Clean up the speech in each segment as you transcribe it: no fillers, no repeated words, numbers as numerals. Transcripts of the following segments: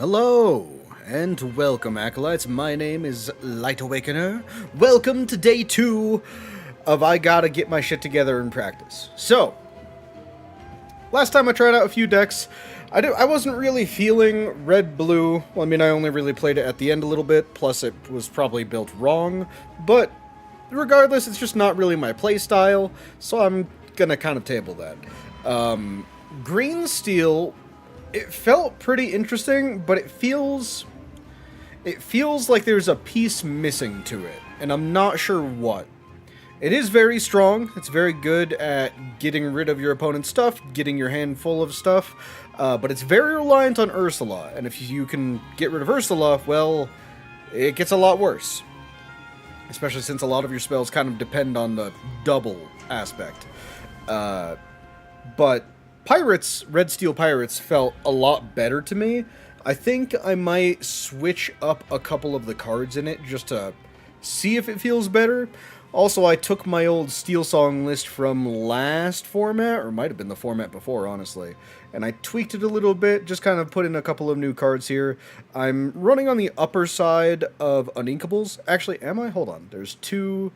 Hello, and welcome, Acolytes. My name is Light Awakener. Welcome to day 2 of I Gotta Get My Shit Together in Practice. So, last time I tried out a few decks, I wasn't really feeling red-blue. Well, I mean, I only really played it at the end a little bit, plus it was probably built wrong, but regardless, it's just not really my playstyle, so I'm gonna kind of table that. Green Steel, it felt pretty interesting, but it feels like there's a piece missing to it, and I'm not sure what. It is very strong. It's very good at getting rid of your opponent's stuff, getting your hand full of stuff, but it's very reliant on Ursula, and if you can get rid of Ursula, well, it gets a lot worse. Especially since a lot of your spells kind of depend on the double aspect. But Pirates, Red Steel Pirates, felt a lot better to me. I think I might switch up a couple of the cards in it just to see if it feels better. Also, I took my old Steelsong list from last format, or might have been the format before, honestly, and I tweaked it a little bit, just kind of put in a couple of new cards here. I'm running on the upper side of Uninkables. Actually, am I? Hold on. There's 2,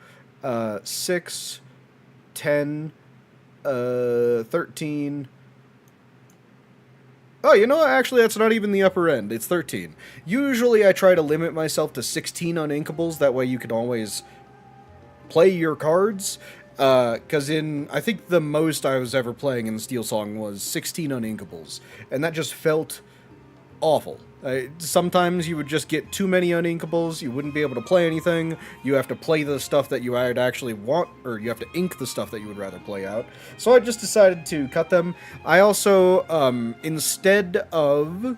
6, 10, 13... Oh, you know what? Actually, that's not even the upper end. It's 13. Usually, I try to limit myself to 16 Uninkables. That way, you can always play your cards. Because I think the most I was ever playing in Steelsong was 16 Uninkables. And that just felt awful. Sometimes you would just get too many Uninkables, you wouldn't be able to play anything, you have to play the stuff that you would actually want, or you have to ink the stuff that you would rather play out. So I just decided to cut them. I also, instead of...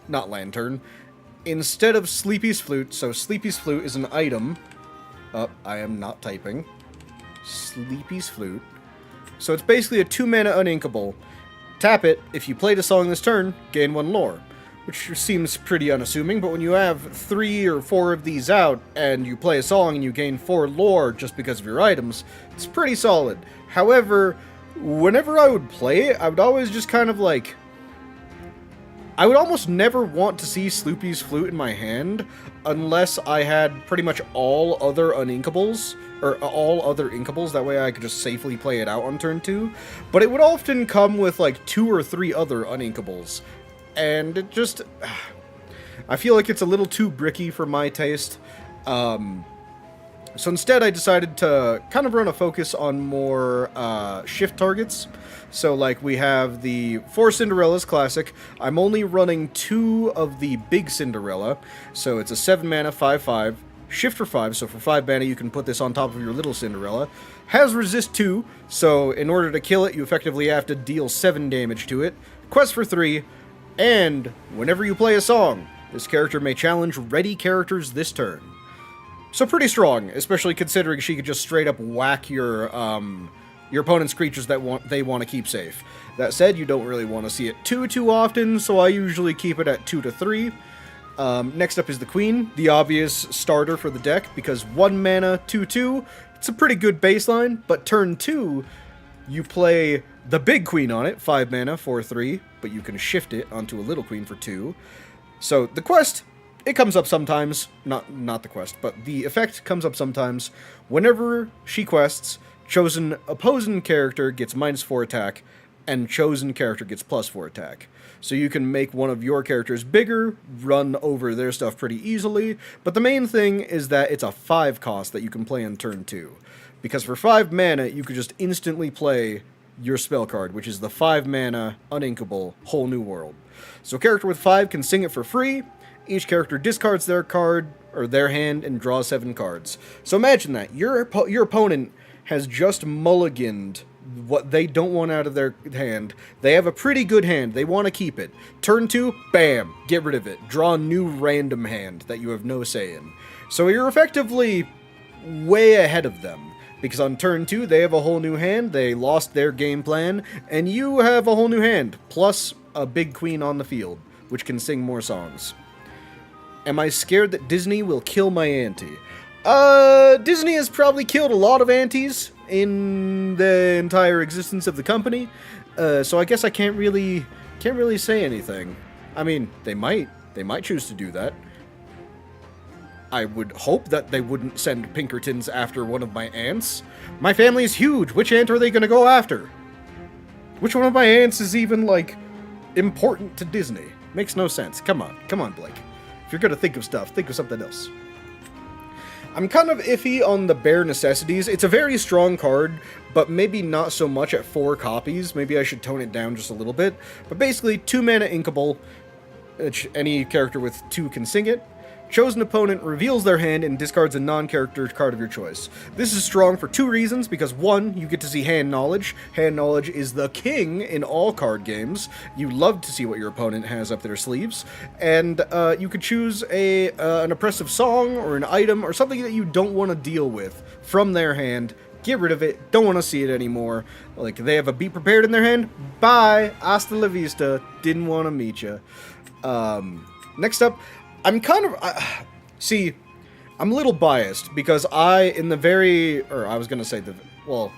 Not Lantern. Instead of Sleepy's Flute, so Sleepy's Flute is an item. I am not typing. Sleepy's Flute. So it's basically a 2-mana Uninkable. Tap it, if you played a song this turn, gain 1 lore. Which seems pretty unassuming, but when you have 3 or 4 of these out, and you play a song and you gain 4 lore just because of your items, it's pretty solid. However, whenever I would play it, I would always just kind of like... I would almost never want to see Sloopy's Flute in my hand, unless I had pretty much all other Uninkables, or all other Inkables, that way I could just safely play it out on turn 2. But it would often come with like 2 or 3 other Uninkables, and it just... I feel like it's a little too bricky for my taste. So instead I decided to kind of run a focus on more shift targets. So like we have the 4 Cinderella's classic. I'm only running 2 of the big Cinderella. So it's a 7-mana 5/5. Shift for 5, so for 5 mana you can put this on top of your little Cinderella. Has resist 2, so in order to kill it you effectively have to deal 7 damage to it. Quest for 3, and whenever you play a song, this character may challenge ready characters this turn. So pretty strong, especially considering she could just straight up whack your opponent's creatures that they want to keep safe. That said, you don't really want to see it too often, so I usually keep it at 2 to 3. Next up is the Queen, the obvious starter for the deck, because 1 mana, 2/2, it's a pretty good baseline, but turn 2, you play the big Queen on it, 5 mana, 4/3, but you can shift it onto a little Queen for 2. So, the quest, it comes up sometimes, not the quest, but the effect comes up sometimes. Whenever she quests, chosen opposing character gets -4 attack, and chosen character gets +4 attack. So you can make one of your characters bigger, run over their stuff pretty easily, but the main thing is that it's a 5 cost that you can play on turn 2. Because for 5 mana, you could just instantly play your spell card, which is the 5 mana Uninkable Whole New World. So a character with 5 can sing it for free. Each character discards their card, or their hand, and draws 7 cards. So imagine that. Your opponent has just mulliganed what they don't want out of their hand. They have a pretty good hand. They want to keep it. Turn 2, bam, get rid of it. Draw a new random hand that you have no say in. So you're effectively way ahead of them. Because on turn 2, they have a whole new hand, they lost their game plan, and you have a whole new hand, plus a big Queen on the field, which can sing more songs. Am I scared that Disney will kill my auntie? Disney has probably killed a lot of aunties in the entire existence of the company, so I guess I can't really say anything. I mean, they might choose to do that. I would hope that they wouldn't send Pinkertons after one of my aunts. My family is huge. Which aunt are they going to go after? Which one of my aunts is even, like, important to Disney? Makes no sense. Come on, Blake. If you're going to think of stuff, think of something else. I'm kind of iffy on the bare necessities. It's a very strong card, but maybe not so much at 4 copies. Maybe I should tone it down just a little bit. But basically, 2 mana Inkable. Any character with 2 can sing it. Chosen opponent reveals their hand and discards a non-character card of your choice. This is strong for 2 reasons, because 1, you get to see hand knowledge. Hand knowledge is the king in all card games. You love to see what your opponent has up their sleeves. And you could choose an oppressive song or an item or something that you don't want to deal with from their hand. Get rid of it. Don't want to see it anymore. Like, they have a beat prepared in their hand. Bye. Hasta la vista. Didn't want to meet you. Next up, I'm kind of... see, I'm a little biased because I was going to say well,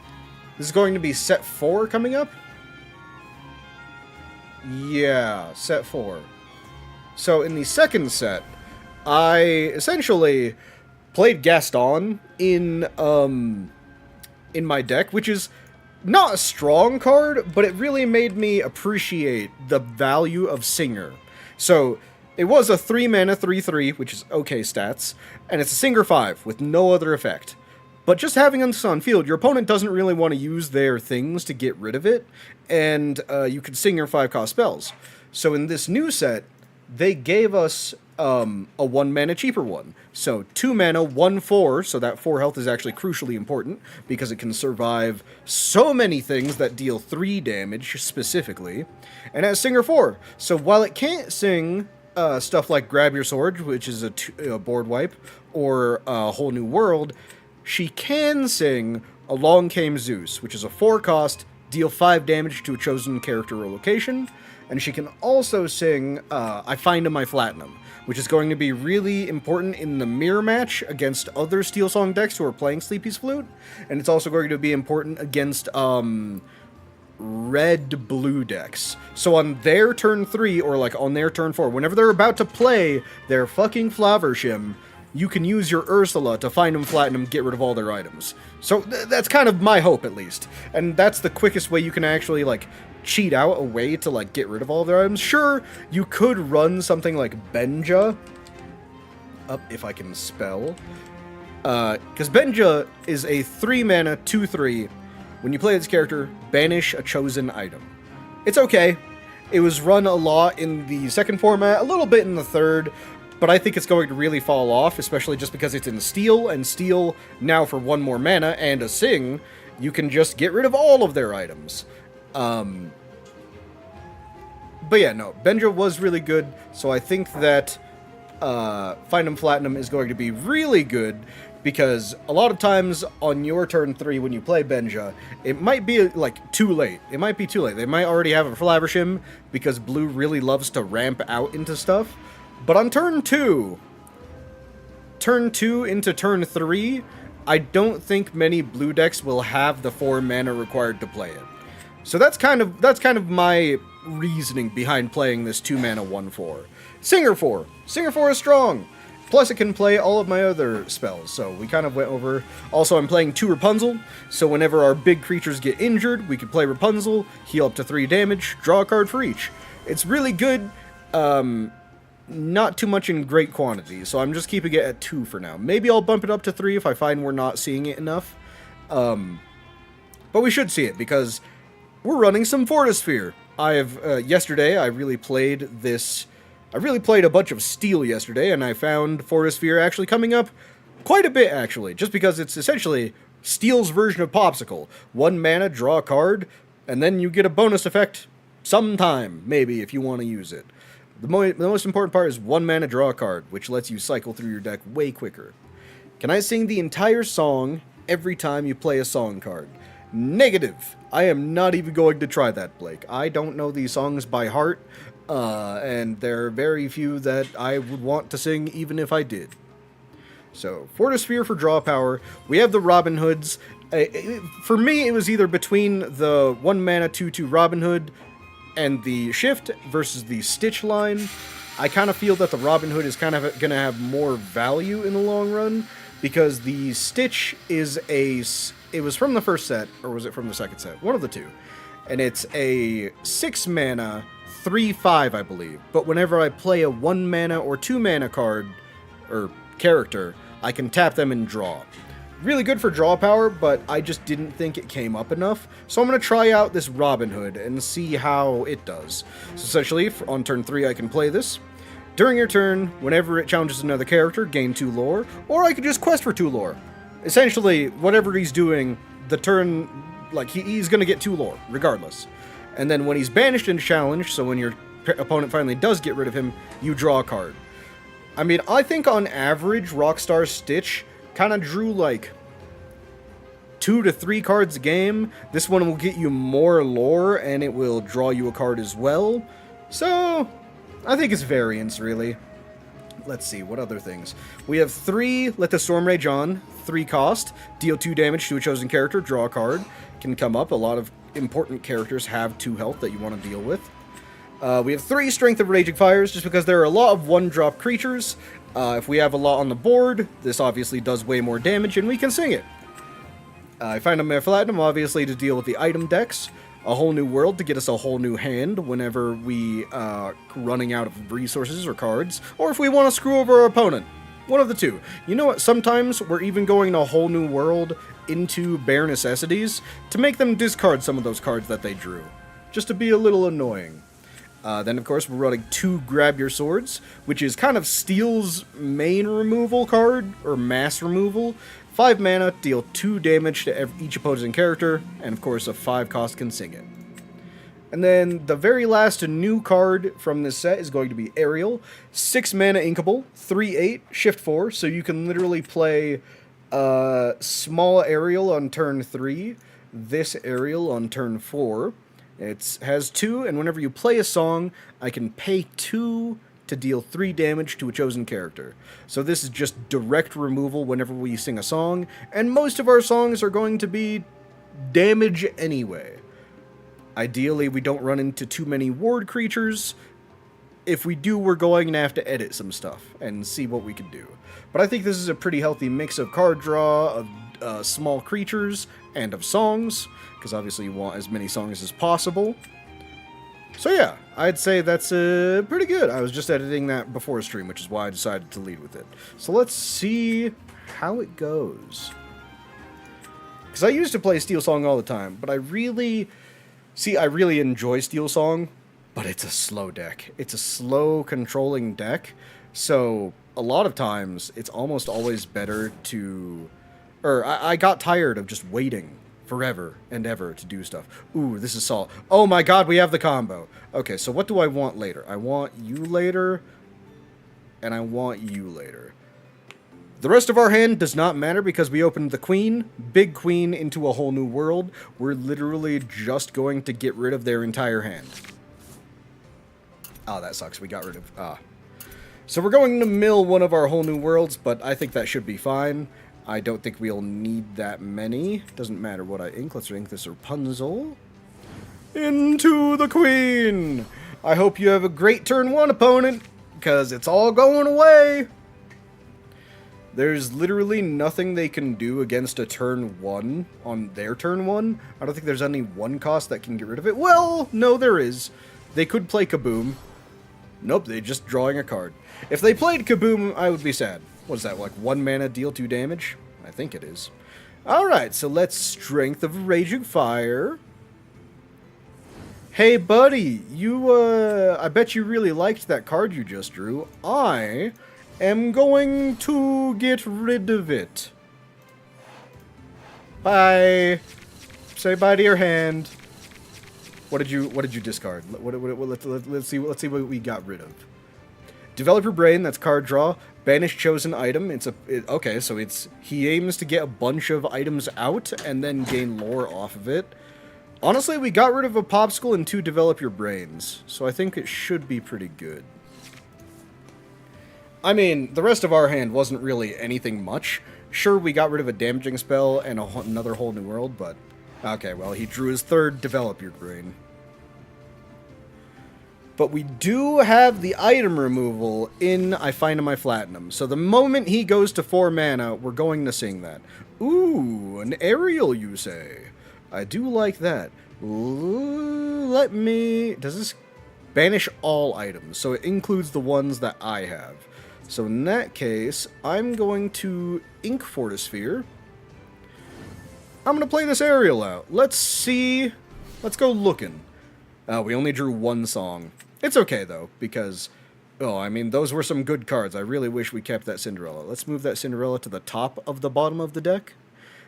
this is going to be set 4 coming up? Yeah, set 4. So in the second set, I essentially played Gaston in my deck, which is not a strong card, but it really made me appreciate the value of Singer. So it was a 3-mana 3/3, which is okay stats, and it's a Singer 5 with no other effect. But just having this on field, your opponent doesn't really want to use their things to get rid of it, and you can Singer 5-cost spells. So in this new set, they gave us a 1-mana cheaper one. So 2 mana, 1/4, so that 4 health is actually crucially important, because it can survive so many things that deal 3 damage, specifically, and has Singer 4. So while it can't sing stuff like Grab Your Sword, which is a board wipe, or a Whole New World, she can sing Along Came Zeus, which is a 4-cost, deal 5 damage to a chosen character or location, and she can also sing I Find Him, I Flatten Him, which is going to be really important in the mirror match against other Steelsong decks who are playing Sleepy's Flute, and it's also going to be important against red-blue decks. So on their turn 3, or like on their turn 4, whenever they're about to play their fucking Flavershim, you can use your Ursula to find them, flatten them, get rid of all their items. So that's kind of my hope, at least. And that's the quickest way you can actually, like, cheat out a way to, like, get rid of all their items. Sure, you could run something like Benja. If I can spell. Because Benja is a 3-mana 2/3. When you play this character, banish a chosen item. It's okay. It was run a lot in the second format, a little bit in the third, but I think it's going to really fall off, especially just because it's in Steel, and Steel, now for 1 more mana and a Sing, you can just get rid of all of their items. But yeah, no, Benja was really good, so I think that Find 'em Platinum is going to be really good, because a lot of times on your turn 3 when you play Benja, it might be, like, too late. It might be too late. They might already have a Flavershim, because blue really loves to ramp out into stuff. But on turn 2 into turn 3, I don't think many blue decks will have the 4 mana required to play it. So that's kind of my reasoning behind playing this 2 mana 1/4. Singer 4. Singer 4 is strong. Plus, it can play all of my other spells, so we kind of went over... Also, I'm playing 2 Rapunzel, so whenever our big creatures get injured, we can play Rapunzel, heal up to 3 damage, draw a card for each. It's really good, not too much in great quantity, so I'm just keeping it at 2 for now. Maybe I'll bump it up to 3 if I find we're not seeing it enough. But we should see it, because we're running some Fortisphere. Yesterday, I really played a bunch of Steel yesterday, and I found Fortisphere actually coming up quite a bit, actually, just because it's essentially Steel's version of Popsicle. 1 mana, draw a card, and then you get a bonus effect sometime, maybe, if you want to use it. The most important part is 1 mana, draw a card, which lets you cycle through your deck way quicker. Can I sing the entire song every time you play a song card? Negative. I am not even going to try that, Blake. I don't know these songs by heart, and there are very few that I would want to sing even if I did. So, Fortisphere for draw power. We have the Robin Hoods. For me, it was either between the 1 mana 2/2 Robin Hood And the shift versus the stitch line, I kind of feel that the Robin Hood is kind of going to have more value in the long run, because the stitch is it was from the first set, or was it from the second set? One of the two. And it's a 6 mana, 3/5, I believe. But whenever I play a 1 mana or 2 mana card, or character, I can tap them and draw. Really good for draw power, but I just didn't think it came up enough. So I'm going to try out this Robin Hood and see how it does. So essentially, on turn 3 I can play this. During your turn, whenever it challenges another character, gain 2 lore, or I could just quest for 2 lore. Essentially, whatever he's doing, the turn, like, he's going to get 2 lore, regardless. And then when he's banished and challenged, so when your opponent finally does get rid of him, you draw a card. I mean, I think on average, Rockstar Stitch kind of drew like 2 to 3 cards a game. This one will get you more lore, and it will draw you a card as well. So, I think it's variance, really. Let's see, what other things? We have 3 Let the Storm Rage On, 3 cost, deal 2 damage to a chosen character, draw a card. Can come up. A lot of important characters have 2 health that you want to deal with. We have 3 Strength of Raging Fires, just because there are a lot of 1-drop creatures. If we have a lot on the board, this obviously does way more damage, and we can sing it. I find a Platinum, obviously, to deal with the item decks. A Whole New World to get us a whole new hand whenever we running out of resources or cards, or if we want to screw over our opponent. One of the two. You know what? Sometimes we're even going to a Whole New World into Bare Necessities to make them discard some of those cards that they drew, just to be a little annoying. Then, of course, we're running 2 Grab Your Swords, which is kind of Steel's main removal card, or mass removal. 5 mana, deal 2 damage to each opposing character, and of course a 5 cost can sing it. And then the very last new card from this set is going to be Aerial. 6 mana Inkable, 3/8, shift 4, so you can literally play small Aerial on turn 3, this Aerial on turn 4. It has 2, and whenever you play a song, I can pay 2 to deal 3 damage to a chosen character. So this is just direct removal whenever we sing a song, and most of our songs are going to be damage anyway. Ideally, we don't run into too many ward creatures. If we do, we're going to have to edit some stuff and see what we can do. But I think this is a pretty healthy mix of card draw, of small creatures, and of songs, because obviously you want as many songs as possible. So yeah, I'd say that's pretty good. I was just editing that before stream, which is why I decided to lead with it. So let's see how it goes. Because I used to play Steelsong all the time, but I really enjoy Steelsong, but it's a slow deck. It's a slow controlling deck, so a lot of times it's almost always better to... I got tired of just waiting forever and ever to do stuff. Ooh, this is Saul. Oh my god, we have the combo. Okay, so what do I want later? I want you later, and I want you later. The rest of our hand does not matter because we opened the Queen, Big Queen, into a Whole New World. We're literally just going to get rid of their entire hand. Oh, that sucks. We got rid of... So we're going to mill one of our Whole New Worlds, but I think that should be fine. I don't think we'll need that many. Doesn't matter what I ink. Let's ink this Rapunzel. Into the Queen! I hope you have a great turn 1, opponent, because it's all going away! There's literally nothing they can do against a turn 1 on their turn 1. I don't think there's any 1 cost that can get rid of it. Well, no, there is. They could play Kaboom. Nope, they're just drawing a card. If they played Kaboom, I would be sad. What is that, like 1 mana, deal 2 damage? I think it is. Alright, so let's Strength of Raging Fire. Hey, buddy, I bet you really liked that card you just drew. I am going to get rid of it. Bye. Say bye to your hand. What did you discard? Let's see what we got rid of. Develop your brain, that's card draw. Banish chosen item. Okay, so he aims to get a bunch of items out and then gain lore off of it. Honestly, we got rid of a popsicle and 2 develop your brains, so I think it should be pretty good. I mean, the rest of our hand wasn't really anything much. Sure, we got rid of a damaging spell and another Whole New World, but... Okay, well, he drew his 3rd develop your brain. But we do have the item removal in I Find My Platinum. So the moment he goes to 4 mana, we're going to sing that. Ooh, an aerial, you say? I do like that. Let me... Does this banish all items? So it includes the ones that I have. So in that case, I'm going to Ink Fortisphere. I'm going to play this aerial out. Let's see. Let's go looking. We only drew 1 song. It's okay, though, because... Oh, I mean, those were some good cards. I really wish we kept that Cinderella. Let's move that Cinderella to the top of the bottom of the deck.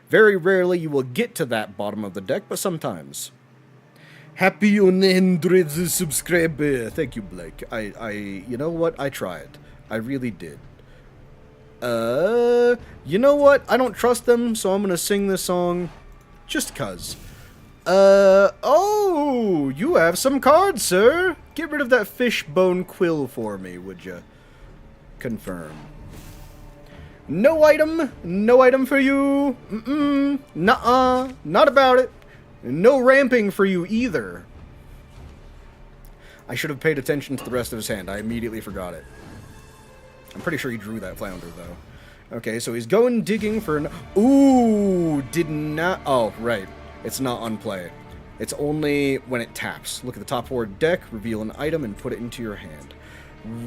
Very rarely you will get to that bottom of the deck, but sometimes. Happy 100 subscriber. Thank you, Blake. You know what? I tried. I really did. You know what? I don't trust them, so I'm gonna sing this song just cuz. Oh, you have some cards, sir. Get rid of that fishbone quill for me, would you? Confirm. No item for you. Nuh-uh, not about it. No ramping for you either. I should have paid attention to the rest of his hand. I immediately forgot it. I'm pretty sure he drew that flounder, though. Okay, so he's going digging for an... Ooh, did not... Oh, right. It's not on play. It's only when it taps. Look at the top 4 deck, reveal an item, and put it into your hand.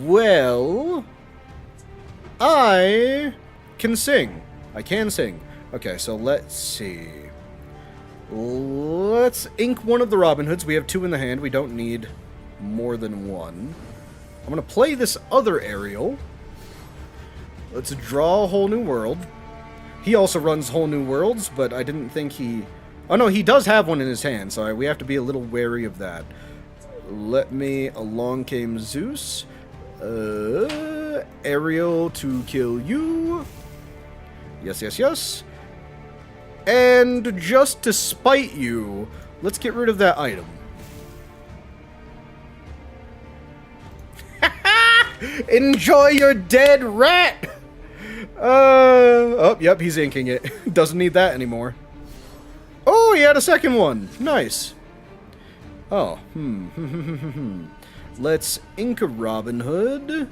Well... I can sing. I can sing. Okay, so let's see. Let's ink one of the Robin Hoods. We have 2 in the hand. We don't need more than 1. I'm going to play this other aerial. Let's draw a Whole New World. He also runs Whole New Worlds, but I didn't think he... Oh, no, he does have one in his hand, so we have to be a little wary of that. Let me... Along came Zeus. Aerial to kill you. Yes, yes, yes. And just to spite you, let's get rid of that item. Enjoy your dead rat! Oh, yep, he's inking it. Doesn't need that anymore. Oh, he had a second one. Nice. Oh, Let's ink a Robin Hood.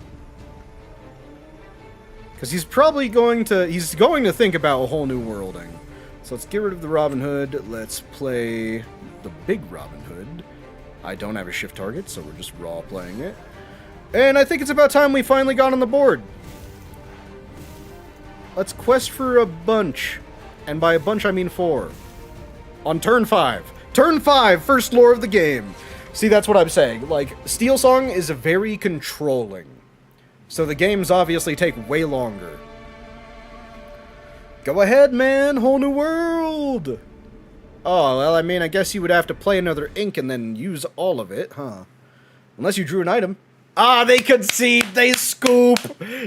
Because he's probably going to... He's going to think about a Whole New Worlding. So let's get rid of the Robin Hood. Let's play the big Robin Hood. I don't have a shift target, so we're just raw playing it. And I think it's about time we finally got on the board. Let's quest for a bunch. And by a bunch, I mean 4. On turn 5. Turn 5, first lore of the game. See, that's what I'm saying. Like, Steelsong is very controlling. So the games obviously take way longer. Go ahead, man. Whole New World. Oh, well, I mean, I guess you would have to play another ink and then use all of it, huh? Unless you drew an item. Ah, they concede. They scoop.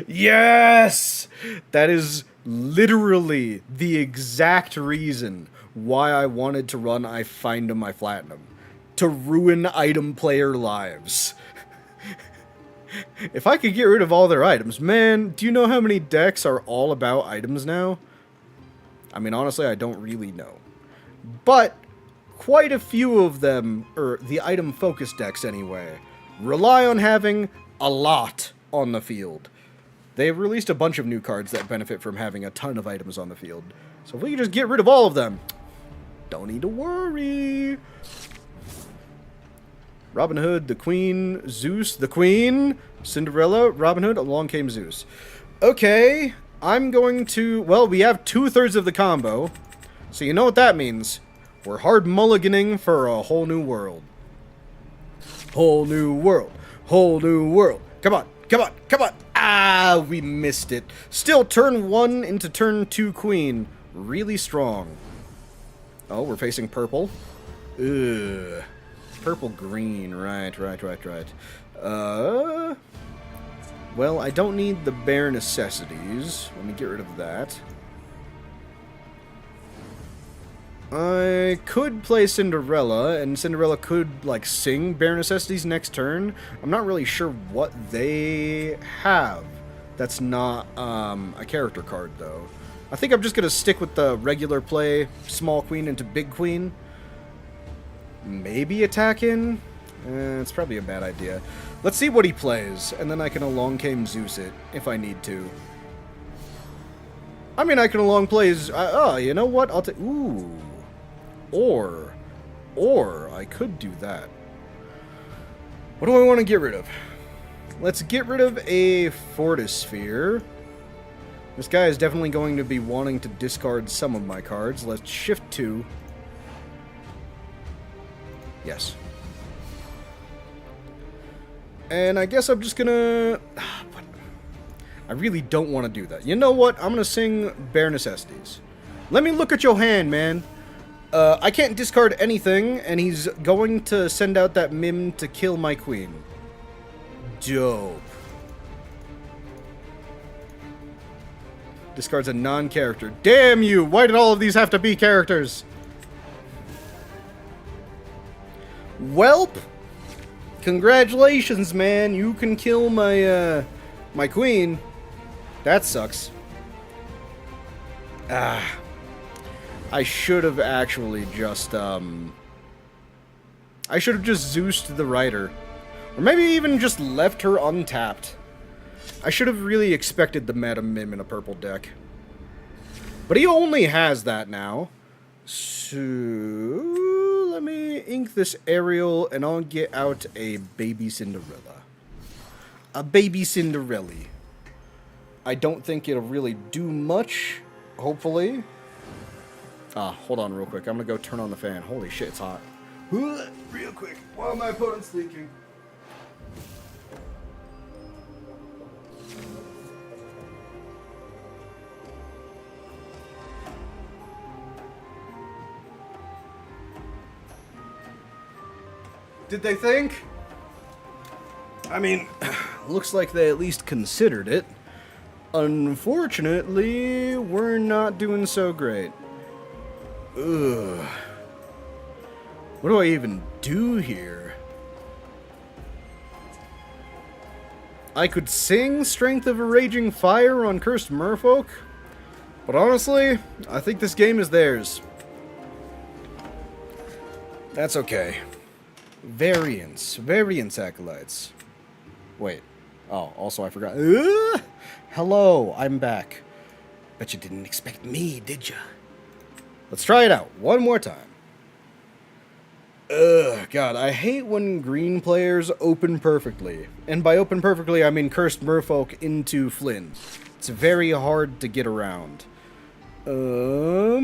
Yes. That is literally the exact reason why I wanted to run I Find My Platinum. To ruin item player lives. If I could get rid of all their items, man, do you know how many decks are all about items now? I mean, honestly, I don't really know. But quite a few of them, or the item-focused decks anyway, rely on having a lot on the field. They've released a bunch of new cards that benefit from having a ton of items on the field. So if we can just get rid of all of them, don't need to worry. Robin Hood, the Queen, Zeus, the Queen, Cinderella, Robin Hood, along came Zeus. Okay, I'm going to... Well, we have 2/3 of the combo, so you know what that means. We're hard mulliganing for a Whole New World. Whole New World. Whole New World. Come on, come on, come on. Ah, we missed it. Still, turn 1 into turn 2 Queen. Really strong. Oh, we're facing purple. Ugh. Purple-green, right. Well, I don't need the bare necessities. Let me get rid of that. I could play Cinderella, and Cinderella could, like, sing bare necessities next turn. I'm not really sure what they have. That's not, a character card, though. I think I'm just gonna stick with the regular play, small queen into big queen. Maybe attack in, It's probably a bad idea. Let's see what he plays, and then I can Along Came Zeus it, if I need to. I mean, I can Along play... oh, you know what? I'll take... Ooh. Or, I could do that. What do I want to get rid of? Let's get rid of a Fortisphere. This guy is definitely going to be wanting to discard some of my cards. Let's shift 2. Yes. And I guess I'm just gonna... I really don't want to do that. You know what? I'm gonna sing Bare Necessities. Let me look at your hand, man. I can't discard anything, and he's going to send out that Mim to kill my queen. Dope. Discards a non-character. Damn you! Why did all of these have to be characters? Welp! Congratulations, man. You can kill my, my queen. That sucks. Ah. I should have actually just, I should have just Zeused the writer. Or maybe even just left her untapped. I should have really expected the Madam Mim in a purple deck. But he only has that now. So, let me ink this Ariel, and I'll get out a Baby Cinderella. A Baby Cinderella. I don't think it'll really do much, hopefully. Hold on real quick. I'm gonna go turn on the fan. Holy shit, it's hot. Real quick, while my opponent's leaking. Did they think? I mean, looks like they at least considered it. Unfortunately, we're not doing so great. Ugh. What do I even do here? I could sing Strength of a Raging Fire on Cursed Merfolk, but honestly, I think this game is theirs. That's okay. Variance Acolytes. Wait. Oh, also I forgot. Hello, I'm back. Bet you didn't expect me, did ya? Let's try it out one more time. Ugh, God, I hate when green players open perfectly. And by open perfectly, I mean Cursed Merfolk into Flynn. It's very hard to get around. Whole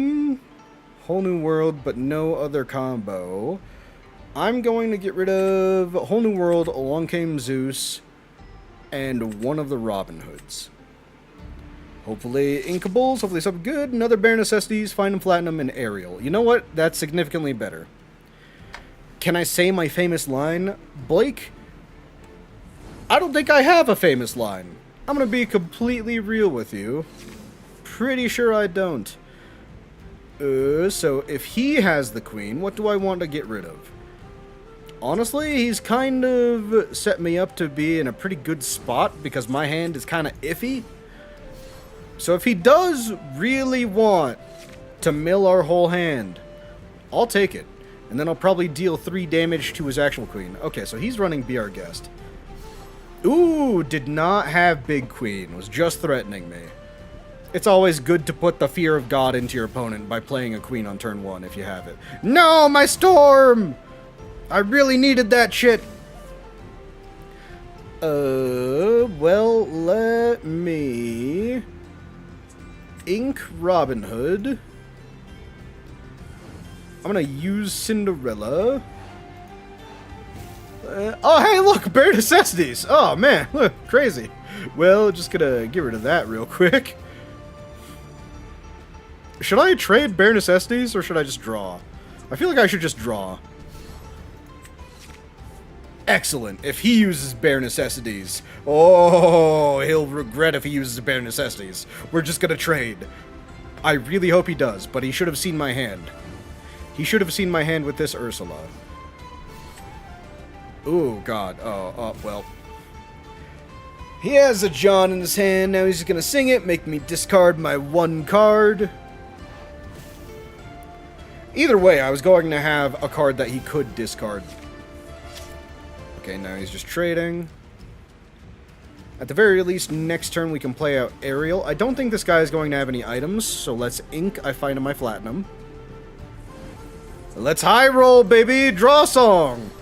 New World, but no other combo. I'm going to get rid of Whole New World, Along Came Zeus, and one of the Robin Hoods. Hopefully Inkables, hopefully something good, another Bare Necessities, Find and Platinum, and Ariel. You know what? That's significantly better. Can I say my famous line? Blake, I don't think I have a famous line. I'm gonna be completely real with you. Pretty sure I don't. So if he has the queen, what do I want to get rid of? Honestly, he's kind of set me up to be in a pretty good spot because my hand is kind of iffy. So if he does really want to mill our whole hand, I'll take it. And then I'll probably deal 3 damage to his actual queen. Okay, so he's running Be Our Guest. Ooh, did not have Big Queen. Was just threatening me. It's always good to put the fear of God into your opponent by playing a queen on turn 1 if you have it. No, my storm! I really needed that shit. Well, let me ink Robin Hood. I'm gonna use Cinderella. Oh, hey, look, Bare Necessities. Oh, man, look, crazy. Well, just gonna get rid of that real quick. Should I trade Bare Necessities, or should I just draw? I feel like I should just draw. Excellent. If he uses Bare Necessities. Oh, he'll regret if he uses Bare Necessities. We're just gonna trade. I really hope he does, but he should have seen my hand. He should have seen my hand with this Ursula. Ooh, God. Oh, well. He has a John in his hand. Now he's just gonna sing it, make me discard my 1 card. Either way, I was going to have a card that he could discard. Okay, now he's just trading. At the very least, next turn we can play out Aerial. I don't think this guy is going to have any items, so let's ink I find in my Platinum. Let's high roll, baby! Draw song!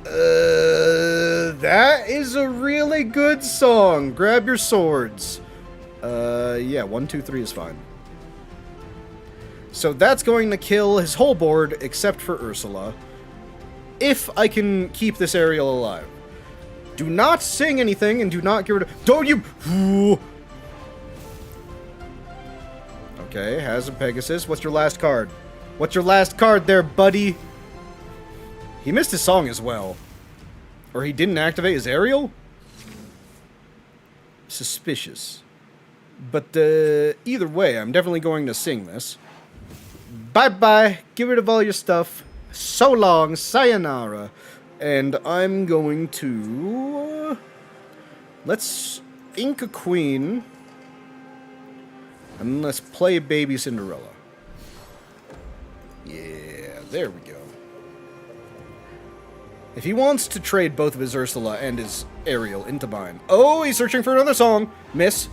That is a really good song. Grab your swords. Yeah, 1, 2, 3 is fine. So that's going to kill his whole board, except for Ursula. If I can keep this Aerial alive. Do not sing anything, and do not get rid of... Don't you... Okay, has a Pegasus. What's your last card? What's your last card there, buddy? He missed his song as well. Or he didn't activate his Aerial? Suspicious. But, either way, I'm definitely going to sing this. Bye-bye. Get rid of all your stuff. So long. Sayonara. And I'm going to... let's ink a queen. And let's play Baby Cinderella. Yeah, there we go. If he wants to trade both of his Ursula and his Aerial into mine... Oh, he's searching for another song. Miss.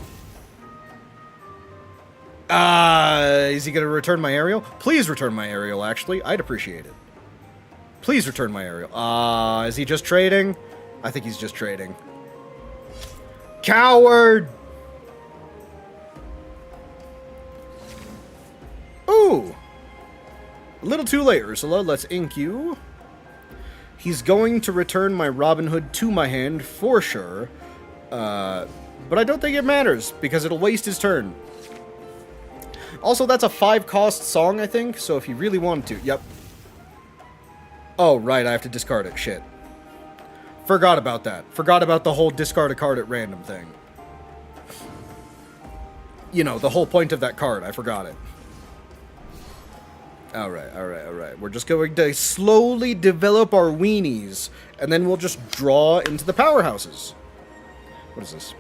Is he going to return my Aerial? Please return my Aerial, actually. I'd appreciate it. Please return my Aerial. Is he just trading? I think he's just trading. Coward! Ooh! A little too late, Ursula. Let's ink you. He's going to return my Robin Hood to my hand, for sure. But I don't think it matters, because it'll waste his turn. Also, that's a 5-cost song, I think, so if he really wanted to... Yep. Oh, right, I have to discard it. Shit. Forgot about that. Forgot about the whole discard a card at random thing. You know, the whole point of that card. I forgot it. Alright, alright, alright. We're just going to slowly develop our weenies, and then we'll just draw into the powerhouses. What is this?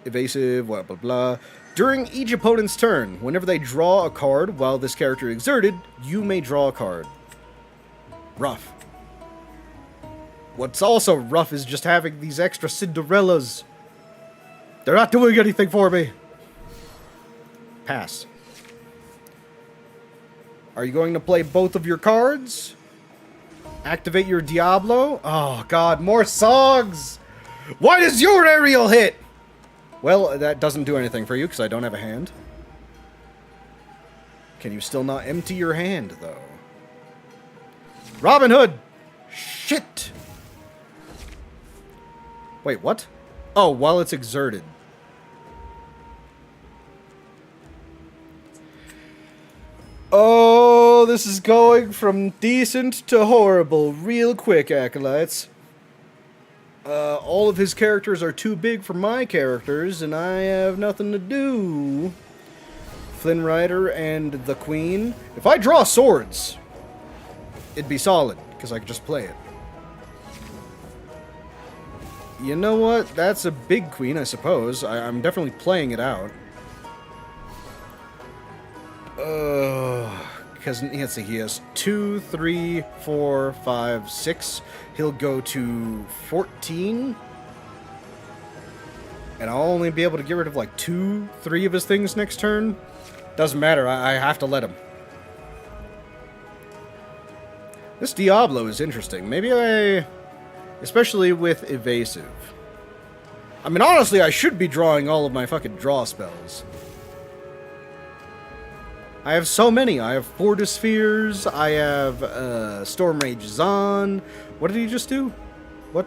Evasive, blah, blah, blah. During each opponent's turn, whenever they draw a card while this character exerted, you may draw a card. Rough. What's also rough is just having these extra Cinderellas. They're not doing anything for me. Pass. Are you going to play both of your cards? Activate your Diablo? Oh, God, more songs! Why does your Aerial hit? Well, that doesn't do anything for you, because I don't have a hand. Can you still not empty your hand, though? Robin Hood! Shit! Wait, what? Oh, while it's exerted. Oh, this is going from decent to horrible real quick, Acolytes. All of his characters are too big for my characters, and I have nothing to do. Flynn Rider and the Queen. If I draw swords, it'd be solid, because I could just play it. You know what? That's a big queen, I suppose. I'm definitely playing it out. Because, let's see, he has 2, 3, 4, 5, 6. He'll go to 14. And I'll only be able to get rid of like 2, 3 of his things next turn. Doesn't matter, I have to let him. This Diablo is interesting. Maybe especially with evasive. I mean, honestly, I should be drawing all of my fucking draw spells. I have so many. I have Fortispheres. I have Storm Rage Zon. What did he just do? What?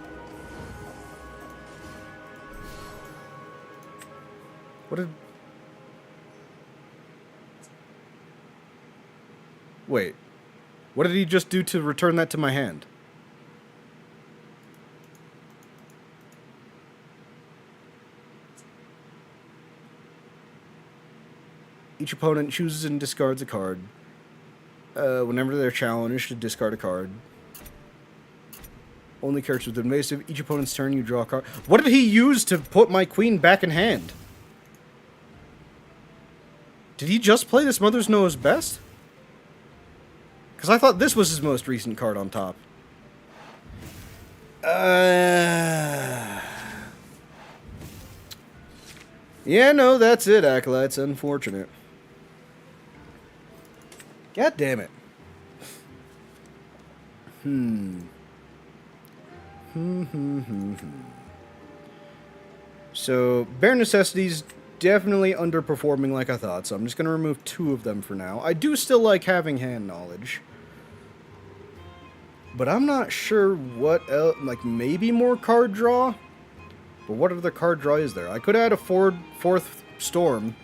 What did... Wait. What did he just do to return that to my hand? Each opponent chooses and discards a card. Whenever they're challenged, to discard a card. Only characters with invasive. Each opponent's turn, you draw a card. What did he use to put my queen back in hand? Did he just play this Mother's Knows Best? Because I thought this was his most recent card on top. Yeah, no, that's it, Acolytes. Unfortunate. God damn it. So, Bare Necessities definitely underperforming like I thought, so I'm just going to remove 2 of them for now. I do still like having hand knowledge. But I'm not sure what else, like maybe more card draw? But what other card draw is there? I could add a fourth Storm.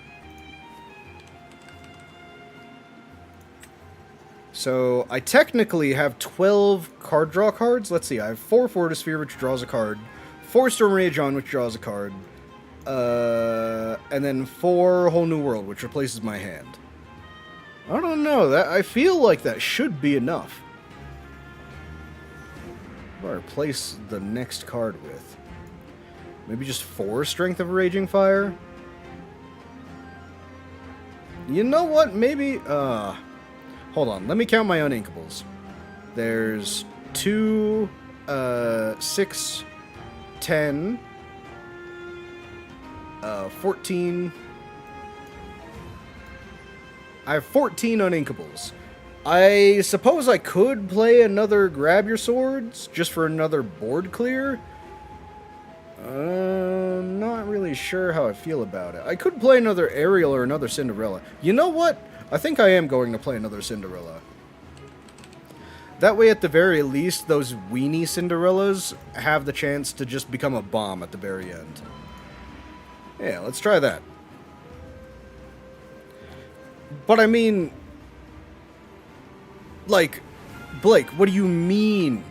So, I technically have 12 card draw cards. Let's see, I have 4 Fortisphere, which draws a card. 4 Storm Rage On, which draws a card. And then 4 Whole New World, which replaces my hand. I don't know, I feel like that should be enough. What do I replace the next card with? Maybe just 4 Strength of Raging Fire? You know what, maybe, hold on, let me count my uninkables. There's 2, 6, 10, 14. I have 14 uninkables. I suppose I could play another Grab Your Swords, just for another board clear. Not really sure how I feel about it. I could play another Ariel or another Cinderella. You know what? I think I am going to play another Cinderella. That way, at the very least, those weenie Cinderellas have the chance to just become a bomb at the very end. Yeah, let's try that. But I mean, like, Blake, what do you mean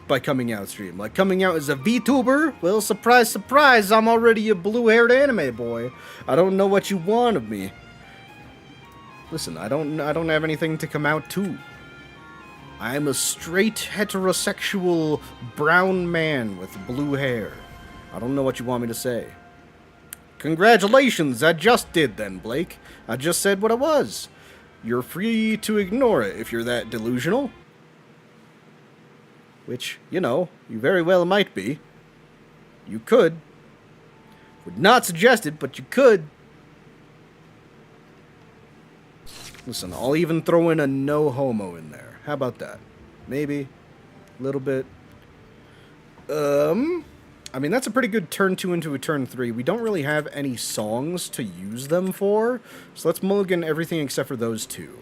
by coming out stream? Like, coming out as a VTuber? Well, surprise, surprise, I'm already a blue-haired anime boy. I don't know what you want of me. Listen, I don't have anything to come out to. I'm a straight, heterosexual, brown man with blue hair. I don't know what you want me to say. Congratulations, I just did then, Blake. I just said what it was. You're free to ignore it if you're that delusional. Which, you know, you very well might be. You could. Would not suggest it, but you could. Listen, I'll even throw in a no homo in there. How about that? Maybe. A little bit. I mean, that's a pretty good turn 2 into a turn 3. We don't really have any songs to use them for, so let's mulligan everything except for those 2.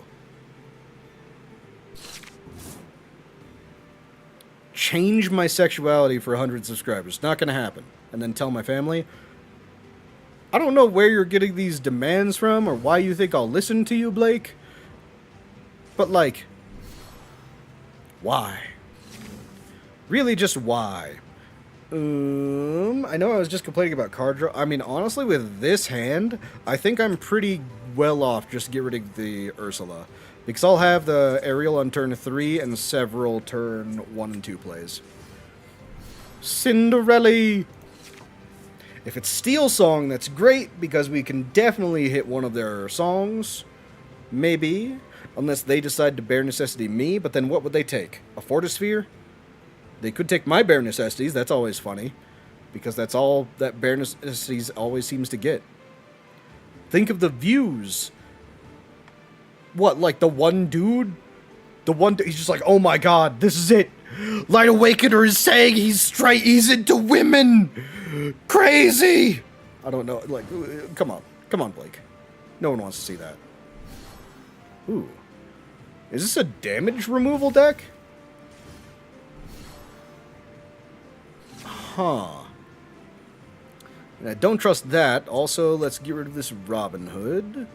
Change my sexuality for 100 subscribers. Not gonna happen. And then tell my family. I don't know where you're getting these demands from or why you think I'll listen to you, Blake. But, like, why? Really, just why? I know I was just complaining about card draw. I mean, honestly, with this hand, I think I'm pretty well off just to get rid of the Ursula. Because I'll have the Ariel on turn 3 and several turn 1 and 2 plays. Cinderella! If it's Steelsong, that's great, because we can definitely hit one of their songs. Maybe. Unless they decide to bare necessity me, but then what would they take? A Fortisphere? They could take my bare necessities, that's always funny. Because that's all that bare necessities always seems to get. Think of the views. What, like the one dude? He's just like, oh my god, this is it. Light Awakener is saying he's straight, he's into women. Crazy. I don't know, like, come on, Blake. No one wants to see that. Ooh. Is this a damage removal deck? Huh. And I don't trust that. Also, let's get rid of this Robin Hood.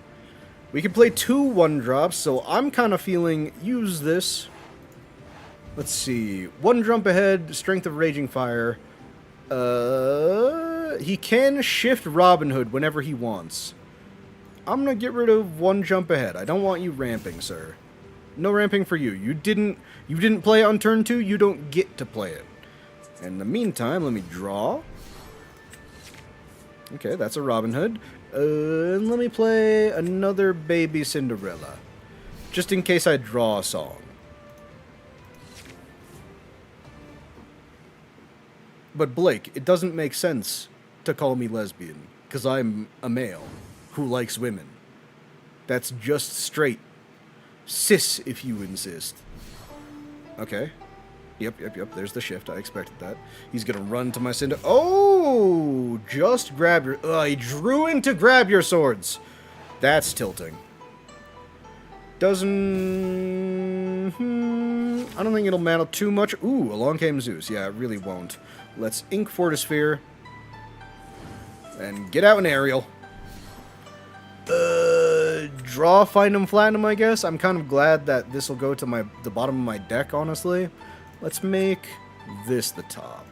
We can play 2 1-drops, so I'm kind of feeling use this. Let's see. 1 jump ahead, Strength of Raging Fire. He can shift Robin Hood whenever he wants. I'm gonna get rid of 1 jump ahead. I don't want you ramping, sir. No ramping for you. You didn't play it on turn 2, you don't get to play it. In the meantime, let me draw. Okay, that's a Robin Hood. And let me play another baby Cinderella. Just in case I draw a song. But Blake, it doesn't make sense to call me lesbian, because I'm a male who likes women. That's just straight. Cis, if you insist. Okay. Yep. There's the shift. I expected that. He's gonna run to my cinder. Oh! Just grab your... he drew in to grab your swords. That's tilting. Doesn't... I don't think it'll matter too much. Ooh, along came Zeus. Yeah, it really won't. Let's ink Fortisphere. And get out an aerial. Draw, find him, flatten him, I guess. I'm kind of glad that this will go to the bottom of my deck, honestly. Let's make this the top.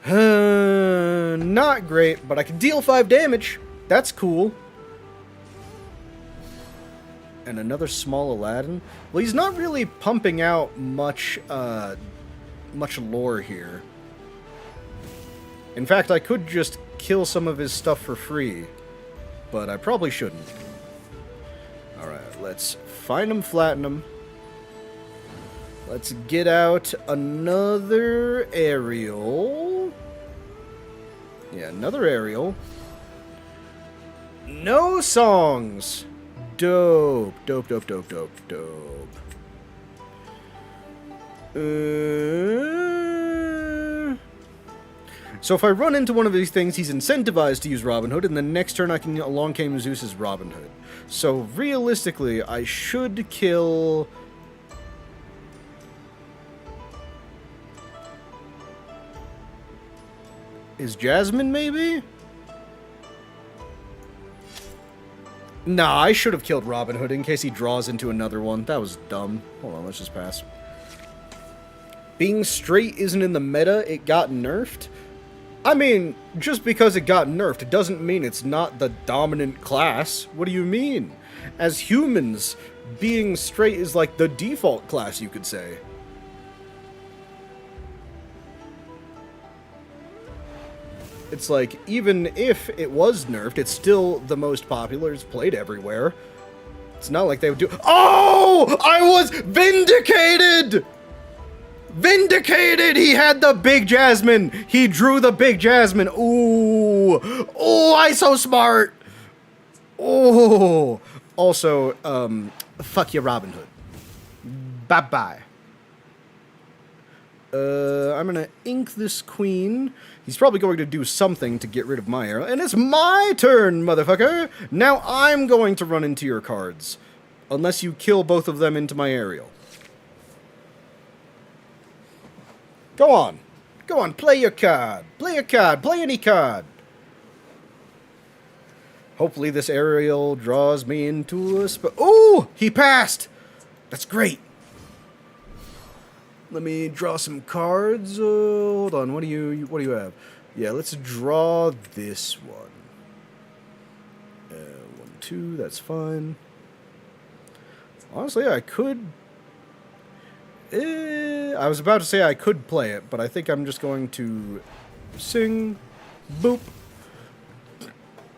Not great, but I can deal 5 damage. That's cool. And another small Aladdin. Well, he's not really pumping out much lore here. In fact, I could just kill some of his stuff for free, but I probably shouldn't. Alright, let's find him, flatten him. Let's get out another aerial. Yeah, another aerial. No songs! Dope. Dope. So if I run into one of these things, he's incentivized to use Robin Hood, and the next turn I can along came Zeus's Robin Hood. So realistically, I should kill... Is Jasmine, maybe? Nah, I should have killed Robin Hood in case he draws into another one. That was dumb. Hold on, let's just pass. Being straight isn't in the meta, it got nerfed. I mean, just because it got nerfed, it doesn't mean it's not the dominant class. What do you mean? As humans, being straight is like the default class, you could say. It's like, even if it was nerfed, it's still the most popular, it's played everywhere. It's not like they would do— Oh! I was vindicated! Vindicated! He had the big Jasmine! He drew the big Jasmine! Ooh! Oh, I so smart! Oh! Also, fuck you, Robin Hood. Bye-bye. I'm gonna ink this queen. He's probably going to do something to get rid of my arrow. And it's my turn, motherfucker! Now I'm going to run into your cards. Unless you kill both of them into my aerial. Go on. Go on, play your card. Play your card. Play any card. Hopefully this aerial draws me into a spot. Oh! He passed! That's great. Let me draw some cards. Hold on. What do you have? Yeah, let's draw this one. 1, 2. That's fine. Honestly, I could. I was about to say I could play it, but I think I'm just going to sing. Boop.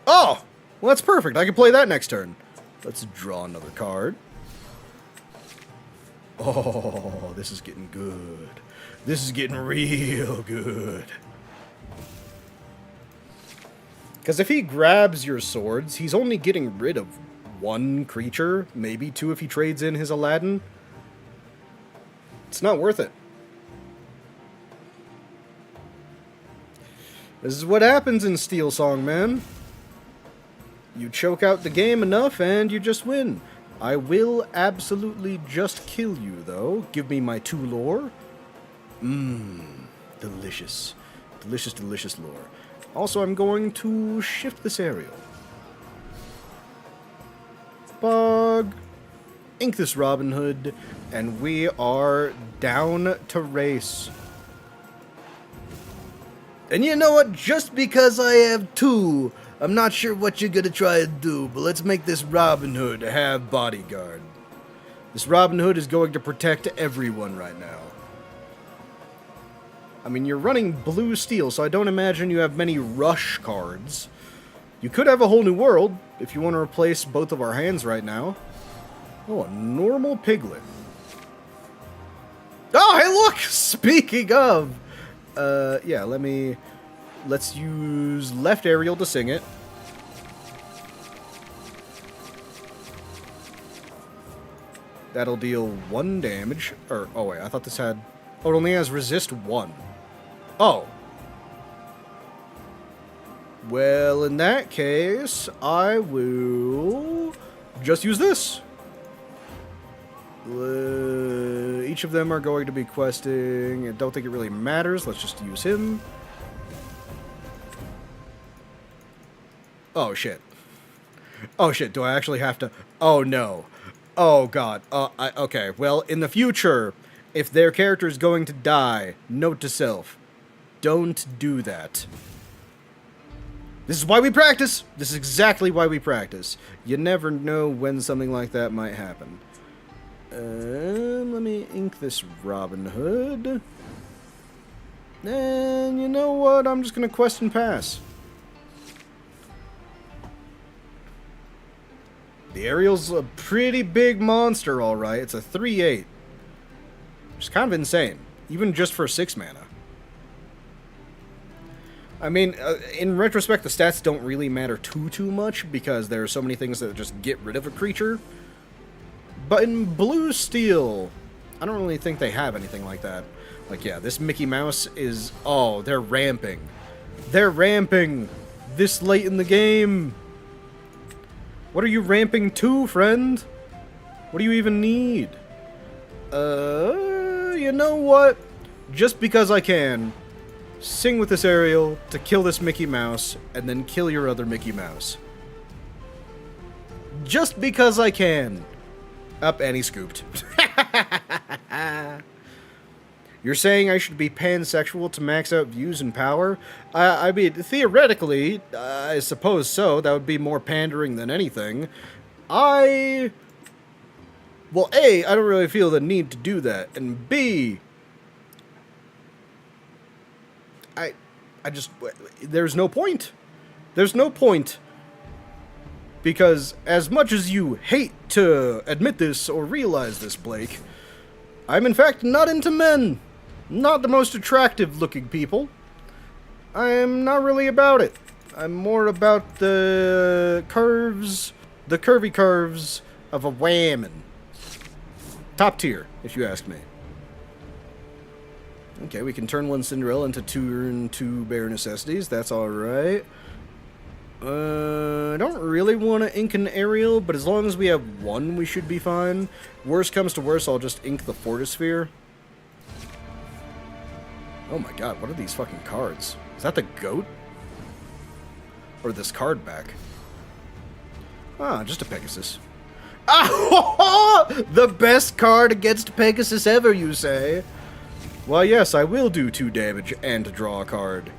Oh, well that's perfect. I can play that next turn. Let's draw another card. Oh, this is getting good. This is getting real good. Because if he grabs your swords, he's only getting rid of 1 creature, maybe 2 if he trades in his Aladdin. It's not worth it. This is what happens in Steelsong, man. You choke out the game enough and you just win. I will absolutely just kill you, though. Give me my 2 lore. Delicious. Delicious, delicious lore. Also, I'm going to shift this aerial. Bug. Ink this Robin Hood. And we are down to race. And you know what? Just because I have 2... I'm not sure what you're gonna try and do, but let's make this Robin Hood have bodyguard. This Robin Hood is going to protect everyone right now. I mean, you're running blue steel, so I don't imagine you have many rush cards. You could have a whole new world, if you want to replace both of our hands right now. Oh, a normal piglet. Oh, hey fuck? Speaking of, yeah, let's use left aerial to sing it. That'll deal 1 damage. Or, oh wait, I thought this had... Oh, it only has resist 1. Oh. Well, in that case, I will just use this. Each of them are going to be questing. I don't think it really matters. Let's just use him. Oh, shit. Oh, shit. Do I actually have to... Oh, no. Oh, God. Okay. Well, in the future, if their character is going to die, note to self, don't do that. This is why we practice. This is exactly why we practice. You never know when something like that might happen. Let me ink this Robin Hood. And you know what? I'm just going to quest and pass. The Ariel's a pretty big monster, alright. It's a 3/8. Which is kind of insane. Even just for 6 mana. I mean, in retrospect, the stats don't really matter too much, because there are so many things that just get rid of a creature. But in Blue Steel, I don't really think they have anything like that. Like, yeah, this Mickey Mouse is... Oh, they're ramping. They're ramping this late in the game. What are you ramping to, friend? What do you even need? You know what? Just because I can, sing with this Ariel to kill this Mickey Mouse, and then kill your other Mickey Mouse. Just because I can. Up, and he scooped. You're saying I should be pansexual to max out views and power? I mean, theoretically, I suppose so. That would be more pandering than anything. Well, A, I don't really feel the need to do that. And B, I just... There's no point. There's no point. Because as much as you hate to admit this or realize this, Blake, I'm in fact not into men. Not the most attractive looking people. I'm not really about it. I'm more about the curves, the curvy curves of a whammon. Top tier, if you ask me. Okay, we can turn 1 Cinderella into 2 Bare Necessities. That's alright. I don't really want to ink an Ariel, but as long as we have 1, we should be fine. Worst comes to worst, I'll just ink the Fortisphere. Oh my god, what are these fucking cards? Is that the goat? Or this card back? Ah, just a Pegasus. Ah, the best card against Pegasus ever, you say? Well, yes, I will do 2 damage and draw a card.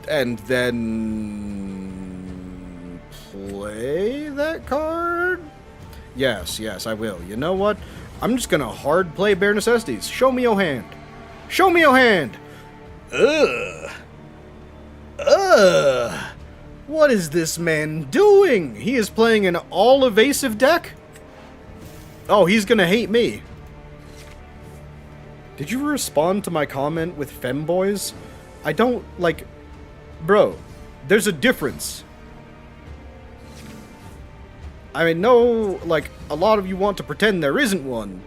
And then... play that card? Yes, I will. You know what? I'm just gonna hard play Bare Necessities. Show me your hand. Show me your hand! Ugh. What is this man doing? He is playing an all-evasive deck? Oh, he's gonna hate me. Did you respond to my comment with femboys? I don't, like... Bro, there's a difference. I mean, no, like, a lot of you want to pretend there isn't one.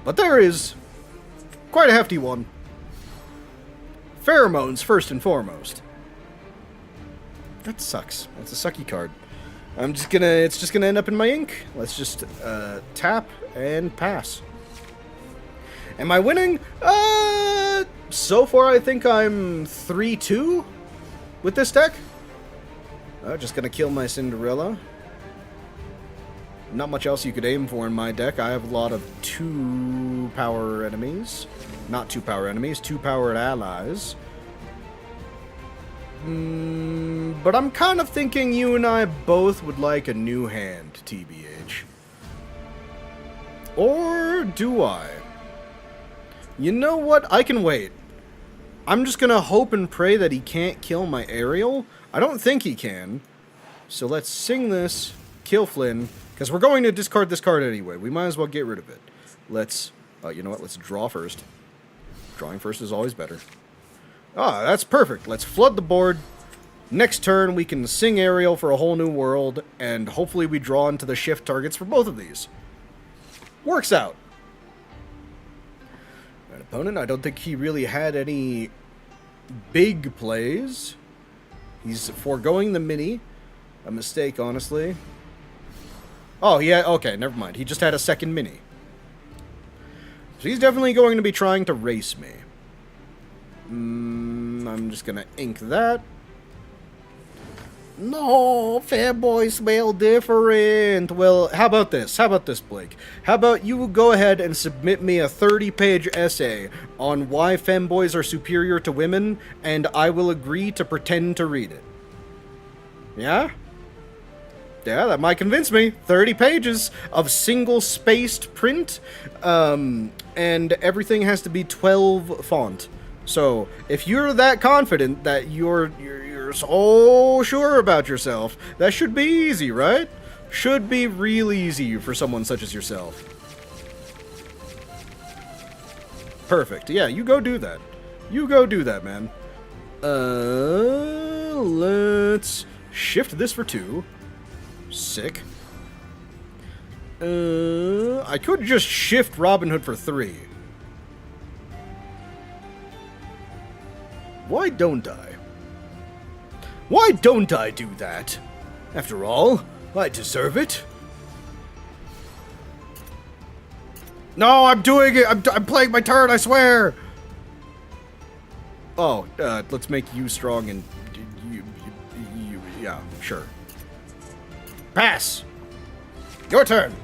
But there is. Quite a hefty one. Pheromones, first and foremost. That sucks. That's a sucky card. It's just gonna end up in my ink. Let's just, tap and pass. Am I winning? So far I think I'm 3-2 with this deck. Just gonna kill my Cinderella. Not much else you could aim for in my deck. I have a lot of 2-power enemies. Not 2-power enemies, 2-powered allies. But I'm kind of thinking you and I both would like a new hand, TBH. Or do I? You know what? I can wait. I'm just gonna hope and pray that he can't kill my Ariel. I don't think he can. So let's sing this, kill Flynn, because we're going to discard this card anyway. We might as well get rid of it. Let's You know what? Let's draw first. Drawing first is always better. Ah, that's perfect. Let's flood the board. Next turn, we can sing Ariel for a whole new world, and hopefully we draw into the shift targets for both of these. Works out. An opponent, I don't think he really had any big plays. He's foregoing the mini. A mistake, honestly. Oh, yeah, okay, never mind. He just had a second mini. So he's definitely going to be trying to race me. I'm just going to ink that. No, fanboys smell different. Well, how about this? How about this, Blake? How about you go ahead and submit me a 30-page essay on why femboys are superior to women, and I will agree to pretend to read it. Yeah? Yeah, that might convince me. 30 pages of single-spaced print, and everything has to be 12 font. So, if you're that confident that you're so sure about yourself, that should be easy, right? Should be real easy for someone such as yourself. Perfect. Yeah, you go do that. You go do that, man. Let's shift this for 2. Sick. I could just shift Robin Hood for 3. Why don't I? Why don't I do that? After all, I deserve it. No, I'm doing it! I'm playing my turn, I swear! Oh, let's make you strong and... You, yeah, sure. Pass! Your turn!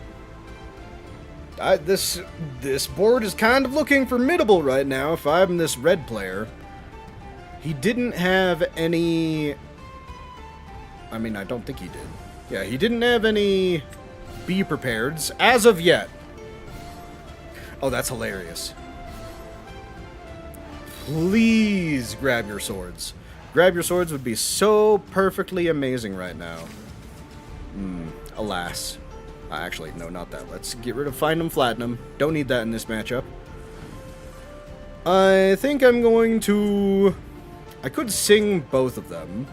This board is kind of looking formidable right now if I'm this red player. He didn't have any... I mean, I don't think he did. Yeah, he didn't have any Be Prepareds as of yet. Oh, that's hilarious. Please grab your swords. Grab your swords would be so perfectly amazing right now. Alas. Actually, no, not that. Let's get rid of Find 'em, Flatten 'em. Don't need that in this matchup. I think I'm going to... I could sing both of them.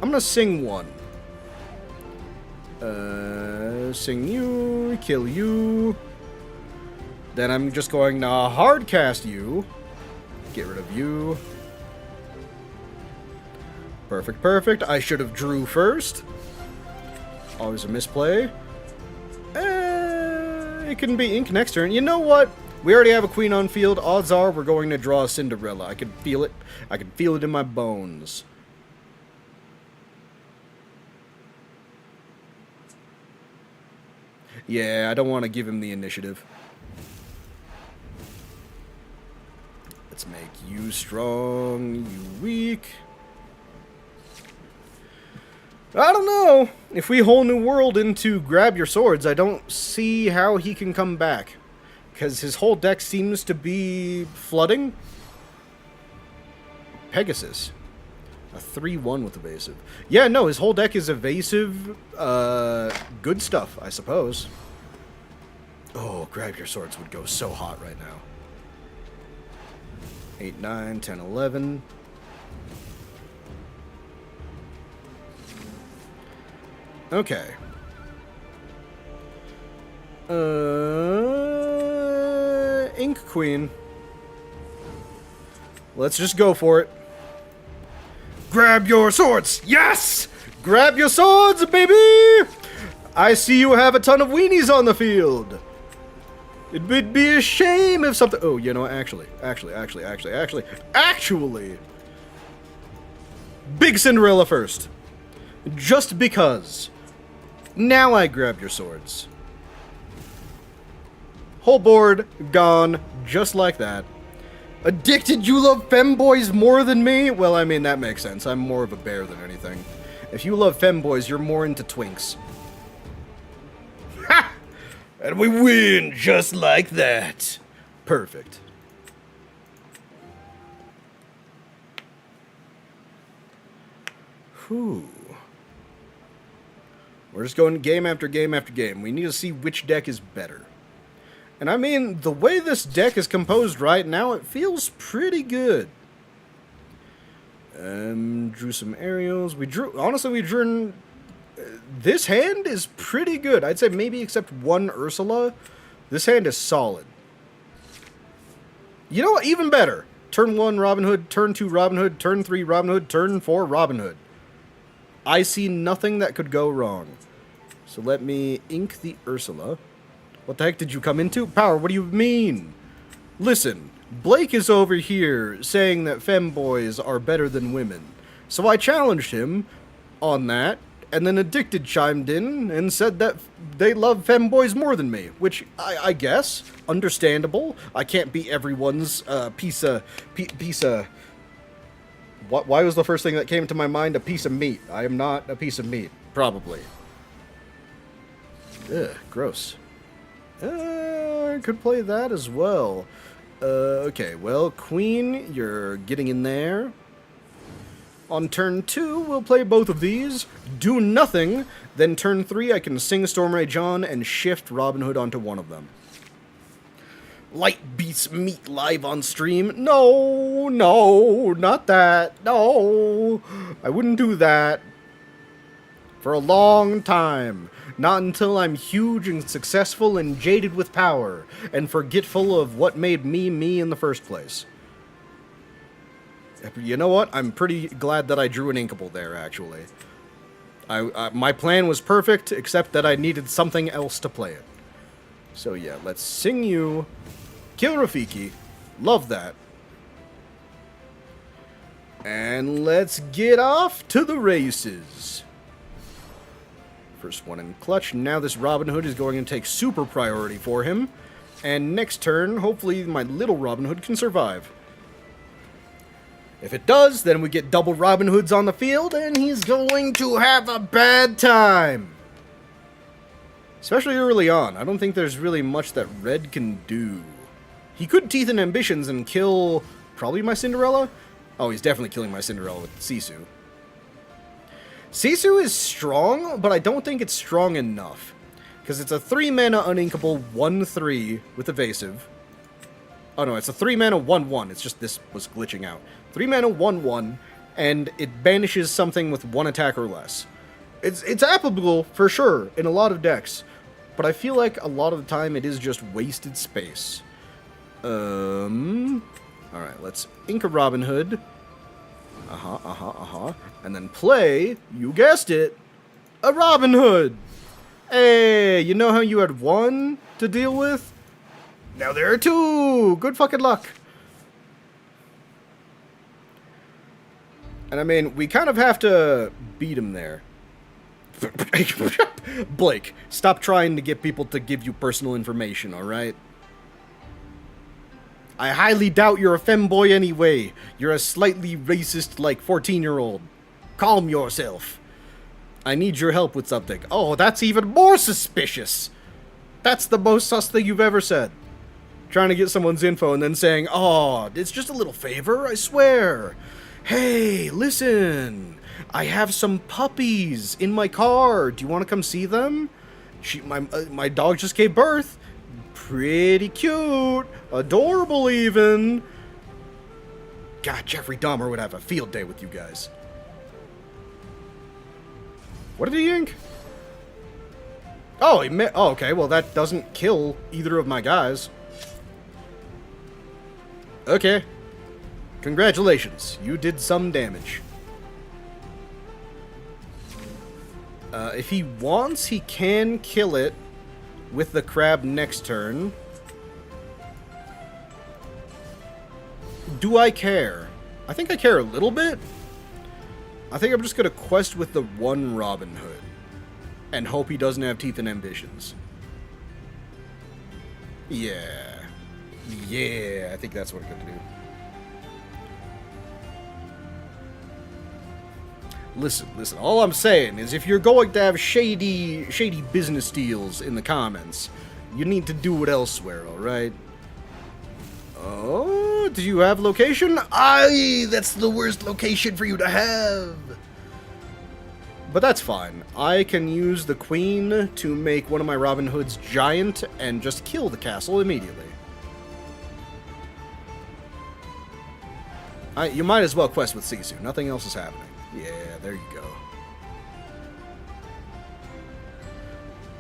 I'm gonna sing one. Sing you, kill you. Then I'm just going to hard cast you. Get rid of you. Perfect, perfect. I should have drew first. Always a misplay. It can be ink next turn. You know what? We already have a queen on field. Odds are we're going to draw a Cinderella. I can feel it. I can feel it in my bones. Yeah, I don't want to give him the initiative. Let's make you strong, you weak. I don't know. If we whole new world into grab your swords, I don't see how he can come back. Because his whole deck seems to be flooding. Pegasus. A 3-1 with evasive. Yeah, no, his whole deck is evasive. Good stuff, I suppose. Oh, grab your swords would go so hot right now. 8, 9, 10, 11. Okay. Ink Queen. Let's just go for it. Grab your swords! Yes! Grab your swords, baby! I see you have a ton of weenies on the field. It would be a shame if something... Oh, you know, actually. Big Cinderella first. Just because. Now I grab your swords. Whole board gone, just like that. Addicted, you love femboys more than me? Well, I mean, that makes sense. I'm more of a bear than anything. If you love femboys, you're more into twinks. Ha! And we win just like that. Perfect. Whew. We're just going game after game after game. We need to see which deck is better. And I mean, the way this deck is composed right now, it feels pretty good. Drew some aerials. Honestly, we drew... This hand is pretty good. I'd say maybe except one Ursula. This hand is solid. You know what? Even better. Turn 1, Robin Hood. Turn 2, Robin Hood. Turn 3, Robin Hood. Turn 4, Robin Hood. I see nothing that could go wrong. So let me ink the Ursula. What the heck did you come into? Power, what do you mean? Listen, Blake is over here saying that femboys are better than women. So I challenged him on that, and then Addicted chimed in and said that they love femboys more than me, which I guess, understandable. I can't be everyone's piece of... Why was the first thing that came to my mind a piece of meat? I am not a piece of meat, probably. Ugh, gross. I could play that as well. Okay, well, Queen, you're getting in there. On turn 2, we'll play both of these, do nothing, then turn 3, I can sing Stormray John and shift Robin Hood onto one of them. Light beats meat live on stream? No, not that, no, I wouldn't do that. For a long time. Not until I'm huge and successful and jaded with power, and forgetful of what made me me in the first place. You know what? I'm pretty glad that I drew an Inkable there, actually. My plan was perfect, except that I needed something else to play it. So yeah, let's sing you Kill Rafiki. Love that. And let's get off to the races. First one in clutch. Now this Robin Hood is going to take super priority for him. And next turn, hopefully my little Robin Hood can survive. If it does, then we get double Robin Hoods on the field, and he's going to have a bad time. Especially early on. I don't think there's really much that Red can do. He could Teeth and Ambitions and kill probably my Cinderella. Oh, he's definitely killing my Cinderella with Sisu. Sisu is strong, but I don't think it's strong enough. Because it's a 3-mana uninkable 1-3 with evasive. Oh no, it's a 3-mana 1-1. It's just this was glitching out. 3-mana 1-1, and it banishes something with 1 attack or less. It's applicable, for sure, in a lot of decks. But I feel like a lot of the time it is just wasted space. Alright, let's ink a Robin Hood. And then play, you guessed it, a Robin Hood. Hey, you know how you had 1 to deal with? Now there are 2! Good fucking luck. And I mean, we kind of have to beat him there. Blake, stop trying to get people to give you personal information, alright? I highly doubt you're a femboy anyway. You're a slightly racist, like, 14-year-old. Calm yourself. I need your help with something. Oh, that's even more suspicious. That's the most sus thing you've ever said. Trying to get someone's info and then saying, oh, it's just a little favor, I swear. Hey, listen. I have some puppies in my car. Do you want to come see them? My dog just gave birth. Pretty cute. Adorable, even. God, Jeffrey Dahmer would have a field day with you guys. What did he ink? Oh, oh, okay. Well, that doesn't kill either of my guys. Okay. Congratulations. You did some damage. If he wants, he can kill it with the crab next turn. Do I care? I think I care a little bit. I think I'm just going to quest with the 1 Robin Hood. And hope he doesn't have Teeth and Ambitions. Yeah. Yeah, I think that's what I'm going to do. Listen, all I'm saying is if you're going to have shady business deals in the comments, you need to do it elsewhere, alright? Oh, do you have location? Aye, that's the worst location for you to have. But that's fine. I can use the queen to make one of my Robin Hoods giant and just kill the castle immediately. You might as well quest with Sisu. Nothing else is happening. Yeah, there you go.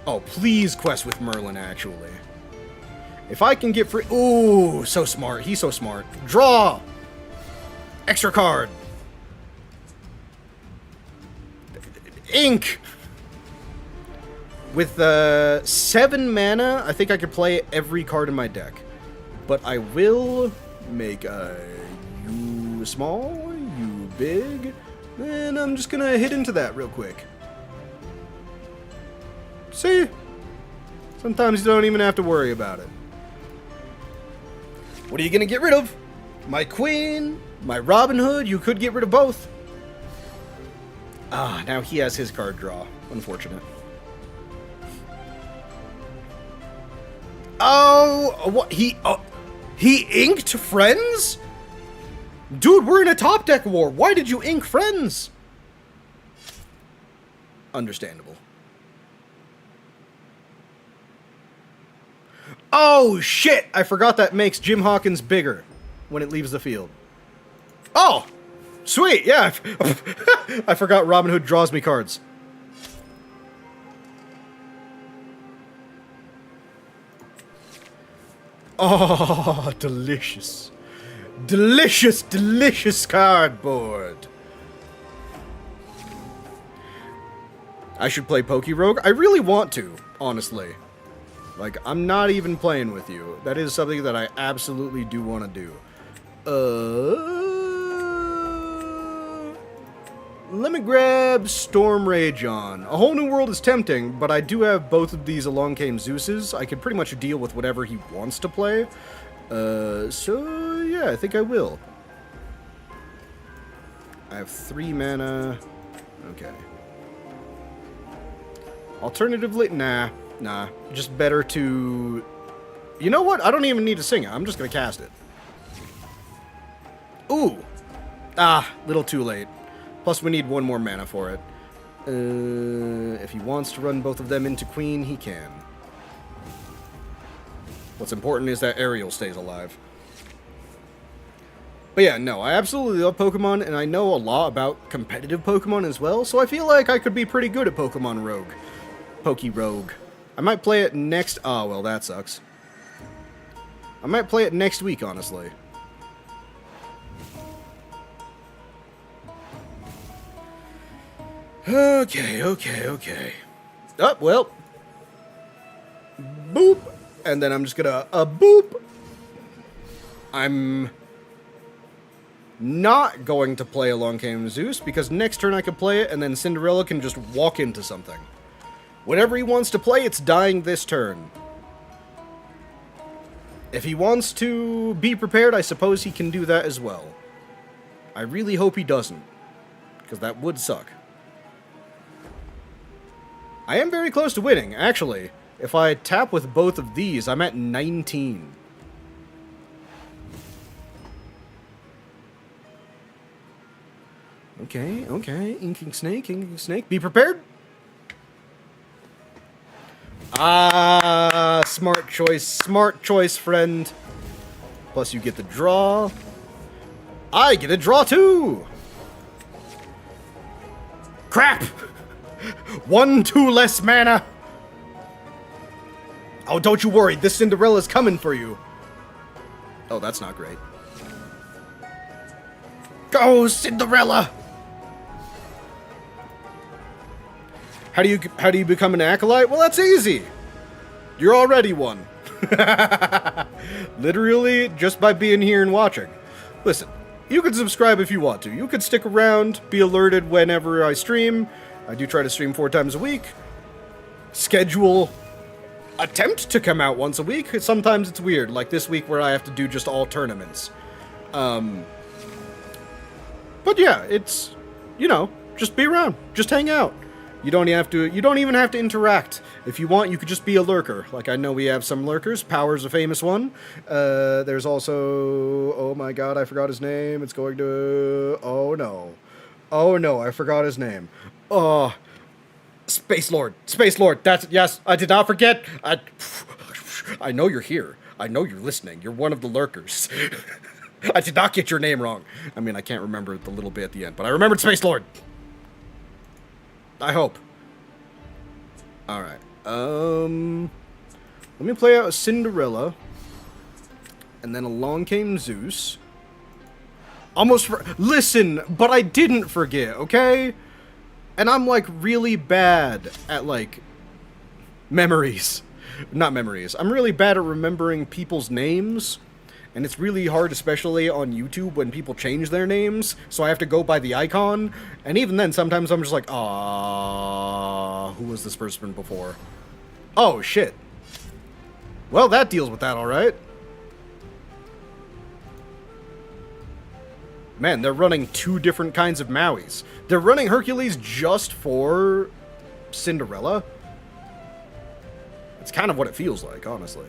Oh, please quest with Merlin, actually. If I can get free... Ooh, so smart. He's so smart. Draw! Extra card. Ink! With 7 mana, I think I could play every card in my deck. But I will make you small, you big, and I'm just gonna hit into that real quick. See? Sometimes you don't even have to worry about it. What are you gonna get rid of? My queen, my Robin Hood, you could get rid of both. Ah, now he has his card draw. Unfortunate. Oh, what? He inked Friends? Dude, we're in a top deck war. Why did you ink Friends? Understandable. Oh, shit! I forgot that makes Jim Hawkins bigger when it leaves the field. Oh! Sweet, yeah. I forgot Robin Hood draws me cards. Oh, delicious. Delicious, delicious cardboard. I should play Poke-Rogue. I really want to, honestly. Like, I'm not even playing with you. That is something that I absolutely do want to do. Let me grab Storm Rage on. A Whole New World is tempting, but I do have both of these Along Came Zeuses. I can pretty much deal with whatever he wants to play. So yeah, I think I will. I have 3 mana. Okay. Alternatively, nah. Just better to... You know what? I don't even need to sing it. I'm just gonna cast it. Ooh! Ah, little too late. Plus, we need 1 more mana for it. If he wants to run both of them into Queen, he can. What's important is that Ariel stays alive. But yeah, no, I absolutely love Pokemon, and I know a lot about competitive Pokemon as well, so I feel like I could be pretty good at Pokemon Rogue. Poke-Rogue. I might play it next... Oh, well, that sucks. I might play it next week, honestly. Okay. Oh, well. Boop. And then I'm just gonna, boop. I'm not going to play Along Came Zeus, because next turn I can play it, and then Cinderella can just walk into something. Whenever he wants to play, it's dying this turn. If he wants to be prepared, I suppose he can do that as well. I really hope he doesn't, because that would suck. I am very close to winning, actually. If I tap with both of these, I'm at 19. Okay. Inking Snake. Be prepared. Ah, smart choice, friend. Plus you get the draw. I get a draw too. Crap! 1/2 less mana. Oh, don't you worry, this Cinderella's coming for you. Oh, that's not great. Go, Cinderella! How do you become an Acolyte? Well, that's easy. You're already one. Literally, just by being here and watching. Listen, you can subscribe if you want to. You could stick around, be alerted whenever I stream. I do try to stream 4 times a week. Schedule attempt to come out once a week. Sometimes it's weird, like this week where I have to do just all tournaments. But yeah, it's, you know, just be around, just hang out. You don't even have to interact. If you want, you could just be a lurker. Like, I know we have some lurkers. Power's a famous one. There's also, oh my god, I forgot his name. It's going to, oh no, I forgot his name. Oh, Space Lord. Space Lord. That's, yes, I did not forget. I know you're here. I know you're listening. You're one of the lurkers. I did not get your name wrong. I mean, I can't remember the little bit at the end, but I remembered Space Lord. I hope. Alright. Let me play out a Cinderella. And then along came Zeus. Listen, but I didn't forget, okay? And I'm, like, really bad at, like, memories. Not memories. I'm really bad at remembering people's names. And it's really hard, especially on YouTube, when people change their names. So I have to go by the icon. And even then, sometimes I'm just like, who was this person before? Oh, shit. Well, that deals with that, alright. Man, they're running two different kinds of Mauis. They're running Hercules just for Cinderella. It's kind of what it feels like, honestly.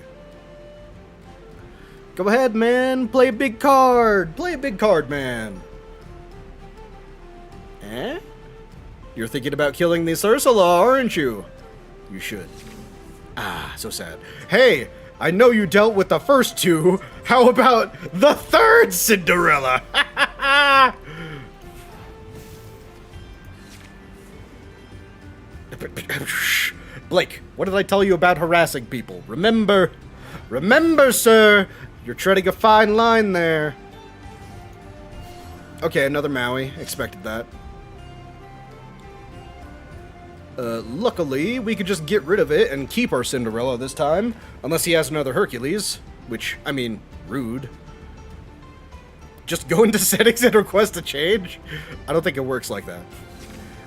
Go ahead, man. Play a big card. Play a big card, man. Eh? You're thinking about killing this Ursula, aren't you? You should. Ah, so sad. Hey, I know you dealt with the first two. How about the third Cinderella? Blake, what did I tell you about harassing people? Remember, sir, you're treading a fine line there. Okay, another Maui. Expected that. Luckily, we could just get rid of it and keep our Cinderella this time. Unless he has another Hercules. Which, I mean, rude. Just go into settings and request a change? I don't think it works like that.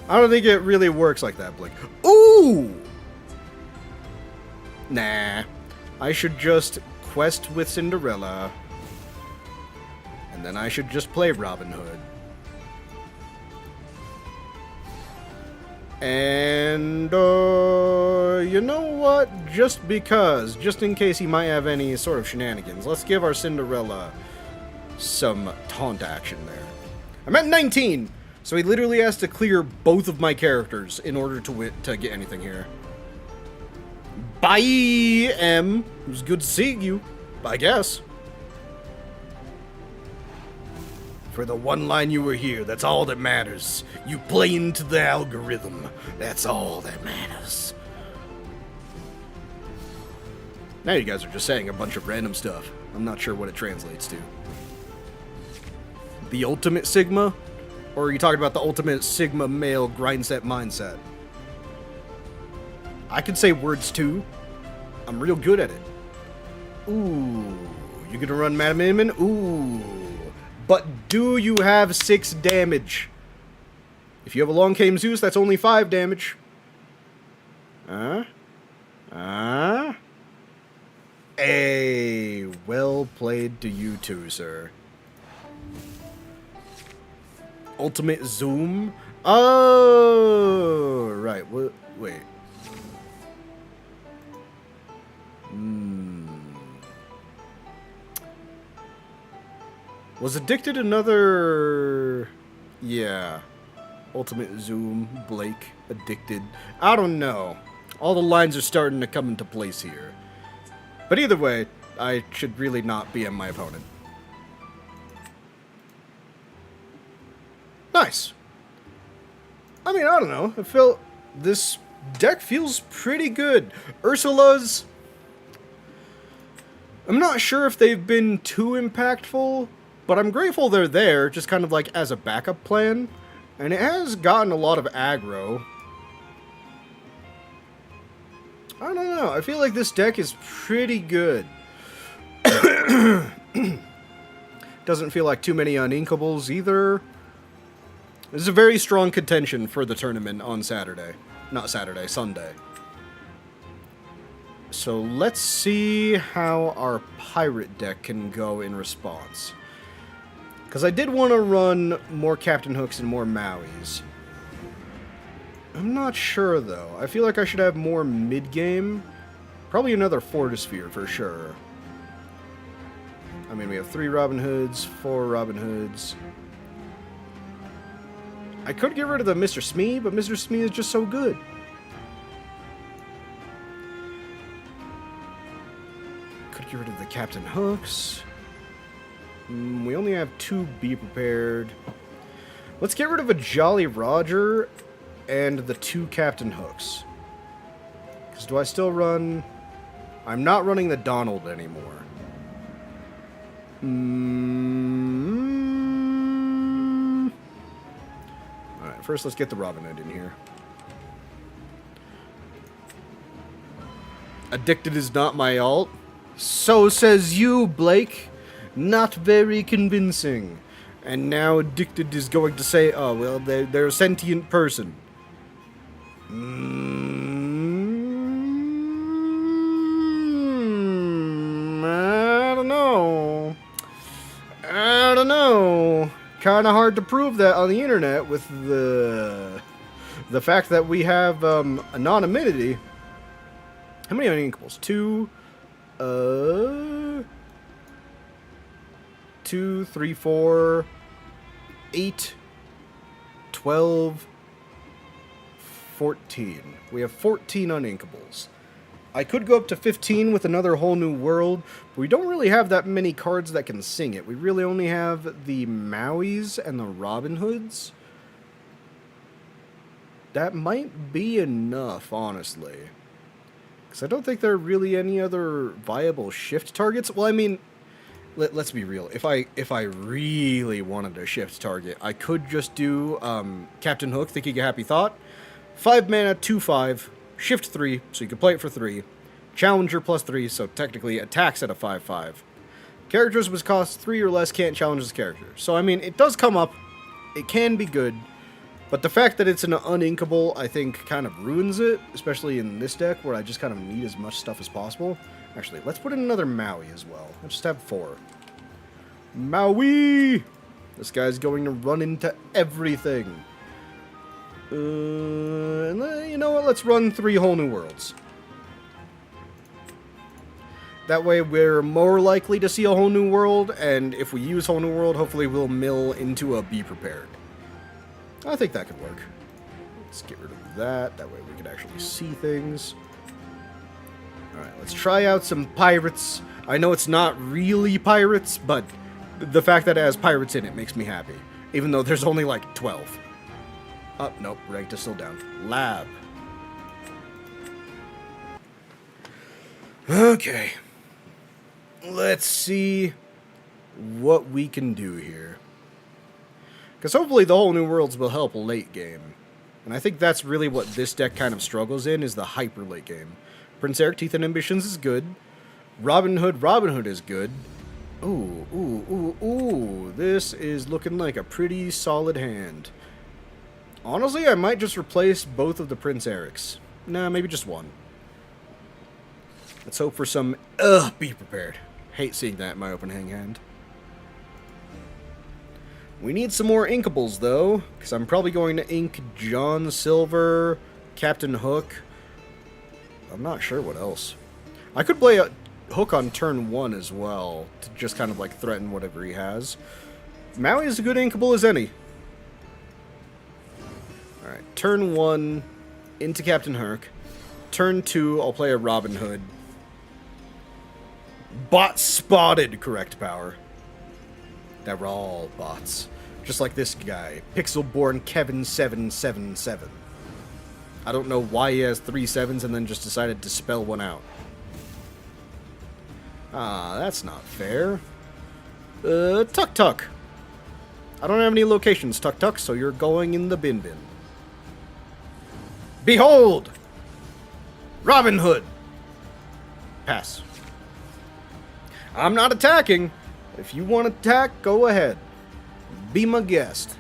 I don't think it really works like that, Blake. Ooh! Nah. I should just quest with Cinderella. And then I should just play Robin Hood. And, you know what? Just in case he might have any sort of shenanigans, let's give our Cinderella some taunt action there. I'm at 19, so he literally has to clear both of my characters in order to get anything here. Bye, M. It was good seeing you, I guess. For the one line you were here, that's all that matters. You play into the algorithm. That's all that matters. Now you guys are just saying a bunch of random stuff. I'm not sure what it translates to. The ultimate Sigma? Or are you talking about the ultimate Sigma male grind set mindset? I can say words too. I'm real good at it. Ooh. You gonna run Madam Inman? Ooh. But do you have 6 damage? If you have a long came Zeus, that's only 5 damage. Hey, well played to you two, sir. Ultimate zoom? Oh, right. Wait. Was Addicted another... Yeah. Ultimate Zoom, Blake, Addicted. I don't know. All the lines are starting to come into place here. But either way, I should really not BM my opponent. Nice. I mean, I don't know. I feel this deck feels pretty good. Ursula's... I'm not sure if they've been too impactful, but I'm grateful they're there, just kind of like as a backup plan. And it has gotten a lot of aggro. I don't know. I feel like this deck is pretty good. Doesn't feel like too many uninkables either. This is a very strong contention for the tournament on Saturday. Not Saturday, Sunday. So let's see how our pirate deck can go in response. Because I did want to run more Captain Hooks and more Mauis. I'm not sure, though. I feel like I should have more mid-game. Probably another Fortisphere, for sure. I mean, we have 3 Robin Hoods, 4 Robin Hoods. I could get rid of the Mr. Smee, but Mr. Smee is just so good. get rid of the Captain Hooks. We only have 2 Be Prepared. Let's get rid of a Jolly Roger and the 2 Captain Hooks. Because do I still run... I'm not running the Donald anymore. Alright, first let's get the Robin Hood in here. Addicted is not my alt. So says you, Blake. Not very convincing. And now Addicted is going to say, oh, well, they're a sentient person. I don't know. Kind of hard to prove that on the internet with the fact that we have anonymity. How many uninkables? 2, 2, 3, 4, 8, 12, 14. We have 14 uninkables. I could go up to 15 with another whole new world, but we don't really have that many cards that can sing it. We really only have the Mauis and the Robin Hoods. That might be enough, honestly. Because I don't think there are really any other viable shift targets. Well, I mean, let's be real. If I really wanted a shift target, I could just do Captain Hook, Thinking a Happy Thought. 5 mana, 2/5, shift 3, so you can play it for 3. Challenger +3, so technically attacks at a 5/5. Characters which cost 3 or less can't challenge this character. So, I mean, it does come up. It can be good. But the fact that it's an uninkable, I think, kind of ruins it, especially in this deck, where I just kind of need as much stuff as possible. Actually, let's put in another Maui as well. Let's just have 4. Maui! This guy's going to run into everything. And you know what? Let's run 3 whole new worlds. That way we're more likely to see a whole new world, and if we use whole new world, hopefully we'll mill into a Be Prepared. I think that could work. Let's get rid of that. That way we can actually see things. Alright, let's try out some pirates. I know it's not really pirates, but the fact that it has pirates in it makes me happy. Even though there's only like 12. Oh, nope, ranked is still down. Lab. Okay. Let's see what we can do here. Because hopefully the whole new worlds will help late game. And I think that's really what this deck kind of struggles in, is the hyper late game. Prince Eric, Teeth and Ambitions is good. Robin Hood is good. Ooh. This is looking like a pretty solid hand. Honestly, I might just replace both of the Prince Erics. Nah, maybe just one. Let's hope for some, Be Prepared. Hate seeing that in my open hand. We need some more inkables, though, because I'm probably going to ink John Silver, Captain Hook. I'm not sure what else. I could play a Hook on turn 1 as well, to just kind of like threaten whatever he has. Maui is a good inkable as any. Alright, turn 1, into Captain Hook. Turn 2, I'll play a Robin Hood. Bot spotted, correct power. That were all bots. Just like this guy, Pixelborn Kevin777. I don't know why he has 3 7s and then just decided to spell one out. Ah, that's not fair. Tuk Tuk. I don't have any locations, Tuk Tuk, so you're going in the bin bin. Behold! Robin Hood! Pass. I'm not attacking. If you want to attack, go ahead. Be my guest.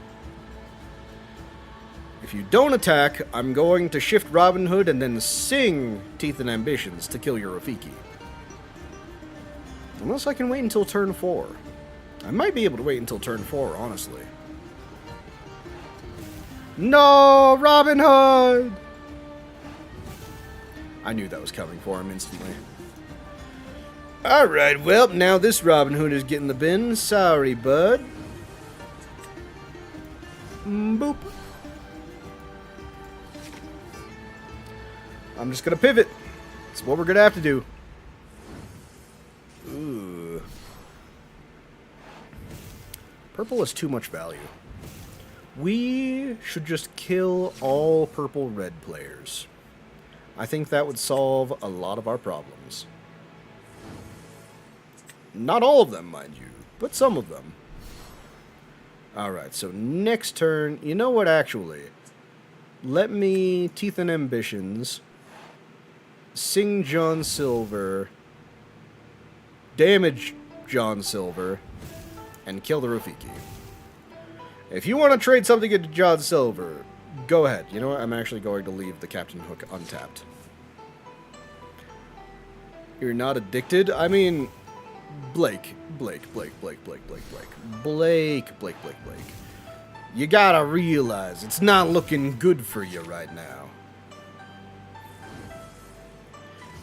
If you don't attack, I'm going to shift Robin Hood and then sing Teeth and Ambitions to kill your Rafiki. Unless I can wait until turn 4. I might be able to wait until turn 4, honestly. No, Robin Hood! I knew that was coming for him instantly. Alright, well, now this Robin Hood is getting the bin. Sorry, bud. Boop. I'm just gonna pivot. That's what we're gonna have to do. Purple is too much value. We should just kill all purple-red players. I think that would solve a lot of our problems. Not all of them, mind you, but some of them. Alright, so next turn, you know what, actually? Let me Teeth and Ambitions, sing John Silver, damage John Silver, and kill the Rafiki. If you want to trade something into John Silver, go ahead. You know what? I'm actually going to leave the Captain Hook untapped. You're not addicted? I mean, Blake. You gotta realize it's not looking good for you right now.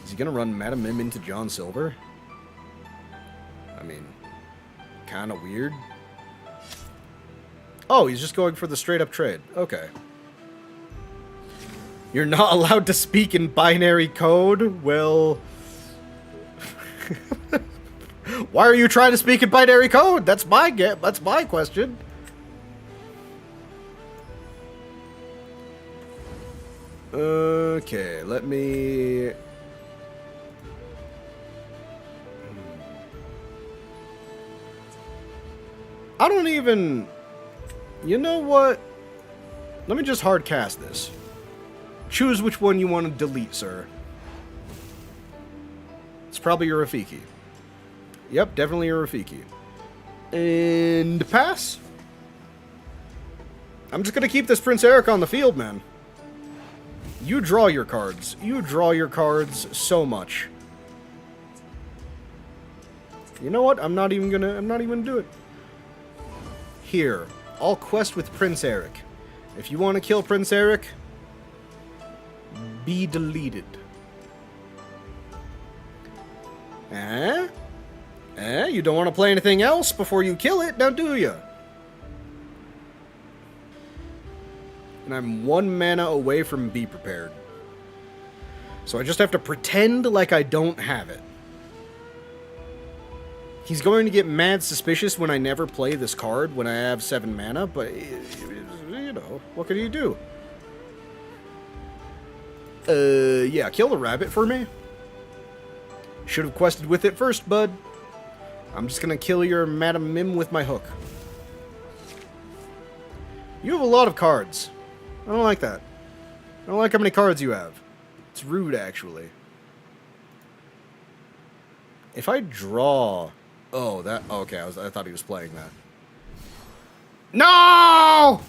Is he gonna run Madam Mim into John Silver? I mean, kinda weird. Oh, he's just going for the straight up trade. Okay. You're not allowed to speak in binary code? Well... Why are you trying to speak in binary code? That's my question. Okay, let me... I don't even... You know what? Let me just hard cast this. Choose which one you want to delete, sir. It's probably your Rafiki. Yep, definitely your Rafiki. And pass? I'm just gonna keep this Prince Eric on the field, man. You draw your cards. You draw your cards so much. You know what? I'm not even gonna do it. Here, I'll quest with Prince Eric. If you want to kill Prince Eric, be deleted. You don't want to play anything else before you kill it, now do ya? And I'm 1 mana away from Be Prepared. So I just have to pretend like I don't have it. He's going to get mad suspicious when I never play this card when I have 7 mana, but, you know, what can you do? Yeah, kill the rabbit for me. Should have quested with it first, bud. I'm just gonna kill your Madam Mim with my hook. You have a lot of cards. I don't like that. I don't like how many cards you have. It's rude, actually. If I draw... Oh, that... Okay, I thought he was playing that. No!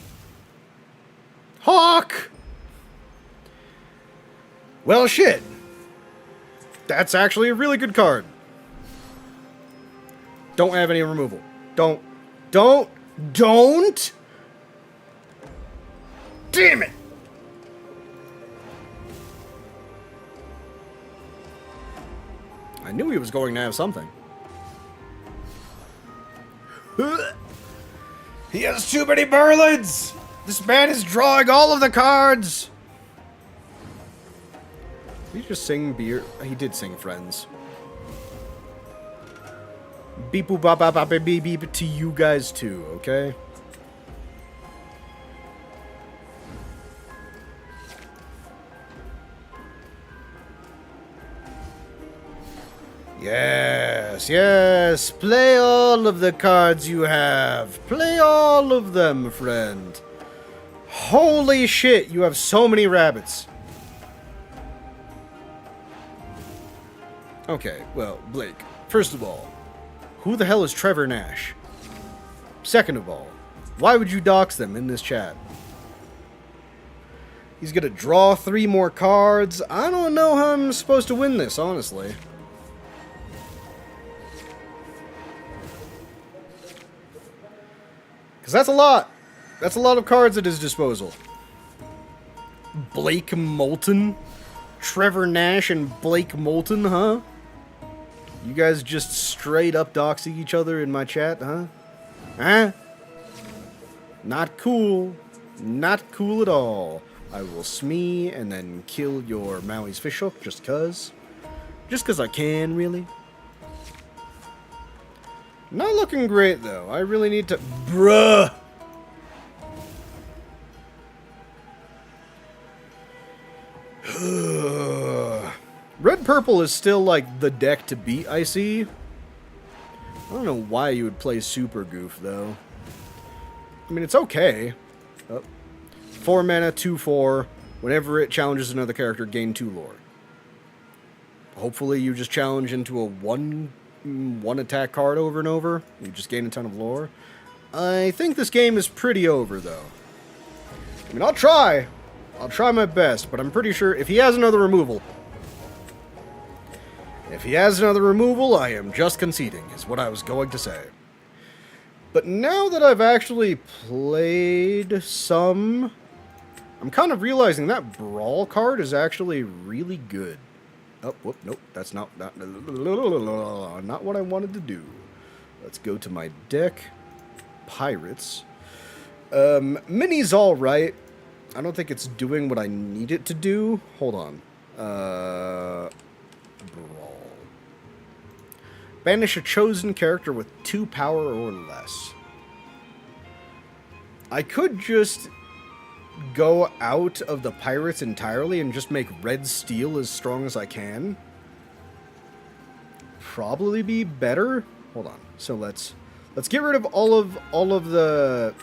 Hawk! Well, shit. That's actually a really good card. Don't have any removal. Don't. Damn it! I knew he was going to have something. He has too many Merlins! This man is drawing all of the cards! Did he just sing beer? He did sing Friends. Beep boop bop bop bop beep beep to you guys too, okay? Yes, play all of the cards you have. Play all of them, friend. Holy shit, you have so many rabbits. Okay, well, Blake, first of all, who the hell is Trevor Nash? Second of all, why would you dox them in this chat? He's gonna draw 3 more cards. I don't know how I'm supposed to win this, honestly. Because that's a lot. That's a lot of cards at his disposal. Blake Moulton? Trevor Nash and Blake Moulton, huh? You guys just straight up doxing each other in my chat, huh? Huh? Not cool. Not cool at all. I will smee and then kill your Maui's fishhook just cuz. Just cuz I can, really. Not looking great, though. I really need to... Bruh! Red-purple is still, like, the deck to beat, I see. I don't know why you would play Super Goof, though. I mean, it's okay. Oh. 4 mana, 2/4. Whenever it challenges another character, gain 2 lore. Hopefully you just challenge into a one attack card over and over. You just gain a ton of lore. I think this game is pretty over, though. I mean, I'll try. I'll try my best, but I'm pretty sure if he has another removal... If he has another removal, I am just conceding, is what I was going to say. But now that I've actually played some... I'm kind of realizing that Brawl card is actually really good. Oh, whoop, nope, that's not what I wanted to do. Let's go to my deck. Pirates. Mini's alright. I don't think it's doing what I need it to do. Hold on. Brawl. Banish a chosen character with 2 power or less. I could just go out of the pirates entirely and just make red steel as strong as I can. Probably be better. Hold on. So let's get rid of all of the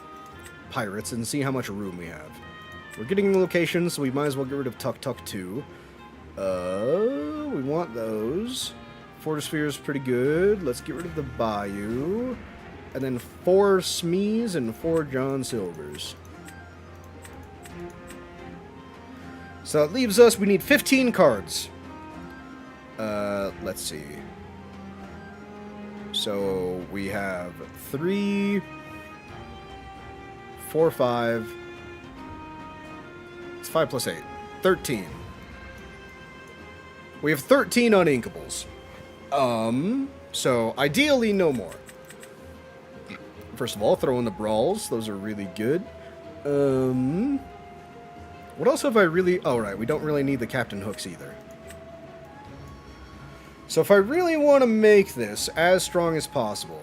pirates and see how much room we have. We're getting the locations, so we might as well get rid of Tuk Tuk 2. We want those. Fortisphere is pretty good. Let's get rid of the Bayou. And then 4 Smees and 4 John Silvers. So that leaves us, we need 15 cards. Let's see. So we have 3, 4, 5. It's 5 plus 8. 13. We have 13 uninkables. So ideally no more. First of all, throw in the brawls. Those are really good. What else have I really... Oh, right, we don't really need the Captain Hooks either. So if I really want to make this as strong as possible...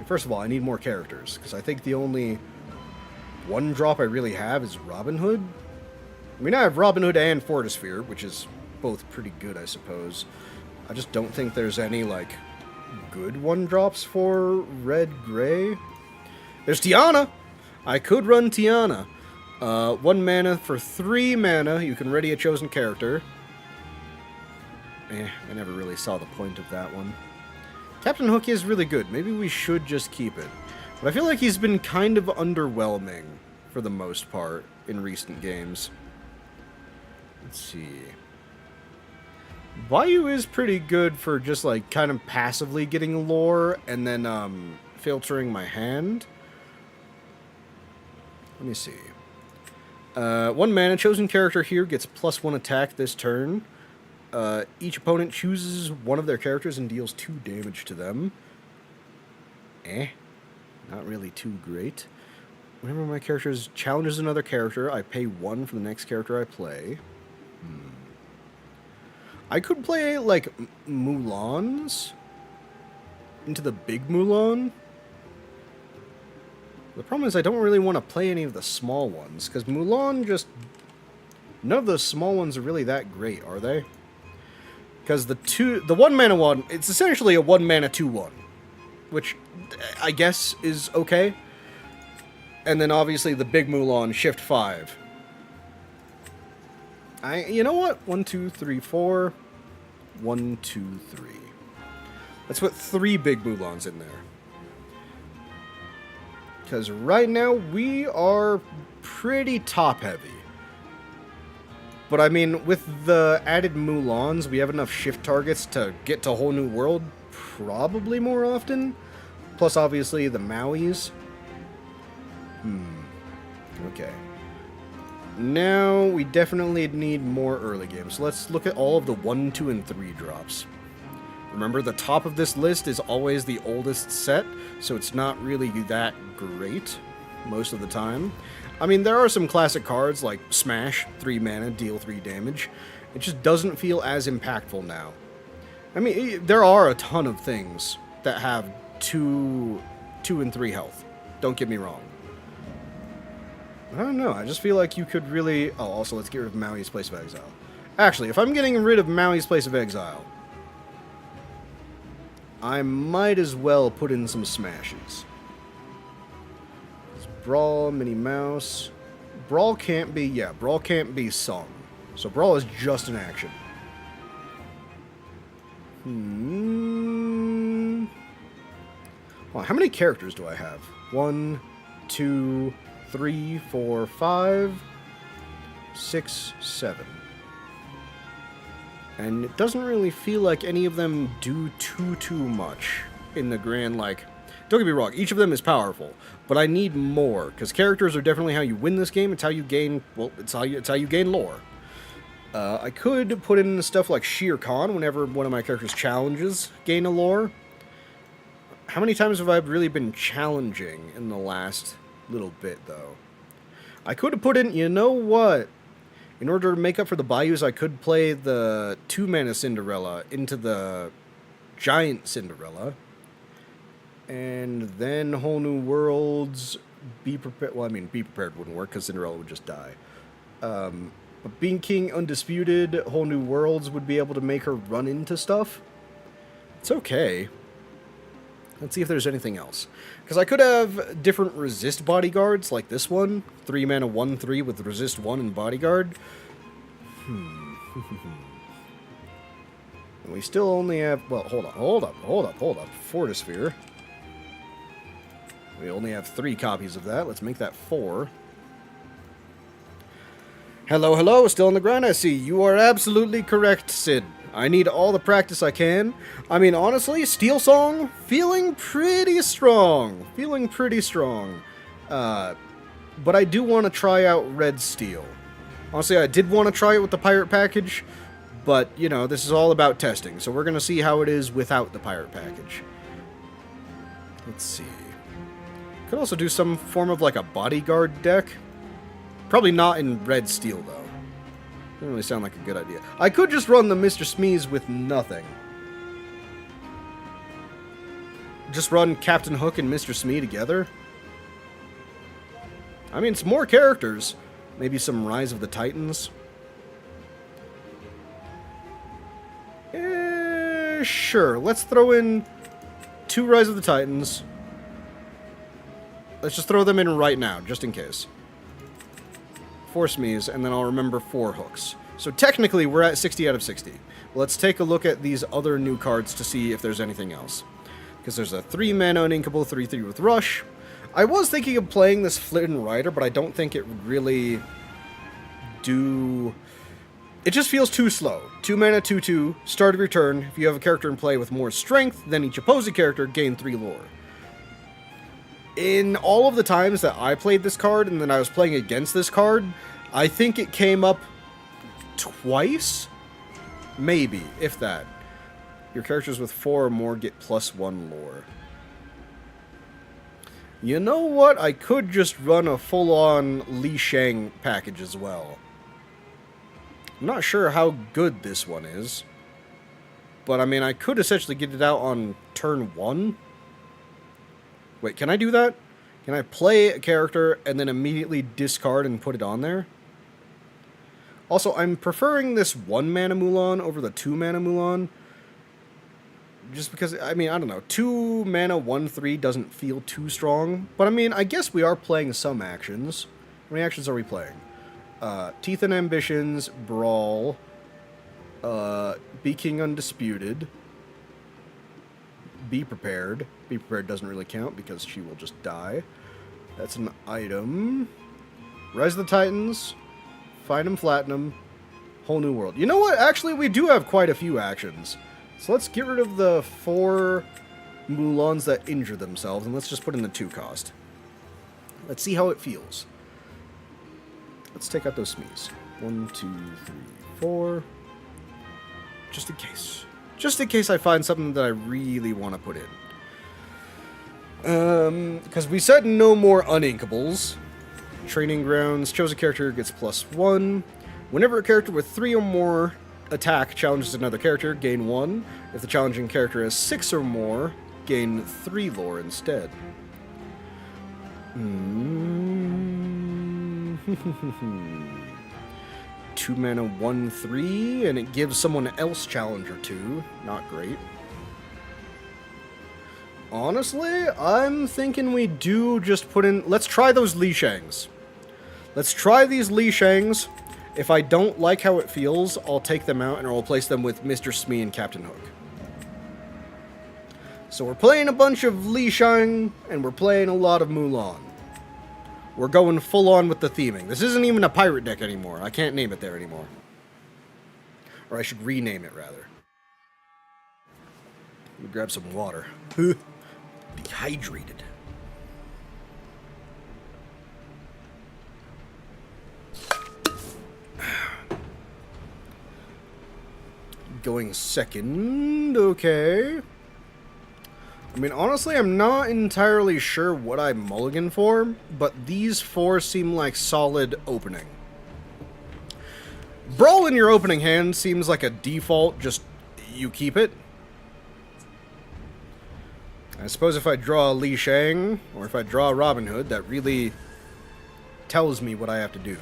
First of all, I need more characters, because I think the only 1-drop I really have is Robin Hood. I mean, I have Robin Hood and Fortisphere, which is both pretty good, I suppose. I just don't think there's any, like, good 1-drops for Red-Gray. There's Tiana! I could run Tiana. 1 mana for 3 mana, you can ready a chosen character. I never really saw the point of that one. Captain Hook is really good. Maybe we should just keep it. But I feel like he's been kind of underwhelming, for the most part, in recent games. Let's see. Bayou is pretty good for just, like, kind of passively getting lore, and then, filtering my hand. Let me see. 1 mana, chosen character here gets +1 attack this turn. Each opponent chooses one of their characters and deals 2 damage to them. Not really too great. Whenever my character challenges another character, I pay 1 for the next character I play. I could play, like, Mulans into the big Mulan. The problem is I don't really want to play any of the small ones, because Mulan just... None of the small ones are really that great, are they? Because the 1 mana one, it's essentially a 1 mana 2/1, which I guess is okay. And then obviously the big Mulan, shift 5. You know what? 1, 2, 3, 4. 1, 2, 3. Let's put 3 big Mulans in there. Because right now, we are pretty top-heavy. But I mean, with the added Mulans, we have enough shift targets to get to a whole new world probably more often. Plus, obviously, the Mauis. Okay. Now, we definitely need more early games. So let's look at all of the 1, 2, and 3 drops. Remember, the top of this list is always the oldest set, so it's not really that great most of the time. I mean, there are some classic cards like Smash, 3 mana, deal 3 damage. It just doesn't feel as impactful now. I mean, there are a ton of things that have 2 and 3 health. Don't get me wrong. I don't know. I just feel like you could really... Oh, also, let's get rid of Maui's Place of Exile. Actually, if I'm getting rid of Maui's Place of Exile, I might as well put in some smashes. It's Brawl, Minnie Mouse. Brawl can't be... Yeah, Brawl can't be sung. So Brawl is just an action. Well, how many characters do I have? 1, 2, 3, 4, 5, 6, 7. And it doesn't really feel like any of them do too much in the grand, like... Don't get me wrong, each of them is powerful, but I need more, because characters are definitely how you win this game. It's how you gain... Well, it's how you gain lore. I could put in stuff like Shere Khan whenever one of my characters' challenges gain a lore. How many times have I really been challenging in the last little bit, though? I could have put in... You know what? In order to make up for the Bayous, I could play the 2-mana Cinderella into the Giant Cinderella. And then Whole New Worlds, Be Prepared... Well, I mean, Be Prepared wouldn't work because Cinderella would just die. But Being King Undisputed, Whole New Worlds would be able to make her run into stuff. It's okay. Let's see if there's anything else. Because I could have different resist bodyguards, like this one. 3 mana 1/3 with resist 1 and bodyguard. And we still only have... Well, hold up. Fortisphere. We only have 3 copies of that. Let's make that 4. Hello, still on the grind, I see. You are absolutely correct, Sid. I need all the practice I can. I mean, honestly, Steelsong, feeling pretty strong. But I do want to try out Red Steel. Honestly, I did want to try it with the Pirate Package, but, you know, this is all about testing, so we're going to see how it is without the Pirate Package. Let's see. Could also do some form of, like, a bodyguard deck. Probably not in Red Steel, though. Doesn't really sound like a good idea. I could just run the Mr. Smees with nothing. Just run Captain Hook and Mr. Smee together. I mean, it's more characters. Maybe some Rise of the Titans. Sure. Let's throw in 2 Rise of the Titans. Let's just throw them in right now, just in case. 4 Smees, and then I'll remember 4 hooks. So technically, we're at 60 out of 60. Let's take a look at these other new cards to see if there's anything else. Because there's a 3-mana Uninkable 3/3 with Rush. I was thinking of playing this Flynn Rider, but I don't think it would really do... It just feels too slow. 2-mana 2/2, start of your turn. If you have a character in play with more strength than each opposing character, gain 3 lore. In all of the times that I played this card and then I was playing against this card, I think it came up twice? Maybe, if that. Your characters with 4 or more get +1 lore. You know what? I could just run a full-on Li Shang package as well. I'm not sure how good this one is. But, I mean, I could essentially get it out on turn 1. Wait, can I do that? Can I play a character and then immediately discard and put it on there? Also, I'm preferring this 1-mana Mulan over the 2-mana Mulan. Just because, I mean, I don't know. 2-mana 1/3 doesn't feel too strong. But, I mean, I guess we are playing some actions. How many actions are we playing? Teeth and Ambitions, Brawl, Be King Undisputed, Be Prepared. Be Prepared doesn't really count because she will just die. That's an item. Rise of the Titans, Find 'em, Flatten 'em, Whole New World. You know what? Actually, we do have quite a few actions. So let's get rid of the 4 Mulans that injure themselves, and let's just put in the 2 cost. Let's see how it feels. Let's take out those Smees. 1, 2, 3, 4. Just in case. Just in case I find something that I really want to put in. Because we said no more Uninkables. Training Grounds. Chosen character gets +1. Whenever a character with 3 or more attack challenges another character, gain 1. If the challenging character has 6 or more, gain 3 lore instead. 2 mana, 1/3, and it gives someone else Challenger 2. Not great. Honestly, I'm thinking we do just put in... Let's try those Li Shangs. Let's try these Li Shangs. If I don't like how it feels, I'll take them out and I'll replace them with Mr. Smee and Captain Hook. So we're playing a bunch of Li Shang, and we're playing a lot of Mulan. We're going full on with the theming. This isn't even a pirate deck anymore. I can't name it there anymore. Or I should rename it, rather. Let me grab some water. Dehydrated. Going second, okay. I mean, honestly, I'm not entirely sure what I mulligan for, but these 4 seem like solid opening. Brawl in your opening hand seems like a default, just you keep it. I suppose if I draw a Li Shang, or if I draw a Robin Hood, that really tells me what I have to do.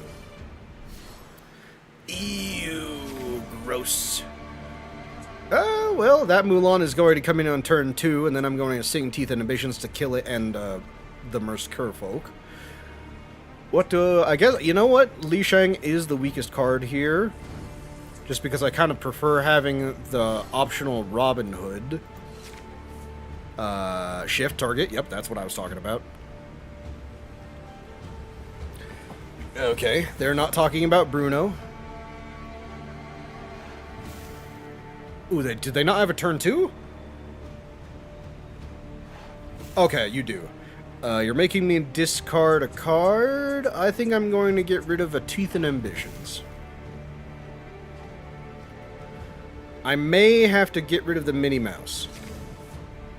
Ew, gross. Well, that Mulan is going to come in on turn 2, and then I'm going to sing Teeth Inhibitions to kill it and the Mersker folk. I guess, you know what? Li Shang is the weakest card here, just because I kind of prefer having the optional Robin Hood. Shift target, yep, that's what I was talking about. Okay, they're not talking about Bruno. Ooh, did they not have a turn 2? Okay, you do. You're making me discard a card. I think I'm going to get rid of a Teeth and Ambitions. I may have to get rid of the Minnie Mouse.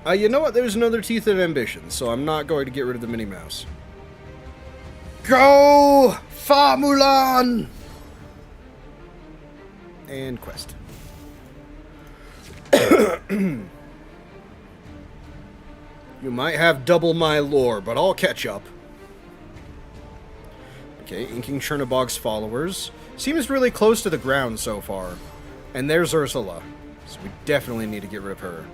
You know what? There's another Teeth and Ambitions, so I'm not going to get rid of the Minnie Mouse. Go! Fa Mulan! And quest. You might have double my lore, but I'll catch up. Okay, inking Chernobog's followers. Seems really close to the ground so far. And there's Ursula. So we definitely need to get rid of her.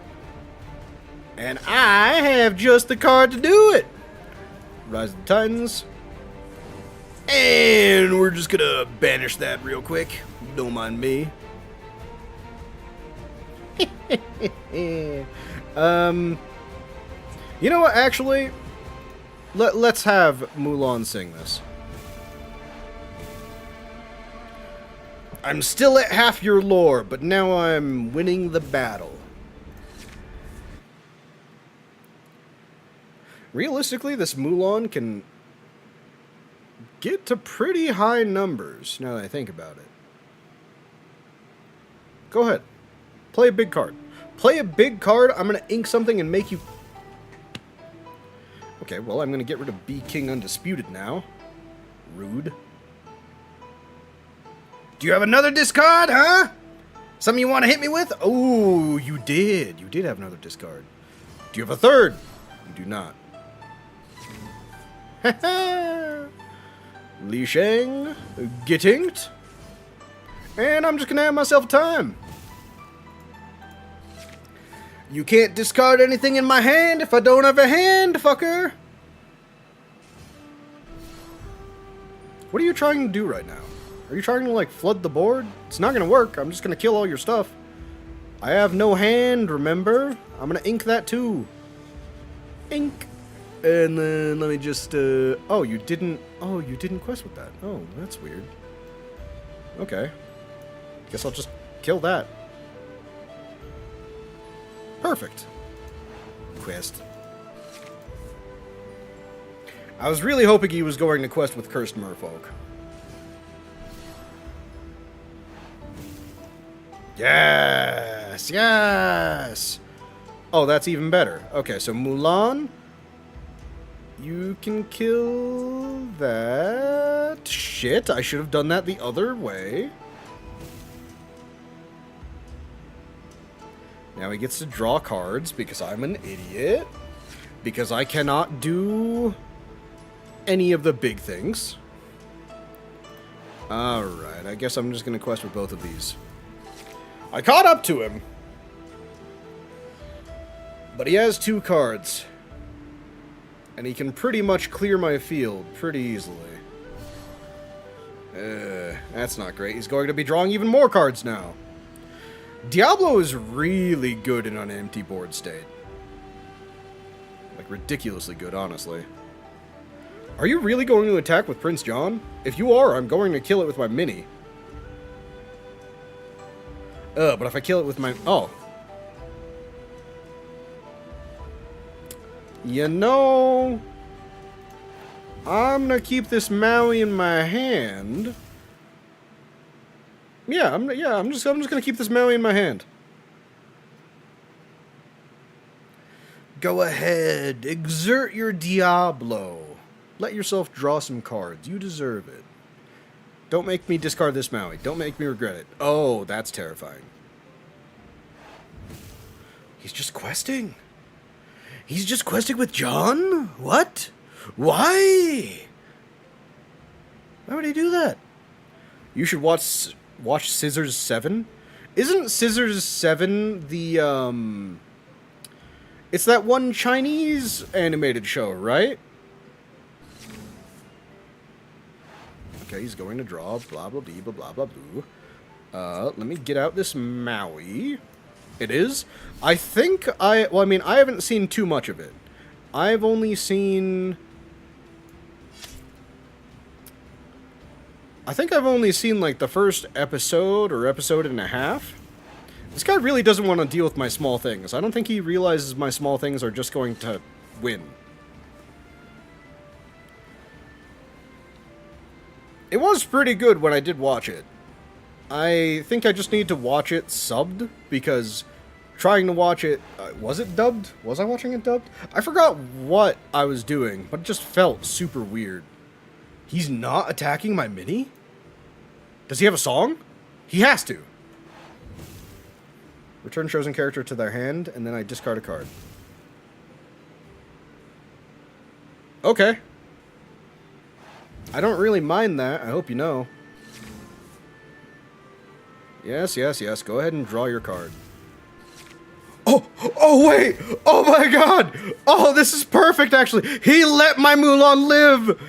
And I have just the card to do it! Rise of the Titans. And we're just gonna banish that real quick. Don't mind me. You know what, actually, let's have Mulan sing this. I'm still at half your lore, but now I'm winning the battle. Realistically, this Mulan can get to pretty high numbers, now that I think about it. Go ahead. Play a big card. Play a big card, I'm going to ink something and make you... Okay, well, I'm going to get rid of Be King Undisputed now. Rude. Do you have another discard, huh? Something you want to hit me with? Oh, you did. You did have another discard. Do you have a third? You do not. Li Shang, get inked. And I'm just going to have myself time. You can't discard anything in my hand if I don't have a hand, fucker. What are you trying to do right now? Are you trying to, like, flood the board? It's not going to work. I'm just going to kill all your stuff. I have no hand, remember? I'm going to ink that, too. Ink. And then let me just, Oh, you didn't quest with that. Oh, that's weird. Okay. Guess I'll just kill that. Perfect. Quest. I was really hoping he was going to quest with Cursed Merfolk. Yes! Yes! Oh, that's even better. Okay, so Mulan, you can kill that. Shit, I should have done that the other way. Now he gets to draw cards because I'm an idiot. Because I cannot do any of the big things. Alright, I guess I'm just going to quest with both of these. I caught up to him. But he has 2 cards. And he can pretty much clear my field pretty easily. That's not great. He's going to be drawing even more cards now. Diablo is really good in an empty board state. Like, ridiculously good, honestly. Are you really going to attack with Prince John? If you are, I'm going to kill it with my mini. But if I kill it with my... Oh. You know... I'm gonna keep this Maui in my hand. Yeah, I'm just gonna keep this Maui in my hand. Go ahead, exert your Diablo. Let yourself draw some cards. You deserve it. Don't make me discard this Maui. Don't make me regret it. Oh, that's terrifying. He's just questing. He's just questing with John? What? Why? Why would he do that? You should watch Scissors 7. Isn't Scissors 7 the, It's that one Chinese animated show, right? Okay, he's going to draw, blah, blah, blah, blah, blah, blah. Let me get out this Maui. It is. I think I haven't seen too much of it. I've only seen... I think I've only seen, like, the first episode or episode and a half. This guy really doesn't want to deal with my small things. I don't think he realizes my small things are just going to win. It was pretty good when I did watch it. I think I just need to watch it subbed, because trying to watch it... was it dubbed? Was I watching it dubbed? I forgot what I was doing, but it just felt super weird. He's not attacking my mini? Does he have a song? He has to. Return chosen character to their hand, and then I discard a card. Okay. I don't really mind that, I hope you know. Yes, yes, yes, go ahead and draw your card. Oh, wait! Oh my god! Oh, this is perfect, actually! He let my Mulan live!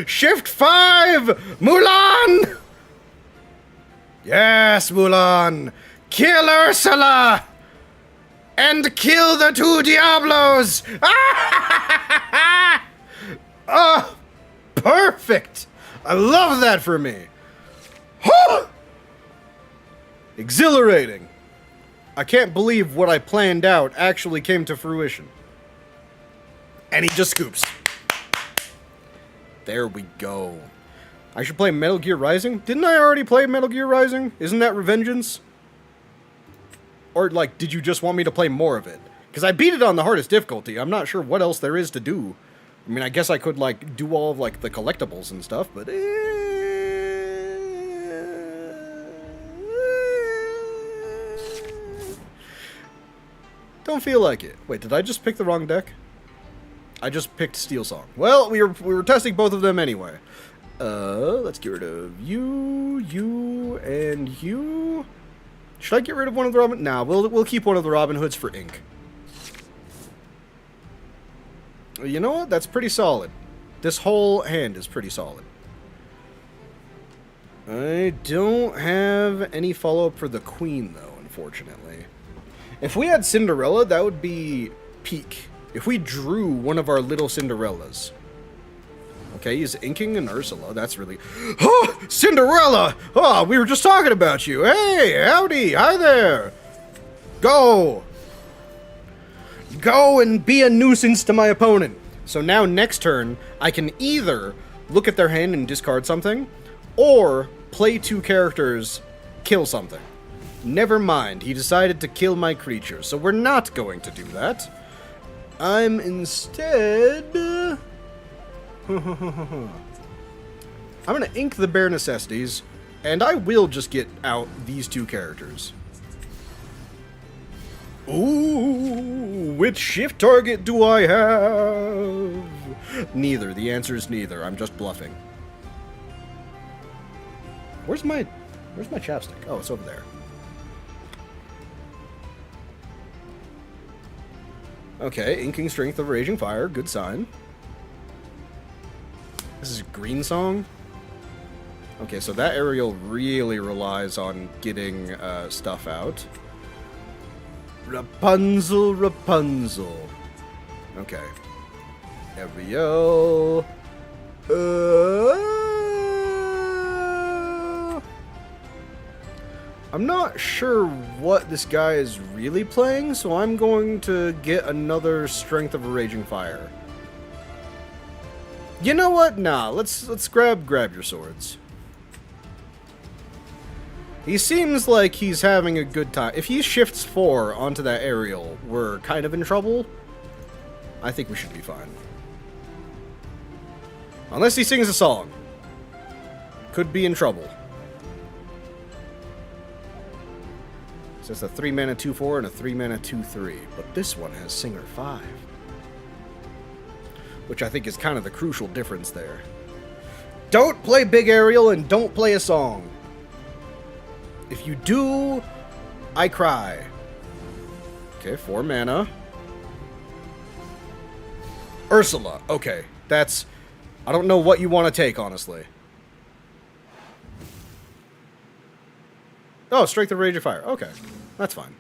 Shift 5! Mulan! Yes, Mulan! Kill Ursula! And kill the 2 Diablos! Oh, perfect! I love that for me! Exhilarating! I can't believe what I planned out actually came to fruition. And he just scoops. There we go. I should play Metal Gear Rising? Didn't I already play Metal Gear Rising? Isn't that Revengeance? Or, like, did you just want me to play more of it? Because I beat it on the hardest difficulty. I'm not sure what else there is to do. I mean, I guess I could, like, do all of, like, the collectibles and stuff, but... Don't feel like it. Wait, did I just pick the wrong deck? I just picked Steelsong. Well, we were testing both of them anyway. Let's get rid of you, and you. Should I get rid of one of the Robin? Nah, we'll keep one of the Robin Hoods for ink. You know what? That's pretty solid. This whole hand is pretty solid. I don't have any follow-up for the Queen, though, unfortunately. If we had Cinderella, that would be peak. If we drew one of our little Cinderellas. Okay, he's inking an Ursula. That's really... Oh, Cinderella! Oh, we were just talking about you. Hey, howdy. Hi there. Go. Go and be a nuisance to my opponent. So now next turn, I can either look at their hand and discard something, or play 2 characters, kill something. Never mind, he decided to kill my creature, so we're not going to do that. I'm instead... I'm going to ink the bare necessities, and I will just get out these two characters. Ooh, which shift target do I have? Neither. The answer is neither. I'm just bluffing. Where's my chapstick? Oh, it's over there. Okay, inking Strength of Raging Fire. Good sign. This is Green Song. Okay, so that aerial really relies on getting stuff out. Rapunzel, Rapunzel. Okay. Aerial. I'm not sure what this guy is really playing, so I'm going to get another Strength of a Raging Fire. You know what? Nah, let's grab your swords. He seems like he's having a good time. If he shifts 4 onto that aerial, we're kind of in trouble. I think we should be fine. Unless he sings a song. Could be in trouble. So it's a 3-mana 2/4 and a 3-mana 2/3. But this one has Singer 5. Which I think is kind of the crucial difference there. Don't play Big Aerial and don't play a song. If you do, I cry. Okay, 4 mana. Ursula. Okay, that's... I don't know what you want to take, honestly. Oh, Strength of Rage of Fire. Okay, that's fine.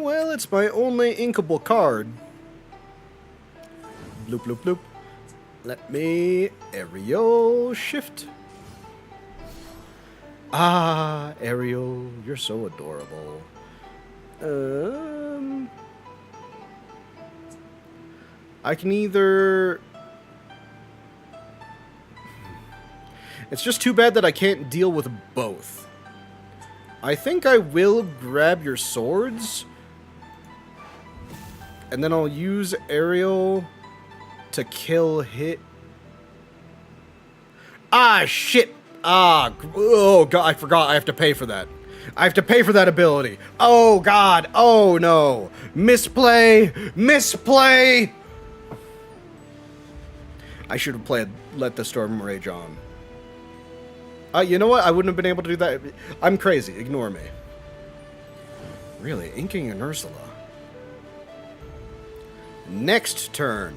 Well, it's my only inkable card. Bloop, bloop, bloop. Let me aerial shift. Ah, Ariel, you're so adorable. I can either... It's just too bad that I can't deal with both. I think I will grab your swords. And then I'll use Ariel to kill hit. Ah, shit! Ah, oh god, I forgot I have to pay for that. I have to pay for that ability. Oh god, oh no. Misplay, misplay! I should have played Let the Storm Rage On. You know what? I wouldn't have been able to do that. I'm crazy, ignore me. Really, inking an Ursula. Next turn,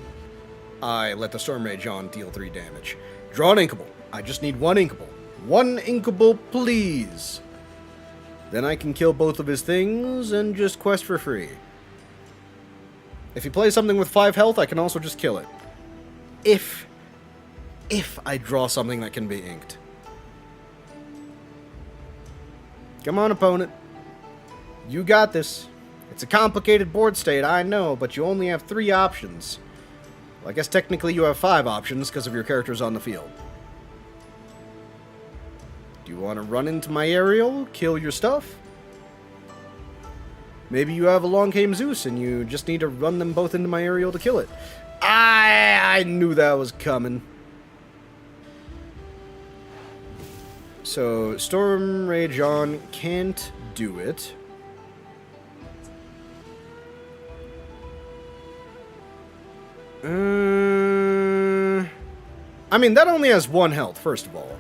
I Let the Storm Rage On, deal 3 damage. Draw an inkable. I just need 1 inkable. 1 inkable, please. Then I can kill both of his things and just quest for free. If he plays something with 5 health, I can also just kill it. If I draw something that can be inked. Come on, opponent. You got this. It's a complicated board state, I know, but you only have 3 options. Well, I guess technically you have 5 options because of your characters on the field. Do you want to run into my aerial, kill your stuff? Maybe you have a Long Came Zeus and you just need to run them both into my aerial to kill it. I knew that was coming. So, Storm Rage On can't do it. I mean, that only has 1 health, first of all.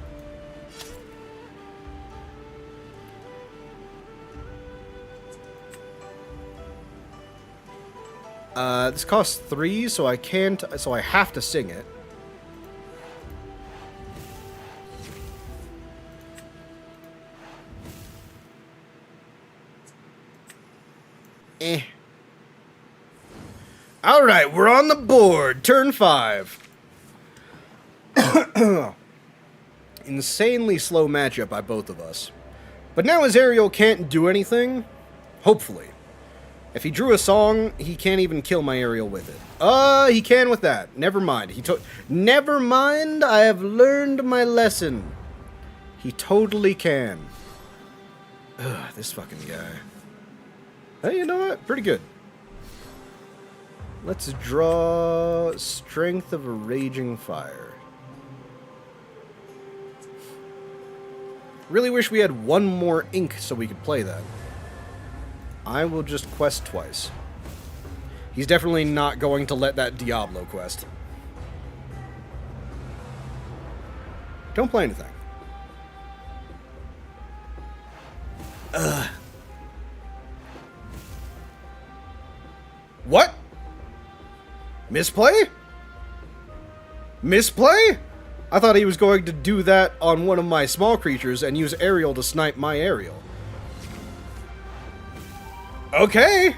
This costs 3, so I can't, so I have to sing it. Alright, we're on the board. Turn 5. Insanely slow matchup by both of us. But now his aerial can't do anything. Hopefully. If he drew a song, he can't even kill my aerial with it. He can with that. Never mind. Never mind, I have learned my lesson. He totally can. Ugh, this fucking guy. Hey, you know what? Pretty good. Let's draw Strength of a Raging Fire. Really wish we had one more ink so we could play that. I will just quest twice. He's definitely not going to let that Diablo quest. Don't play anything. Ugh. What? Misplay? Misplay? I thought he was going to do that on one of my small creatures and use aerial to snipe my aerial. Okay.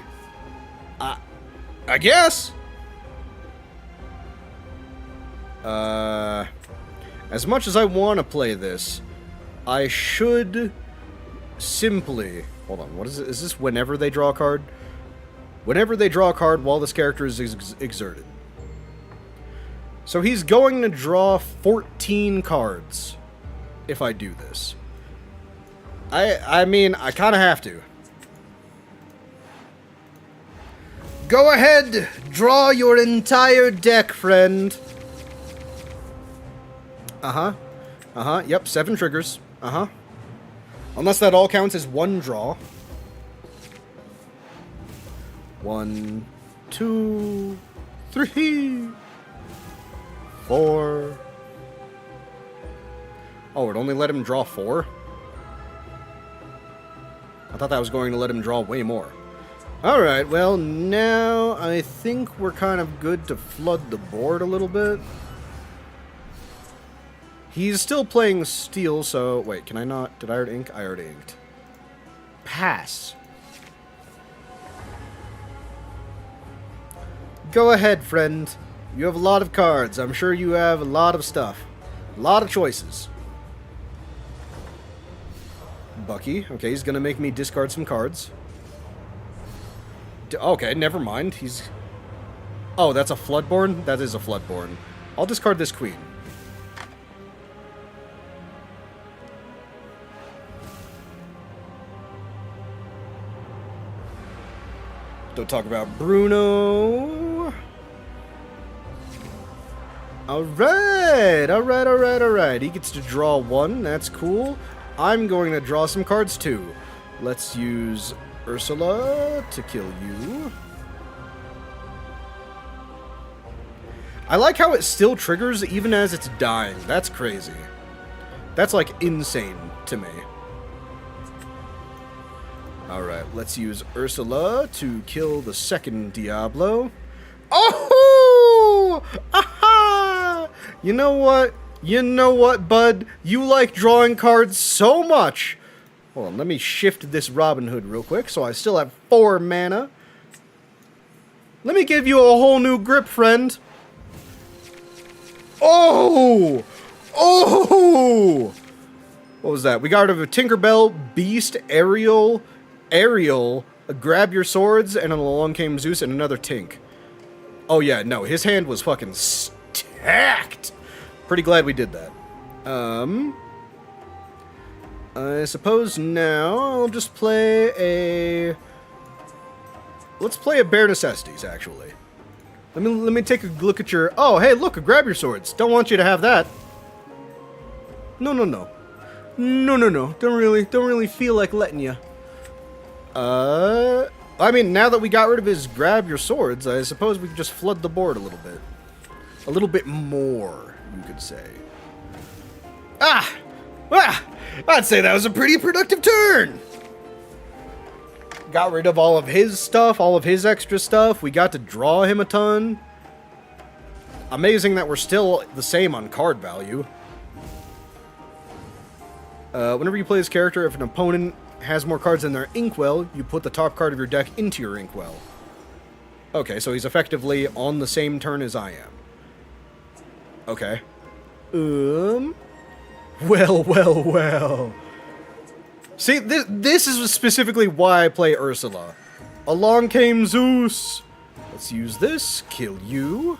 I guess. As much as I want to play this, I should simply... Hold on, what is it? Is this whenever they draw a card? Whenever they draw a card while this character is exerted. So he's going to draw 14 cards if I do this. I mean, I kind of have to. Go ahead, draw your entire deck, friend. Yep, 7 triggers. Unless that all counts as one draw. 1, 2, 3, 4. Oh, it only let him draw 4? I thought that was going to let him draw way more. Alright, well, now I think we're kind of good to flood the board a little bit. He's still playing Steel, so... Wait, can I not... Did I already ink? I already inked. Pass. Go ahead, friend. You have a lot of cards. I'm sure you have a lot of stuff. A lot of choices. Bucky. Okay, he's gonna make me discard some cards. Okay, never mind. He's... Oh, that's a Floodborn? That is a Floodborn. I'll discard this Queen. Don't talk about Bruno. Alright. He gets to draw 1. That's cool. I'm going to draw some cards too. Let's use Ursula to kill you. I like how it still triggers even as it's dying. That's crazy. That's like insane to me. Alright, let's use Ursula to kill the second Diablo. Oh! Aha! You know what? You know what, bud? You like drawing cards so much. Hold on, let me shift this Robin Hood real quick so I still have 4 mana. Let me give you a whole new grip, friend. Oh! Oh! What was that? We got rid of a Tinkerbell, Beast, Ariel, Grab Your Swords, and then along came Zeus and another Tink. Oh yeah, no, his hand was fucking stacked. Pretty glad we did that. I suppose now I'll just play a... Let's play a Bare Necessities, actually. Let me take a look at your... Oh, hey, look, a Grab Your Swords. Don't want you to have that. No. Don't really feel like letting you. I mean, now that we got rid of his Grab Your Swords, I suppose we can just flood the board a little bit. A little bit more, you could say. I'd say that was a pretty productive turn. Got rid of all of his stuff, all of his extra stuff. We got to draw him a ton. Amazing that we're still the same on card value. Whenever you play this character, if an opponent has more cards in their inkwell, you put the top card of your deck into your inkwell. Okay, so he's effectively on the same turn as I am. Okay. Well. See, this is specifically why I play Ursula. Along came Zeus. Let's use this. Kill you.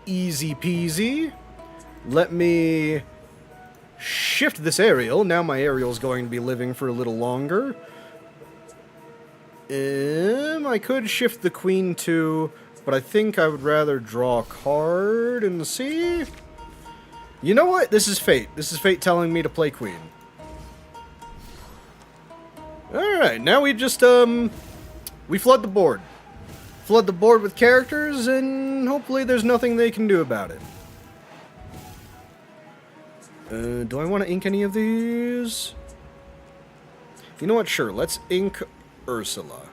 Easy peasy. Let me shift this Ariel. Now my Ariel's going to be living for a little longer. I could shift the queen too, but I think I would rather draw a card and see. You know what? This is fate. This is fate telling me to play queen. Alright, now we just, we flood the board. Flood the board with characters, and hopefully there's nothing they can do about it. Do I want to ink any of these? You know what? Sure, let's ink Ursula.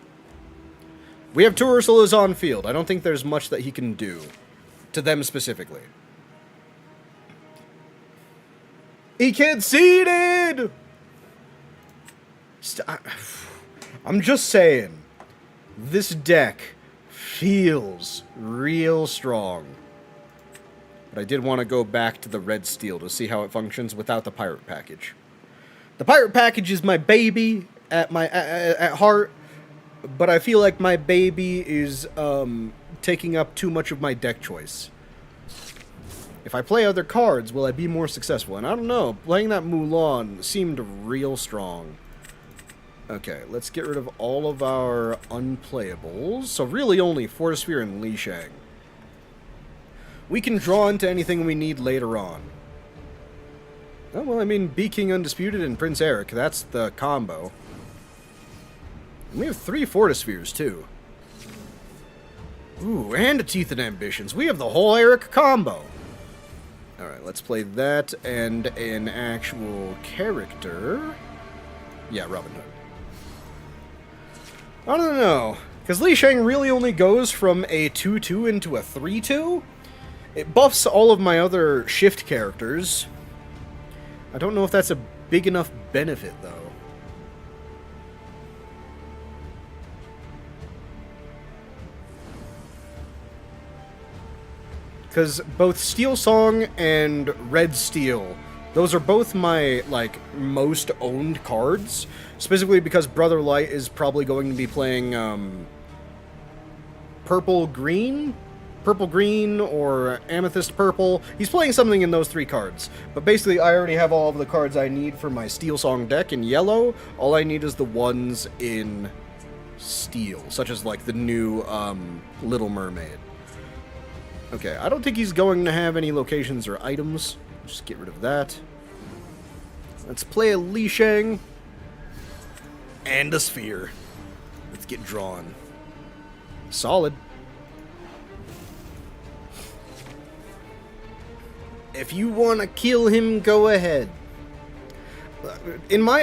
We have 2 Ursulas on field. I don't think there's much that he can do. To them specifically. He conceded! I'm just saying. This deck feels real strong. But I did want to go back to the red steel to see how it functions without the pirate package. The pirate package is my baby at heart, but I feel like my baby is taking up too much of my deck choice. If I play other cards, will I be more successful? And I don't know, playing that Mulan seemed real strong. Okay, let's get rid of all of our unplayables. So really only Fortisphere and Li Shang. We can draw into anything we need later on. Oh, well, I mean, Be King Undisputed and Prince Eric, that's the combo. And we have 3 Fortispheres, too. Ooh, and a Teeth and Ambitions. We have the whole Eric combo. Alright, let's play that and an actual character. Yeah, Robin Hood. I don't know, because Li Shang really only goes from a 2-2 into a 3-2. It buffs all of my other shift characters. I don't know if that's a big enough benefit, though. Because both Steelsong and Red Steel, those are both my, like, most owned cards. Specifically because Brother Light is probably going to be playing, Purple-Green? Purple-Green or Amethyst-Purple. He's playing something in those 3 cards. But basically, I already have all of the cards I need for my Steelsong deck in yellow. All I need is the ones in steel, such as, like, the new, Little Mermaid. Okay, I don't think he's going to have any locations or items. Just get rid of that. Let's play a Li Shang. And a sphere. Let's get drawn. Solid. If you want to kill him, go ahead. In my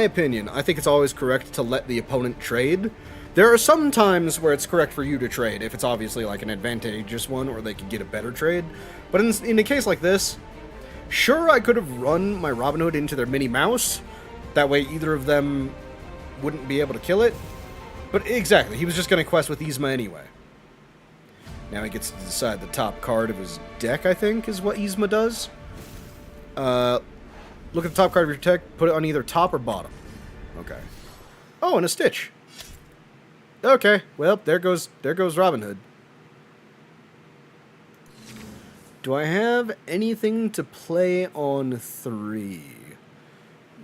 opinion, I think it's always correct to let the opponent trade. There are some times where it's correct for you to trade, if it's obviously like an advantageous one, or they could get a better trade. But in a case like this, sure, I could have run my Robin Hood into their Minnie Mouse. That way either of them wouldn't be able to kill it. But exactly, he was just going to quest with Yzma anyway. Now he gets to decide the top card of his deck, I think, is what Yzma does. Look at the top card of your deck, put it on either top or bottom. Okay. Oh, and a Stitch. Okay, well, there goes Robin Hood. Do I have anything to play on 3?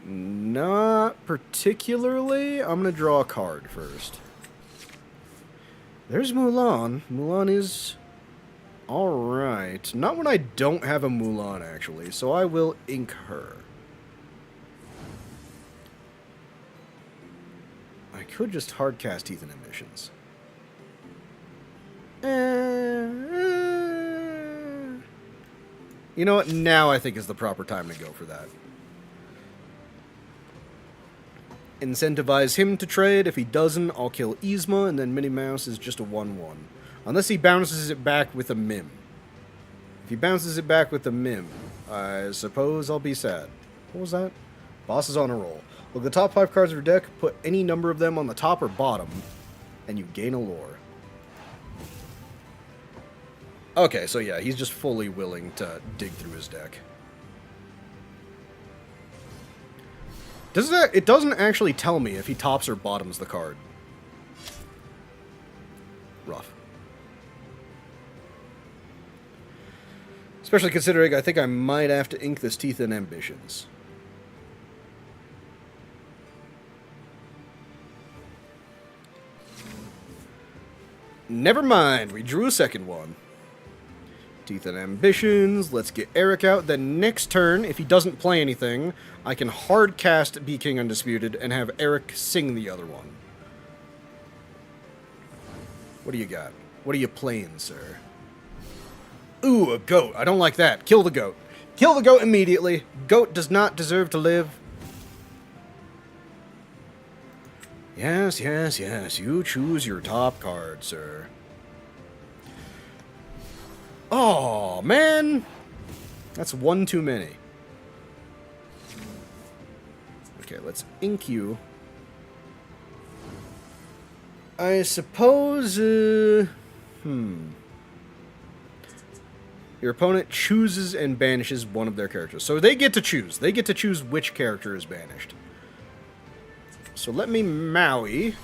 Not particularly. I'm going to draw a card first. There's Mulan. Mulan is alright. Not when I don't have a Mulan, actually, so I will ink her. I could just hardcast Teeth and Ambitions. You know what? Now I think is the proper time to go for that. Incentivize him to trade. If he doesn't, I'll kill Yzma, and then Minnie Mouse is just a 1-1. Unless he bounces it back with a Mim. If he bounces it back with a Mim, I suppose I'll be sad. What was that? Boss is on a roll. Look at the top 5 cards of your deck, put any number of them on the top or bottom, and you gain a lore. Okay, so yeah, he's just fully willing to dig through his deck. It doesn't actually tell me if he tops or bottoms the card. Rough. Especially considering I think I might have to ink this Teeth and Ambitions. Never mind, we drew a second one. Teeth and Ambitions, let's get Eric out. Then next turn, if he doesn't play anything, I can hard cast Be King Undisputed and have Eric sing the other one. What do you got? What are you playing, sir? Ooh, a goat. I don't like that. Kill the goat. Kill the goat immediately. Goat does not deserve to live. Yes, yes, yes. You choose your top card, sir. Oh, man. That's one too many. Okay, let's ink you. I suppose, Your opponent chooses and banishes one of their characters. So they get to choose. They get to choose which character is banished. So let me Maui.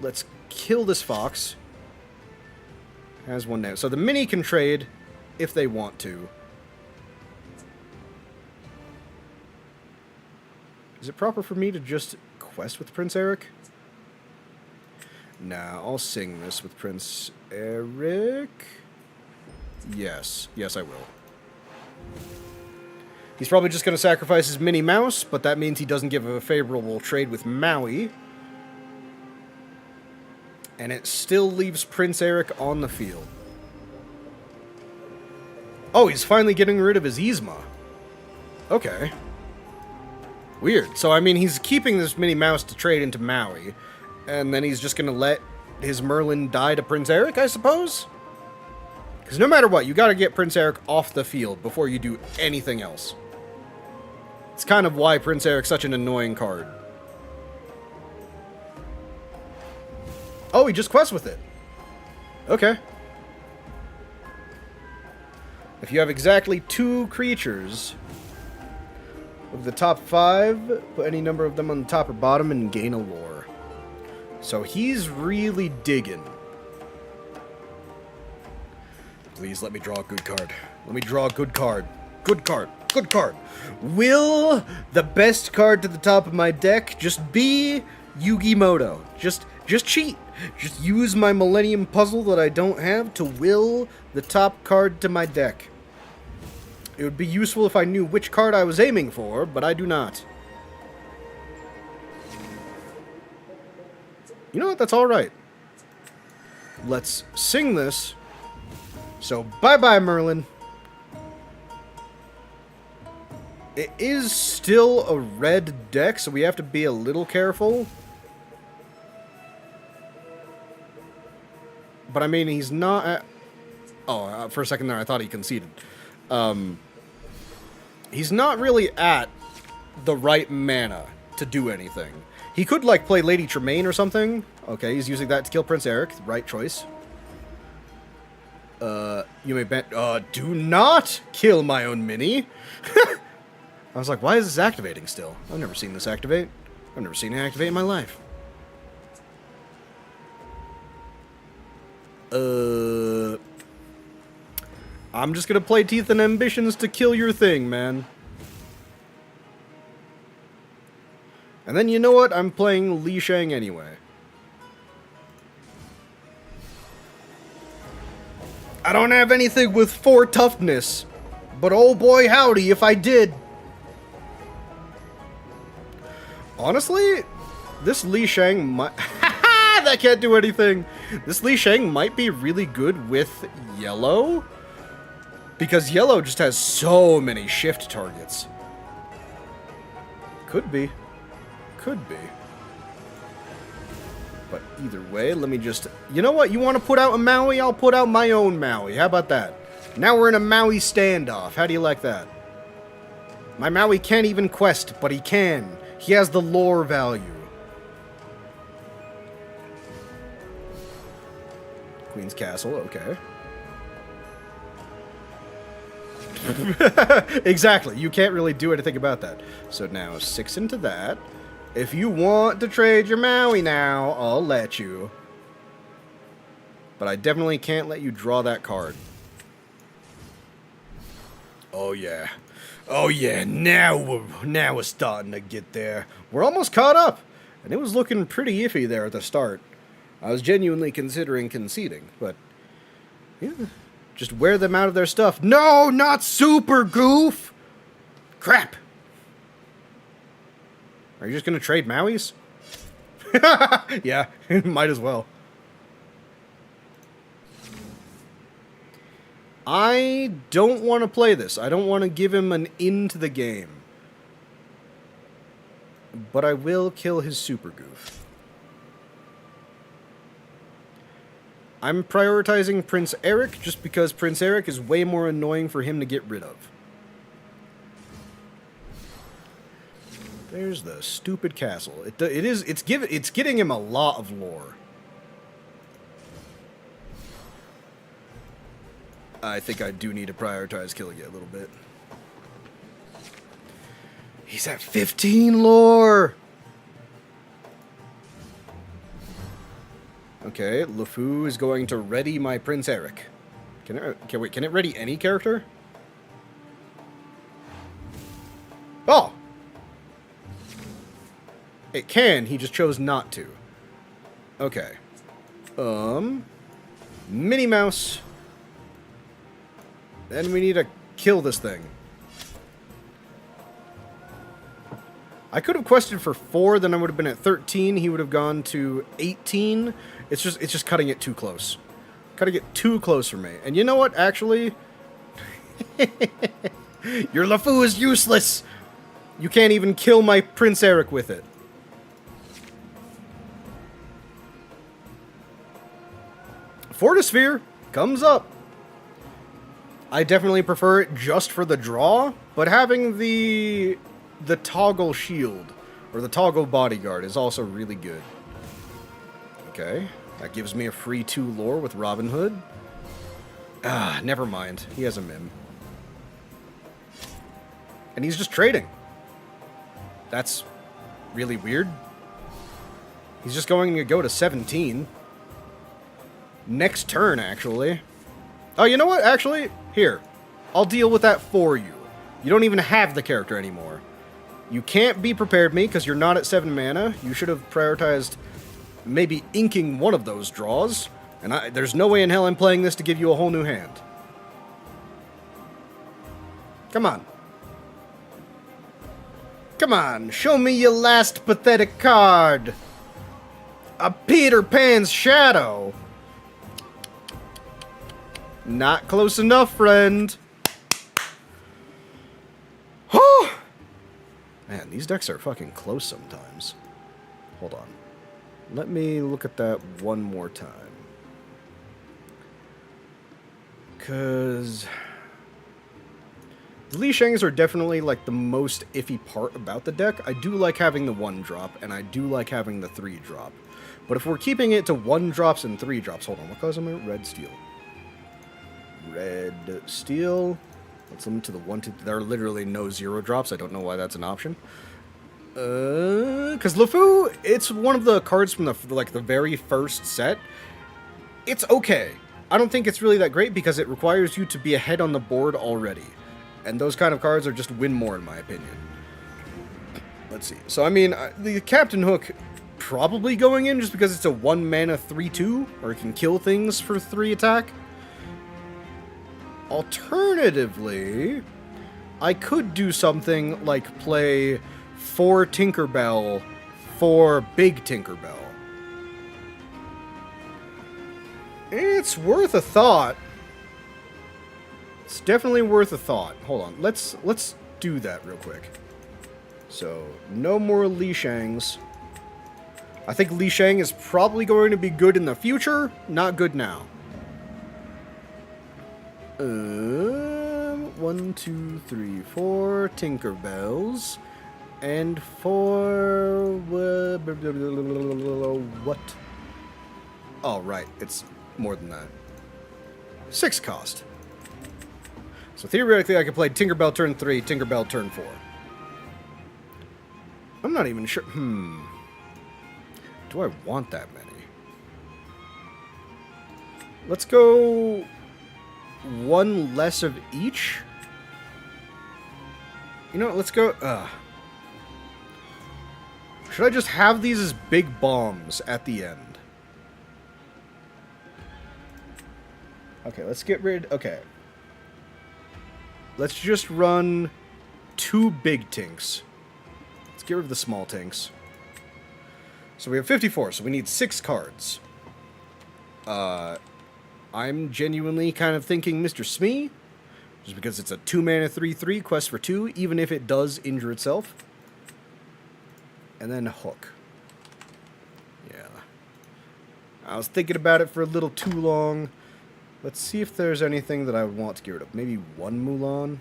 Let's kill this fox. Has one now. So the mini can trade if they want to. Is it proper for me to just quest with Prince Eric? Nah, I'll sing this with Prince Eric. Yes. Yes, I will. He's probably just going to sacrifice his Minnie Mouse, but that means he doesn't give a favorable trade with Maui. And it still leaves Prince Eric on the field. Oh, he's finally getting rid of his Yzma. Okay. Weird. So, I mean, he's keeping this Minnie Mouse to trade into Maui, and then he's just going to let his Merlin die to Prince Eric, I suppose? Because no matter what, you got to get Prince Eric off the field before you do anything else. It's kind of why Prince Eric's such an annoying card. Oh, he just quests with it. Okay. If you have exactly 2 creatures of the top 5, put any number of them on the top or bottom and gain a lore. So he's really digging. Please let me draw a good card. Let me draw a good card. Good card. Good card. Will the best card to the top of my deck just be Yu-Gi-Moto? Just cheat. Just use my Millennium Puzzle that I don't have to will the top card to my deck. It would be useful if I knew which card I was aiming for, but I do not. You know what? That's alright. Let's sing this. So, bye-bye, Merlin. It is still a red deck, so we have to be a little careful. But, I mean, he's not at... Oh, for a second there, I thought he conceded. He's not really at the right mana to do anything. He could, like, play Lady Tremaine or something. Okay, he's using that to kill Prince Eric. Right choice. You may bet... do not kill my own mini. I was like, why is this activating still? I've never seen this activate. I've never seen it activate in my life. I'm just gonna play Teeth and Ambitions to kill your thing, man. And then you know what? I'm playing Li Shang anyway. I don't have anything with 4 toughness. But oh boy howdy if I did. Honestly, this Li Shang might... that can't do anything. This Li Shang might be really good with yellow. Because yellow just has so many shift targets. Could be. Could be. But either way, let me just... You know what? You want to put out a Maui? I'll put out my own Maui. How about that? Now we're in a Maui standoff. How do you like that? My Maui can't even quest, but he can. He has the lore value. Queen's Castle, okay. Exactly. You can't really do anything about that. So now 6 into that. If you want to trade your Maui now, I'll let you. But I definitely can't let you draw that card. Oh yeah. Oh yeah, now we're starting to get there. We're almost caught up. And it was looking pretty iffy there at the start. I was genuinely considering conceding, but yeah, just wear them out of their stuff. No, not Super Goof! Crap! Are you just gonna trade Maui's? Yeah, might as well. I don't want to play this. I don't want to give him an into the game. But I will kill his Super Goof. I'm prioritizing Prince Eric just because Prince Eric is way more annoying for him to get rid of. There's the stupid castle. It's getting him a lot of lore. I think I do need to prioritize killing it a little bit. He's at 15 lore! Okay, LeFou is going to ready my Prince Eric. Can it ready any character? Oh! It can, he just chose not to. Okay. Minnie Mouse. Then we need to kill this thing. I could have quested for 4, then I would have been at 13. He would have gone to 18. It's just cutting it too close. Cutting it too close for me. And you know what? Actually, your LeFou is useless. You can't even kill my Prince Eric with it. Fortisphere comes up. I definitely prefer it just for the draw, but having the toggle shield, or the toggle bodyguard, is also really good. Okay, that gives me a free 2 lore with Robin Hood. Ah, never mind. He has a Mim. And he's just trading. That's really weird. He's just going to go to 17. Next turn, actually. Oh, you know what? Actually, here. I'll deal with that for you. You don't even have the character anymore. You can't be prepared me because you're not at 7 mana. You should have prioritized maybe inking one of those draws. And there's no way in hell I'm playing this to give you a whole new hand. Come on. Come on, show me your last pathetic card. A Peter Pan's shadow. Not close enough, friend. Oh! Man, these decks are fucking close sometimes. Hold on. Let me look at that one more time. Because the Li Shangs are definitely like the most iffy part about the deck. I do like having the 1-drop, and I do like having the 3-drop. But if we're keeping it to 1-drops and 3-drops, hold on, what color am I? Red Steel. Red Steel. Let's limit to the 1, 2. There are literally no 0-drops. I don't know why that's an option. Because LeFou, it's one of the cards from the very first set. It's okay. I don't think it's really that great because it requires you to be ahead on the board already. And those kind of cards are just win more, in my opinion. Let's see. So, I mean, the Captain Hook probably going in just because it's a 1-mana 3/2, or it can kill things for 3 attack. Alternatively, I could do something like play 4 Tinkerbell for Big Tinkerbell. It's worth a thought. It's definitely worth a thought. Hold on. Let's do that real quick. So, no more Li Shangs. I think Li Shang is probably going to be good in the future, not good now. 1, 2, 3, 4 Tinkerbells. And 4... what? Oh, right. It's more than that. 6 cost. So theoretically, I could play Tinkerbell turn 3, Tinkerbell turn 4. I'm not even sure. Do I want that many? Let's go 1 less of each. You know what? Let's go... Should I just have these as big bombs at the end? Okay, let's get rid... Okay. Let's just run 2 big tinks. Let's get rid of the small tinks. So we have 54, so we need 6 cards. I'm genuinely kind of thinking Mr. Smee, just because it's a 2-mana 3/3 quest for 2, even if it does injure itself. And then Hook. Yeah. I was thinking about it for a little too long. Let's see if there's anything that I would want to get rid of. Maybe 1 Mulan.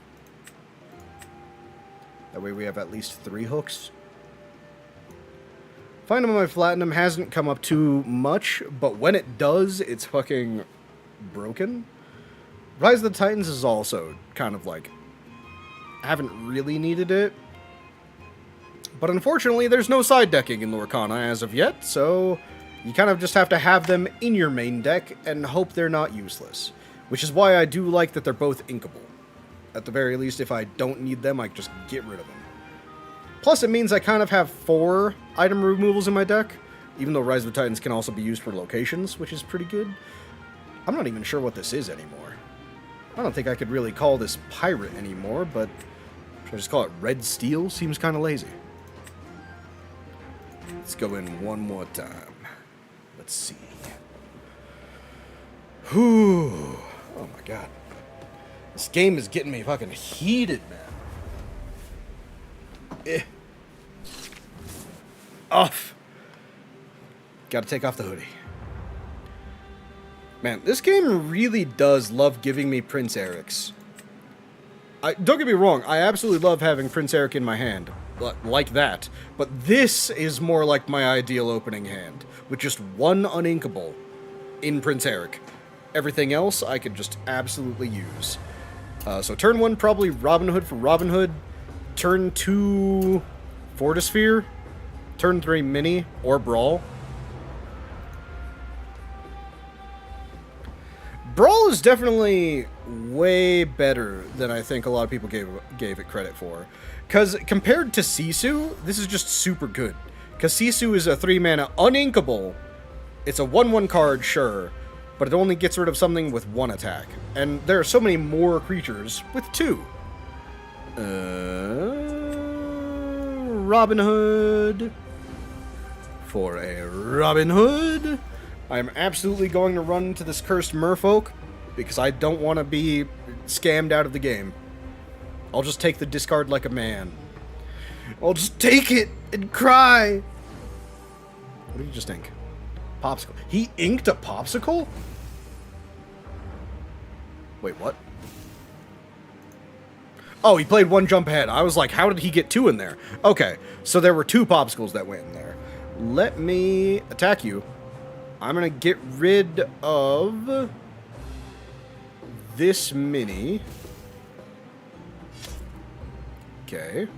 That way we have at least 3 hooks. Find them on my Platinum hasn't come up too much, but when it does, it's fucking broken. Rise of the Titans is also kind of like... I haven't really needed it. But unfortunately, there's no side decking in Lorcana as of yet, so... You kind of just have to have them in your main deck and hope they're not useless. Which is why I do like that they're both inkable. At the very least, if I don't need them, I can just get rid of them. Plus, it means I kind of have 4 item removals in my deck, even though Rise of the Titans can also be used for locations, which is pretty good. I'm not even sure what this is anymore. I don't think I could really call this Pirate anymore, but should I just call it Red Steel? Seems kind of lazy. Let's go in one more time. Let's see. Whew. Oh my god. This game is getting me fucking heated, man. Off. Gotta take off the hoodie. Man, this game really does love giving me Prince Eric's. Don't get me wrong, I absolutely love having Prince Eric in my hand. Like that. But this is more like my ideal opening hand. With just 1 uninkable in Prince Eric. Everything else I could just absolutely use. So turn 1, probably Robin Hood for Robin Hood. Turn 2, Fortisphere. Turn 3, Mini or Brawl. Brawl is definitely way better than I think a lot of people gave it credit for. Because compared to Sisu, this is just super good. Because Sisu is a 3-mana uninkable. It's a 1/1 card, sure, but it only gets rid of something with 1 attack. And there are so many more creatures with 2. Robin Hood. For a Robin Hood. I'm absolutely going to run into this cursed merfolk because I don't want to be scammed out of the game. I'll just take the discard like a man. I'll just take it and cry. What did he just ink? Popsicle. He inked a popsicle? Wait, what? Oh, he played 1 jump ahead. I was like, how did he get 2 in there? Okay, so there were 2 popsicles that went in there. Let me attack you. I'm gonna get rid of this mini. Okay.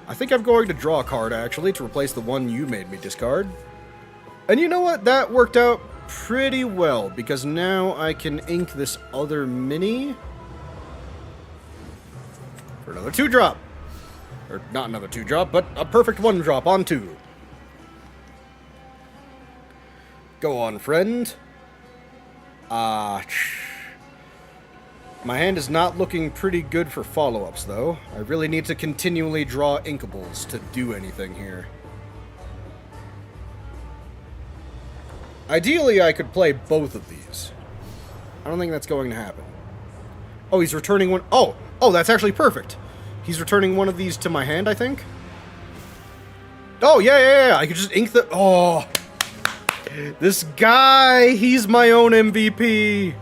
I think I'm going to draw a card, actually, to replace the one you made me discard. And you know what? That worked out pretty well, because now I can ink this other mini for another 2-drop. Or not another 2-drop, but a perfect 1-drop on 2. Go on, friend. My hand is not looking pretty good for follow-ups, though. I really need to continually draw inkables to do anything here. Ideally, I could play both of these. I don't think that's going to happen. Oh, he's returning one. Oh, that's actually perfect. He's returning one of these to my hand, I think. Oh, yeah. I could just ink the... Oh, this guy, he's my own MVP.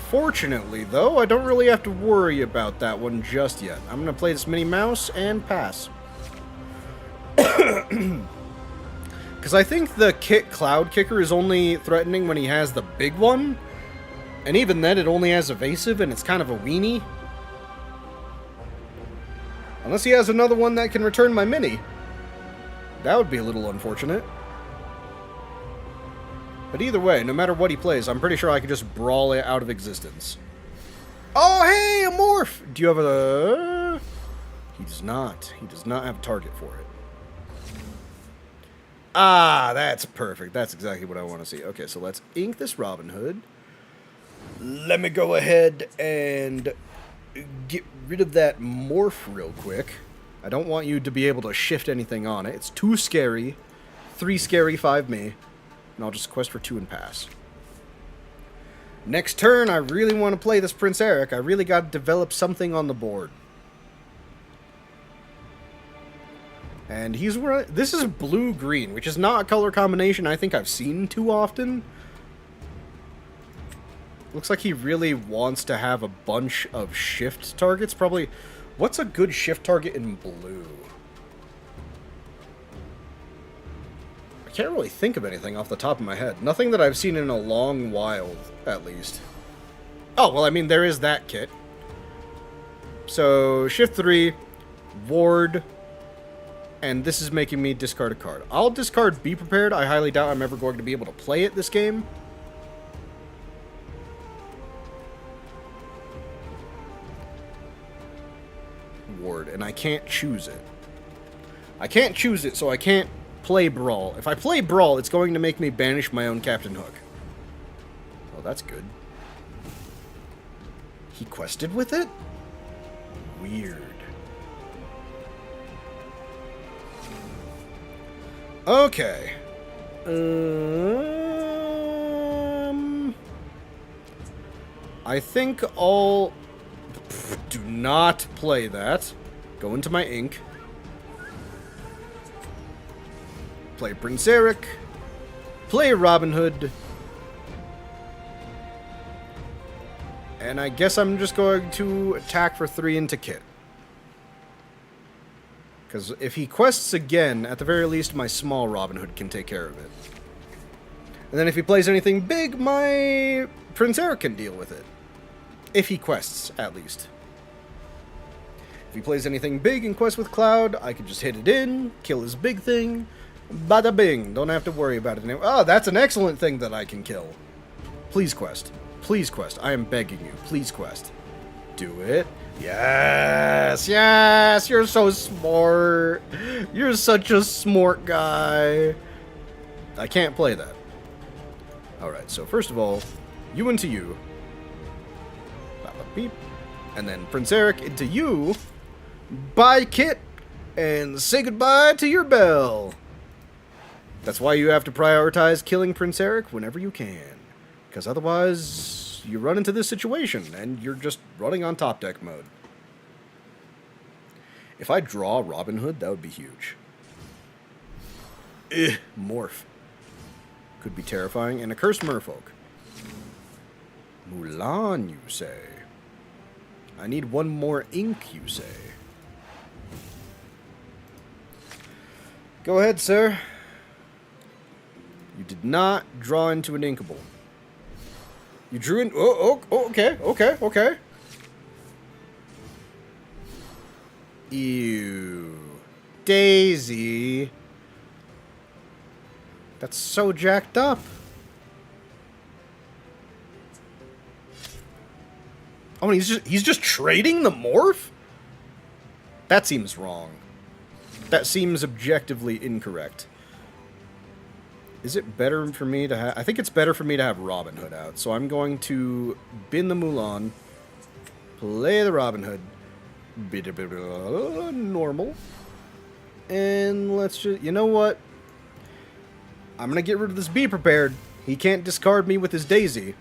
Fortunately, though, I don't really have to worry about that one just yet. I'm going to play this Minnie Mouse and pass. Because I think the Cloud Kicker is only threatening when he has the big one. And even then, it only has evasive, and it's kind of a weenie. Unless he has another one that can return my mini. That would be a little unfortunate. But either way, no matter what he plays, I'm pretty sure I could just brawl it out of existence. Oh, hey, a morph! Do you have a... He does not. He does not have a target for it. Ah, that's perfect. That's exactly what I want to see. Okay, so let's ink this Robin Hood. Let me go ahead and get rid of that morph real quick. I don't want you to be able to shift anything on it. It's 2 scary, 3 scary, 5 me. And I'll just quest for 2 and pass. Next turn, I really want to play this Prince Eric. I really got to develop something on the board. And he's wearing... This is blue-green, which is not a color combination I think I've seen too often. Looks like he really wants to have a bunch of shift targets. Probably... What's a good shift target in blue? I can't really think of anything off the top of my head. Nothing that I've seen in a long while, at least. Oh, well, I mean, there is that kit. So, shift 3, ward, and this is making me discard a card. I'll discard Be Prepared. I highly doubt I'm ever going to be able to play it this game. Ward, and I can't choose it. I can't choose it, so I can't play Brawl. If I play Brawl, it's going to make me banish my own Captain Hook. Oh, that's good. He quested with it? Weird. Okay. I think I'll... Do not play that. Go into my ink. Play Prince Eric. Play Robin Hood. And I guess I'm just going to attack for 3 into kit. Because if he quests again, at the very least, my small Robin Hood can take care of it. And then if he plays anything big, my Prince Eric can deal with it. If he quests, at least. If he plays anything big and quests with Cloud, I can just hit it in, kill his big thing, bada bing. Don't have to worry about it anymore. Oh, that's an excellent thing that I can kill. Please quest. Please quest. I am begging you. Please quest. Do it. Yes! Yes! You're so smart. You're such a smart guy. I can't play that. Alright, so first of all, you into you. Beep. And then Prince Eric into you. Bye, Kit. And say goodbye to your bell. That's why you have to prioritize killing Prince Eric whenever you can. Because otherwise, you run into this situation, and you're just running on top deck mode. If I draw Robin Hood, that would be huge. Morph. Could be terrifying. And a cursed merfolk. Mulan, you say? I need 1 more ink, you say? Go ahead, sir. You did not draw into an inkable. You drew in... Oh, okay. Ew. Daisy. That's so jacked up. Oh, and he's just trading the morph? That seems wrong. That seems objectively incorrect. Is it better for me to have... I think it's better for me to have Robin Hood out. So I'm going to bin the Mulan. Play the Robin Hood. Normal. And let's just... You know what? I'm going to get rid of this Be Prepared. He can't discard me with his Daisy.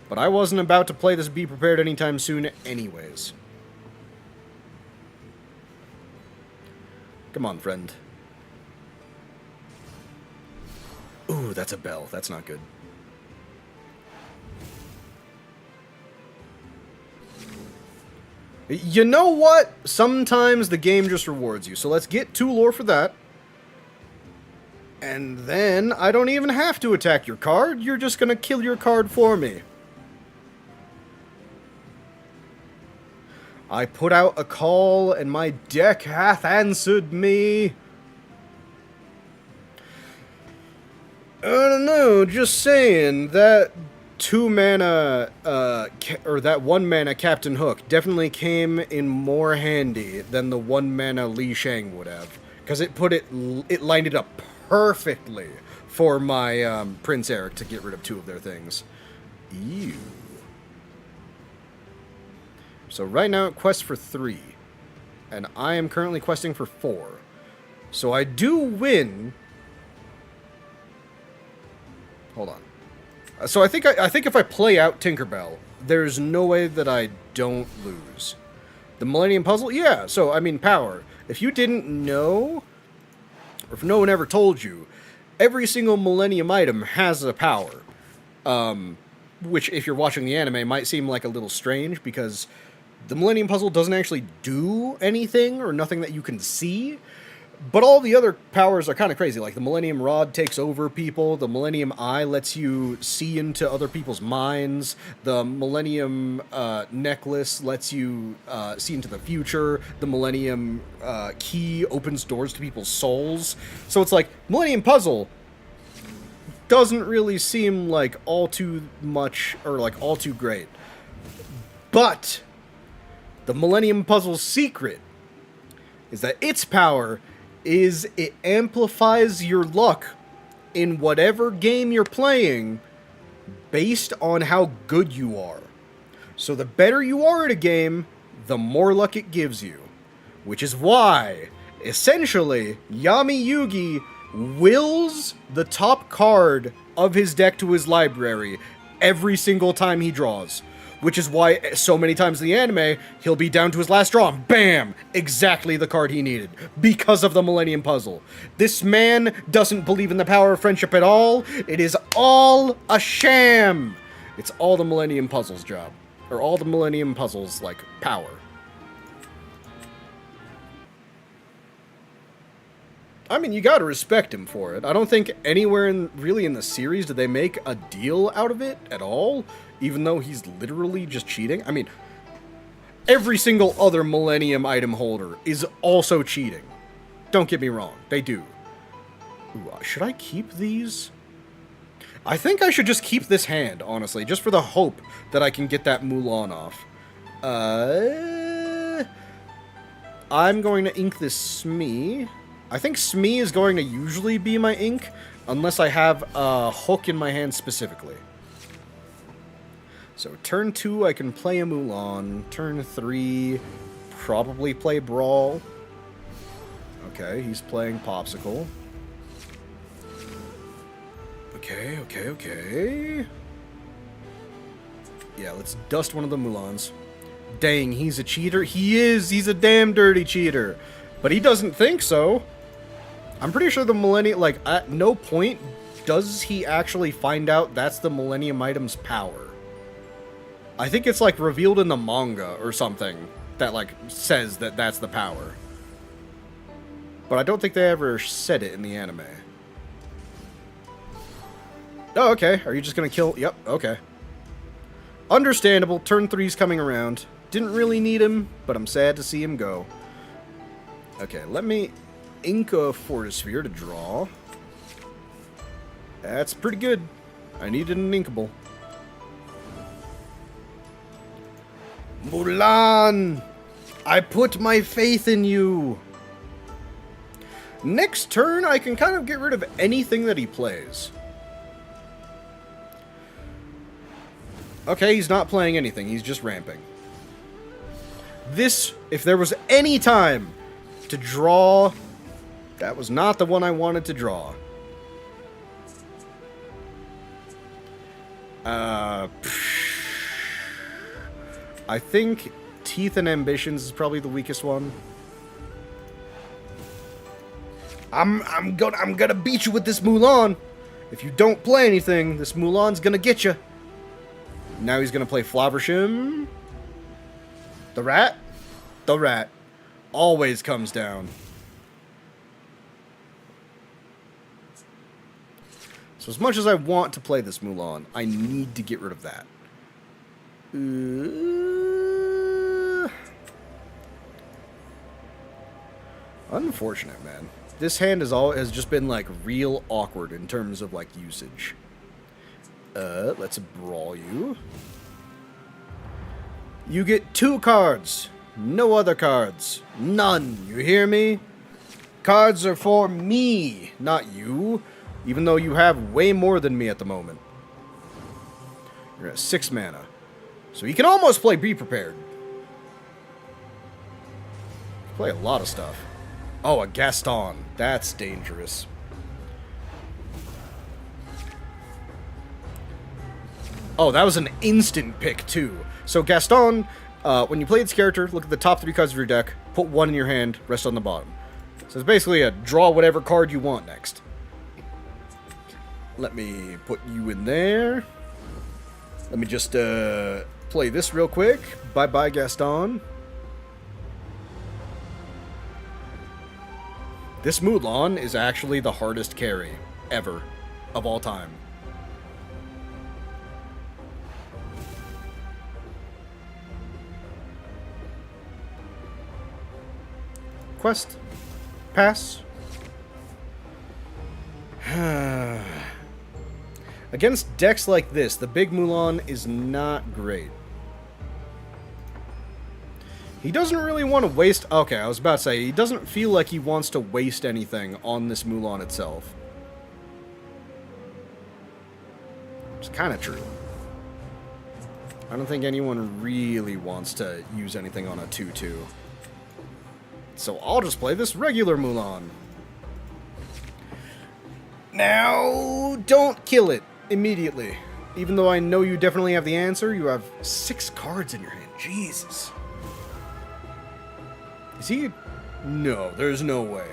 But I wasn't about to play this Be Prepared anytime soon anyways. Come on, friend. Ooh, that's a bell. That's not good. You know what? Sometimes the game just rewards you. So let's get 2 lore for that. And then I don't even have to attack your card. You're just going to kill your card for me. I put out a call, and my deck hath answered me. I don't know, just saying, that 2 mana, or that 1 mana Captain Hook definitely came in more handy than the 1 mana Li Shang would have. because it lined it up perfectly for my Prince Eric to get rid of 2 of their things. Ew. So right now it quests for 3, and I am currently questing for 4. So I do win. Hold on. So I think if I play out Tinkerbell, there's no way that I don't lose. The Millennium Puzzle? Yeah, so, I mean, power. If you didn't know, or if no one ever told you, every single Millennium item has a power. Which, if you're watching the anime, might seem like a little strange, because the Millennium Puzzle doesn't actually do anything, or nothing that you can see. But all the other powers are kind of crazy. Like, the Millennium Rod takes over people. The Millennium Eye lets you see into other people's minds. The Millennium Necklace lets you see into the future. The Millennium Key opens doors to people's souls. So it's like, Millennium Puzzle doesn't really seem like all too much, or like all too great. But the Millennium Puzzle's secret is that its power is it amplifies your luck in whatever game you're playing based on how good you are. So the better you are at a game, the more luck it gives you. Which is why, essentially, Yami Yugi wills the top card of his deck to his library every single time he draws. Which is why so many times in the anime, he'll be down to his last draw, and bam! Exactly the card he needed. Because of the Millennium Puzzle. This man doesn't believe in the power of friendship at all. It is all a sham! It's all the Millennium Puzzle's job. Or all the Millennium Puzzle's, like, power. I mean, you gotta respect him for it. I don't think anywhere really in the series did they make a deal out of it at all. Even though he's literally just cheating. I mean, every single other Millennium item holder is also cheating. Don't get me wrong, they do. Ooh, should I keep these? I think I should just keep this hand, honestly, just for the hope that I can get that Mulan off. I'm going to ink this Smee. I think Smee is going to usually be my ink, unless I have a hook in my hand specifically. So turn 2, I can play a Mulan. Turn 3, probably play Brawl. Okay, he's playing Popsicle. Okay. Yeah, let's dust one of the Mulans. Dang, he's a cheater? He is! He's a damn dirty cheater! But he doesn't think so. I'm pretty sure the Millennium... Like, at no point does he actually find out that's the Millennium item's power. I think it's, like, revealed in the manga or something that, like, says that that's the power. But I don't think they ever said it in the anime. Oh, okay. Are you just gonna kill... Yep, okay. Understandable. Turn 3's coming around. Didn't really need him, but I'm sad to see him go. Okay, let me ink a Fortisphere to draw. That's pretty good. I needed an inkable. Mulan! I put my faith in you! Next turn, I can kind of get rid of anything that he plays. Okay, he's not playing anything. He's just ramping. This, if there was any time to draw, that was not the one I wanted to draw. I think Teeth and Ambitions is probably the weakest one. I'm gonna beat you with this Mulan. If you don't play anything, this Mulan's gonna get you. Now he's gonna play Flavershim. The rat? The rat. Always comes down. So as much as I want to play this Mulan, I need to get rid of that. Unfortunate, man. This hand has just been, like, real awkward in terms of, like, usage. Let's brawl you. You get 2 cards. No other cards. None. You hear me? Cards are for me, not you. Even though you have way more than me at the moment. You're at 6 mana. So you can almost play Be Prepared. Play a lot of stuff. Oh, a Gaston. That's dangerous. Oh, that was an instant pick, too. So Gaston, when you play this character, look at the top 3 cards of your deck, put 1 in your hand, rest on the bottom. So it's basically a draw whatever card you want next. Let me put you in there. Let me just play this real quick. Bye-bye, Gaston. This Mulan is actually the hardest carry ever of all time. Quest. Pass. Against decks like this, the big Mulan is not great. He doesn't really want to waste... Okay, I was about to say, he doesn't feel like he wants to waste anything on this Mulan itself. It's kind of true. I don't think anyone really wants to use anything on a 2-2. So I'll just play this regular Mulan. Now, don't kill it immediately. Even though I know you definitely have the answer, you have 6 cards in your hand. Jesus. Is he... No, there's no way.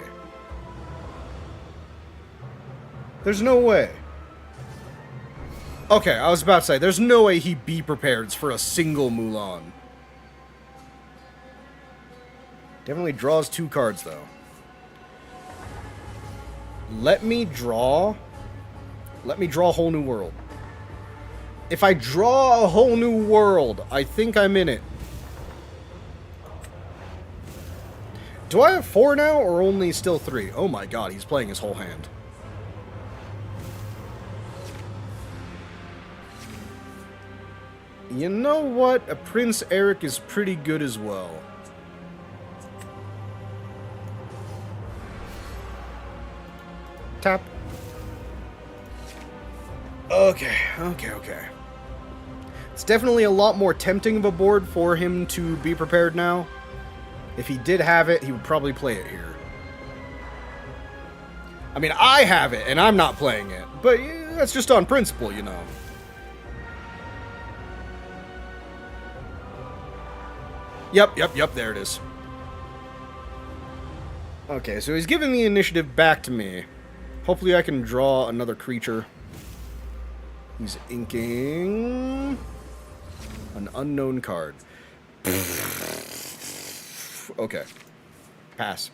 There's no way. Okay, I was about to say, there's no way he Be Prepared for a single Mulan. Definitely draws 2 cards, though. Let me draw a Whole New World. If I draw a Whole New World, I think I'm in it. Do I have 4 now, or only still 3? Oh my god, he's playing his whole hand. You know what? A Prince Eric is pretty good as well. Tap. Okay. It's definitely a lot more tempting of a board for him to Be Prepared now. If he did have it, he would probably play it here. I mean, I have it, and I'm not playing it. But that's just on principle, you know. Yep, there it is. Okay, so he's giving the initiative back to me. Hopefully I can draw another creature. He's inking an unknown card. Okay. Pass.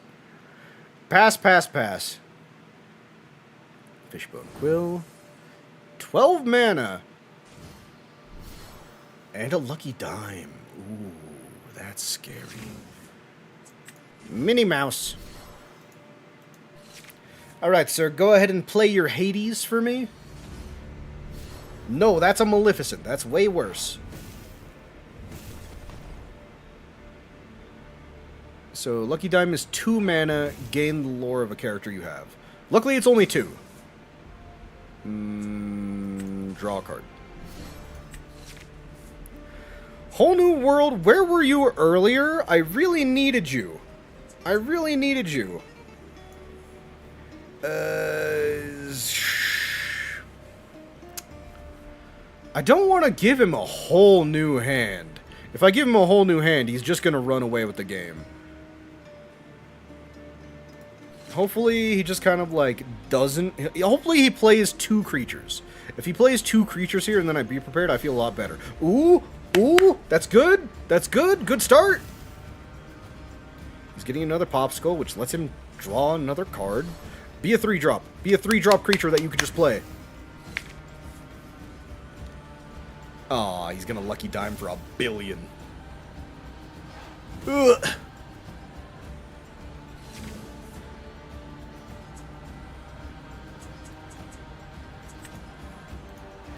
Pass. Fishbone Quill. 12 mana. And a Lucky Dime. Ooh, that's scary. Minnie Mouse. Alright, sir, go ahead and play your Hades for me. No, that's a Maleficent. That's way worse. So, Lucky Dime is 2 mana, gain the lore of a character you have. Luckily, it's only 2. Draw a card. Whole New World, where were you earlier? I really needed you. I don't want to give him a whole new hand. If I give him a whole new hand, he's just going to run away with the game. Hopefully, he just kind of, like, doesn't... Hopefully, he plays 2 creatures. If he plays 2 creatures here and then I Be Prepared, I feel a lot better. Ooh! That's good! Good start! He's getting another Popsicle, which lets him draw another card. Be a 3-drop. Be a 3-drop creature that you could just play. Aw, he's gonna Lucky Dime for $1 billion. Ugh.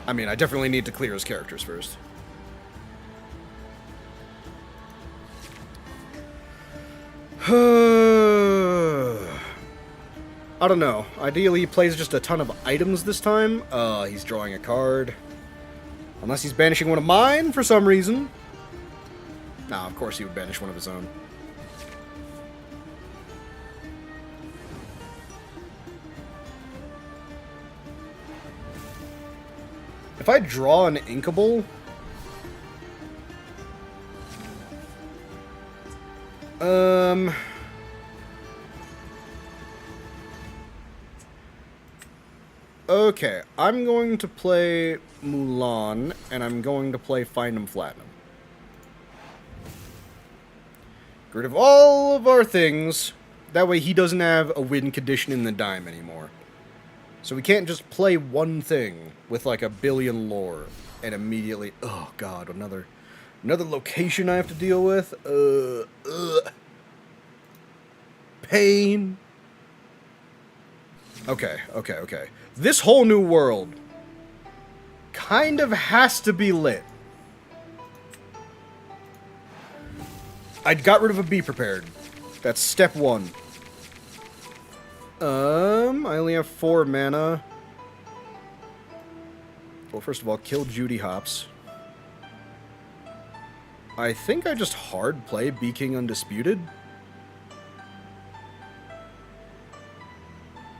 I mean, I definitely need to clear his characters first. I don't know. Ideally, he plays just a ton of items this time. He's drawing a card. Unless he's banishing one of mine for some reason. Nah, of course he would banish one of his own. If I draw an Inkable... Okay, I'm going to play Mulan, and I'm going to play Find 'em Flatten 'em. Get rid of all of our things. That way he doesn't have a win condition in the dime anymore. So we can't just play one thing with like a billion lore and immediately... Oh god, another location I have to deal with? Pain. Okay. This whole new world kind of has to be lit. I got rid of a Be Prepared. That's step one. I only have 4 mana. Well, first of all, kill Judy Hopps. I think I just hard play Be King Undisputed.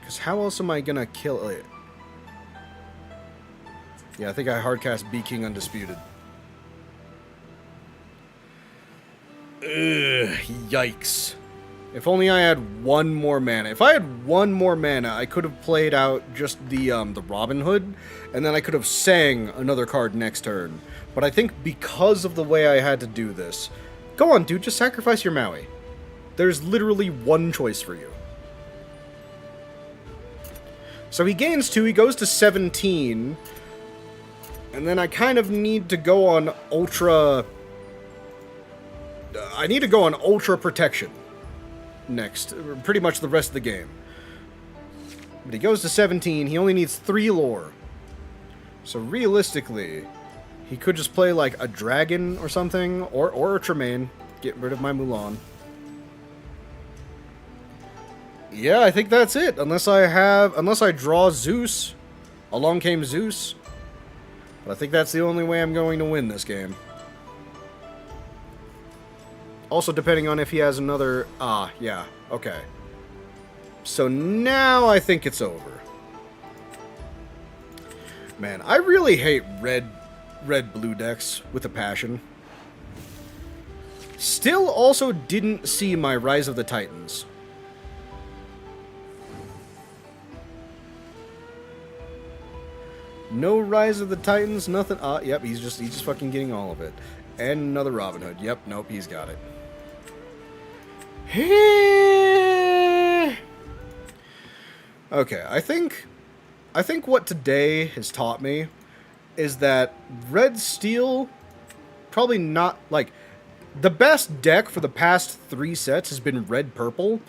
Because how else am I gonna kill it? Yeah, I think I hardcast Be King Undisputed. Ugh, yikes. If only I had 1 more mana. If I had 1 more mana, I could have played out just the Robin Hood, and then I could have sang another card next turn. But I think because of the way I had to do this... Go on, dude, just sacrifice your Maui. There's literally 1 choice for you. So he gains 2, he goes to 17... And then I kind of need to go on Ultra... I need to go on Ultra Protection next. Pretty much the rest of the game. But he goes to 17. He only needs 3 lore. So realistically, he could just play like a dragon or something. Or a Tremaine. Get rid of my Mulan. Yeah, I think that's it. Unless I draw Zeus. Along came Zeus. But I think that's the only way I'm going to win this game. Also, depending on if he has another... Ah, yeah. Okay. So now I think it's over. Man, I really hate red-blue decks with a passion. Still also didn't see my Rise of the Titans. No Rise of the Titans, nothing. Yep, he's just fucking getting all of it. And another Robin Hood. Yep, nope, he's got it. Okay, I think what today has taught me is that Red Steel probably not like the best deck for the past 3 sets has been Red Purple.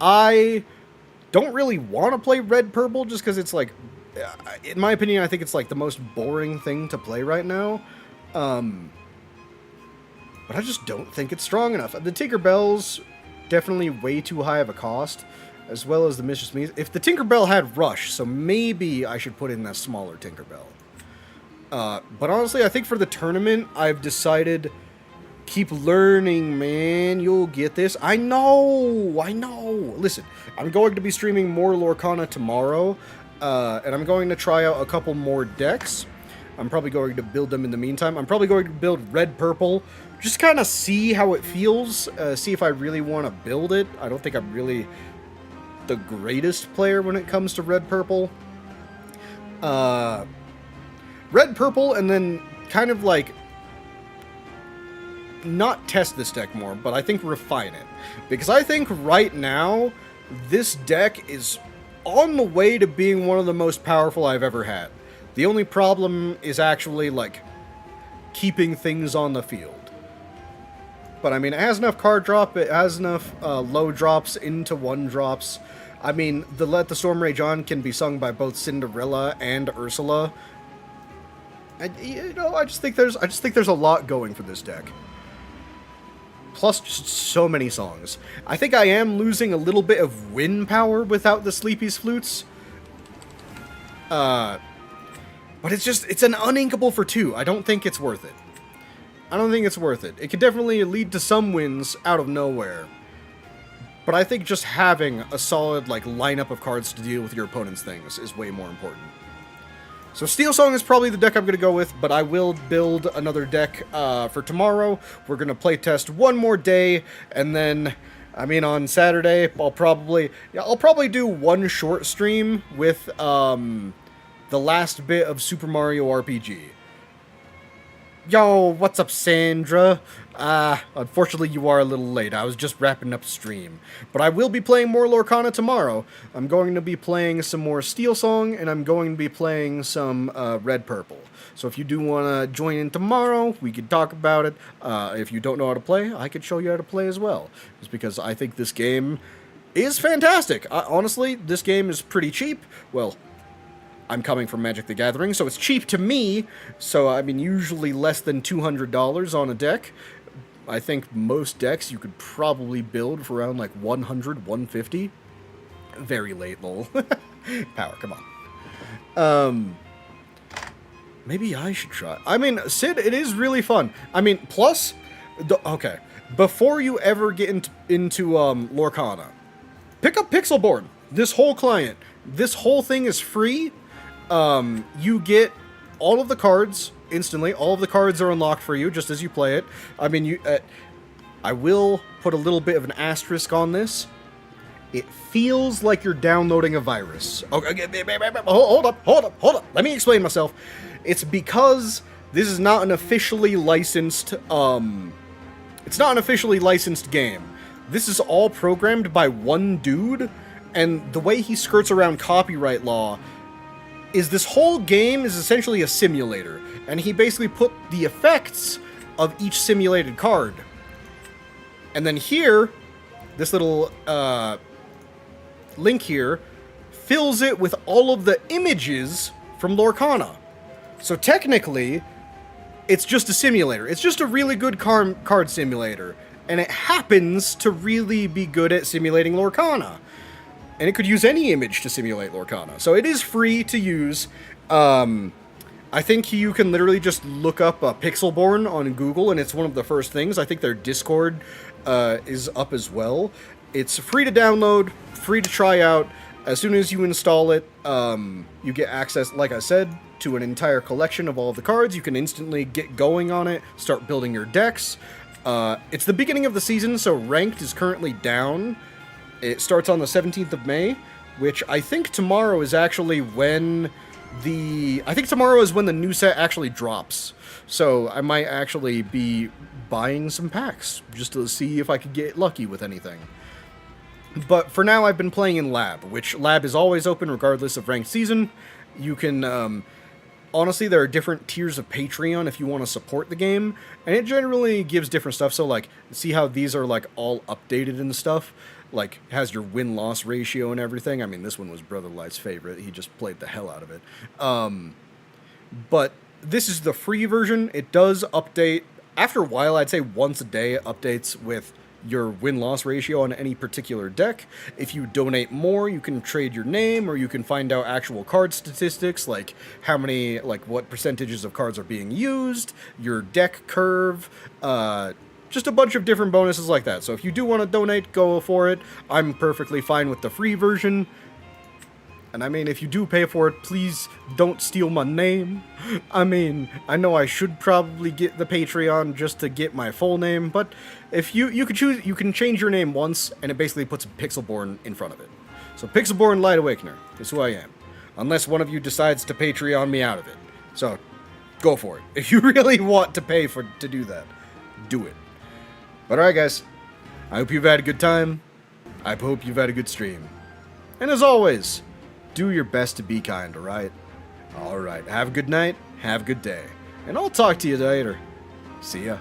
I don't really want to play Red Purple just because it's like, in my opinion, I think it's like the most boring thing to play right now. But I just don't think it's strong enough. The Tinkerbell's definitely way too high of a cost, as well as the Mistress Me's. If the Tinkerbell had Rush, so maybe I should put in that smaller Tinkerbell. But honestly, I think for the tournament, I've decided, keep learning, man. You'll get this. I know. Listen, I'm going to be streaming more Lorcana tomorrow, and I'm going to try out a couple more decks. I'm probably going to build them in the meantime. I'm probably going to build Red Purple, just kind of see how it feels, see if I really want to build it. I don't think I'm really the greatest player when it comes to Red Purple. Red Purple, and then kind of like not test this deck more, but I think refine it. Because I think right now, this deck is on the way to being one of the most powerful I've ever had. The only problem is actually, like, keeping things on the field. But, I mean, it has enough card drop, it has enough low drops into 1-drops. I mean, the Let the Storm Rage On can be sung by both Cinderella and Ursula. And, you know, I just think there's a lot going for this deck. plus just so many songs. I think I am losing a little bit of wind power without the Sleepy's flutes. But it's an uninkable for 2. I don't think it's worth it. I don't think it's worth it. It could definitely lead to some wins out of nowhere. But I think just having a solid, like, lineup of cards to deal with your opponent's things is way more important. So Steelsong is probably the deck I'm going to go with, but I will build another deck for tomorrow. We're going to playtest one more day, and then, I mean, on Saturday, I'll probably do one short stream with the last bit of Super Mario RPG. Yo, what's up, Sandra? Unfortunately you are a little late. I was just wrapping up stream. But I will be playing more Lorcana tomorrow. I'm going to be playing some more Steelsong, and I'm going to be playing some Red Purple. So if you do want to join in tomorrow, we could talk about it. If you don't know how to play, I could show you how to play as well. Just because I think this game is fantastic. Honestly, this game is pretty cheap. Well, I'm coming from Magic the Gathering, so it's cheap to me. So, I mean, usually less than $200 on a deck. I think most decks you could probably build for around like 100, 150. Very late, lol. Power, come on. Maybe I should try. I mean, Sid, it is really fun. I mean, plus, okay, before you ever get into Lorcana, pick up Pixelborn. This whole client, this whole thing is free. You get all of the cards instantly. All of the cards are unlocked for you just as you play it. I mean, I will put a little bit of an asterisk on this. It feels like you're downloading a virus. Okay, hold up. Let me explain myself. It's because this is not an officially licensed, it's not an officially licensed game. This is all programmed by one dude, and the way he skirts around copyright law is this whole game is essentially a simulator, and he basically put the effects of each simulated card. And then here, this little link here fills it with all of the images from Lorcana. So technically, it's just a simulator. It's just a really good card simulator, and it happens to really be good at simulating Lorcana. And it could use any image to simulate Lorcana. So it is free to use. I think you can literally just look up Pixelborn on Google, and it's one of the first things. I think their Discord is up as well. It's free to download, free to try out. As soon as you install it, you get access, like I said, to an entire collection of all of the cards. You can instantly get going on it, start building your decks. It's the beginning of the season, so Ranked is currently down. It starts on the 17th of May, which I think tomorrow is actually when the new set actually drops. So I might actually be buying some packs just to see if I could get lucky with anything. But for now, I've been playing in Lab, which Lab is always open regardless of ranked season. You can, honestly, there are different tiers of Patreon if you want to support the game, and it generally gives different stuff. So, like, see how these are, like, all updated and stuff? Like, has your win-loss ratio and everything. I mean, this one was Brother Light's favorite. He just played the hell out of it. But this is the free version. It does update. After a while, I'd say once a day, it updates with your win-loss ratio on any particular deck. If you donate more, you can trade your name, or you can find out actual card statistics, like how many, like what percentages of cards are being used, your deck curve, just a bunch of different bonuses like that. So if you do want to donate, go for it. I'm perfectly fine with the free version. And I mean, if you do pay for it, please don't steal my name. I mean, I know I should probably get the Patreon just to get my full name, but if you could choose, you can change your name once, and it basically puts Pixelborn in front of it. So Pixelborn Light Awakener is who I am. Unless one of you decides to Patreon me out of it. So, go for it. If you really want to pay to do that, do it. But alright guys, I hope you've had a good time. I hope you've had a good stream. And as always, do your best to be kind, alright? Alright, have a good night, have a good day. And I'll talk to you later. See ya.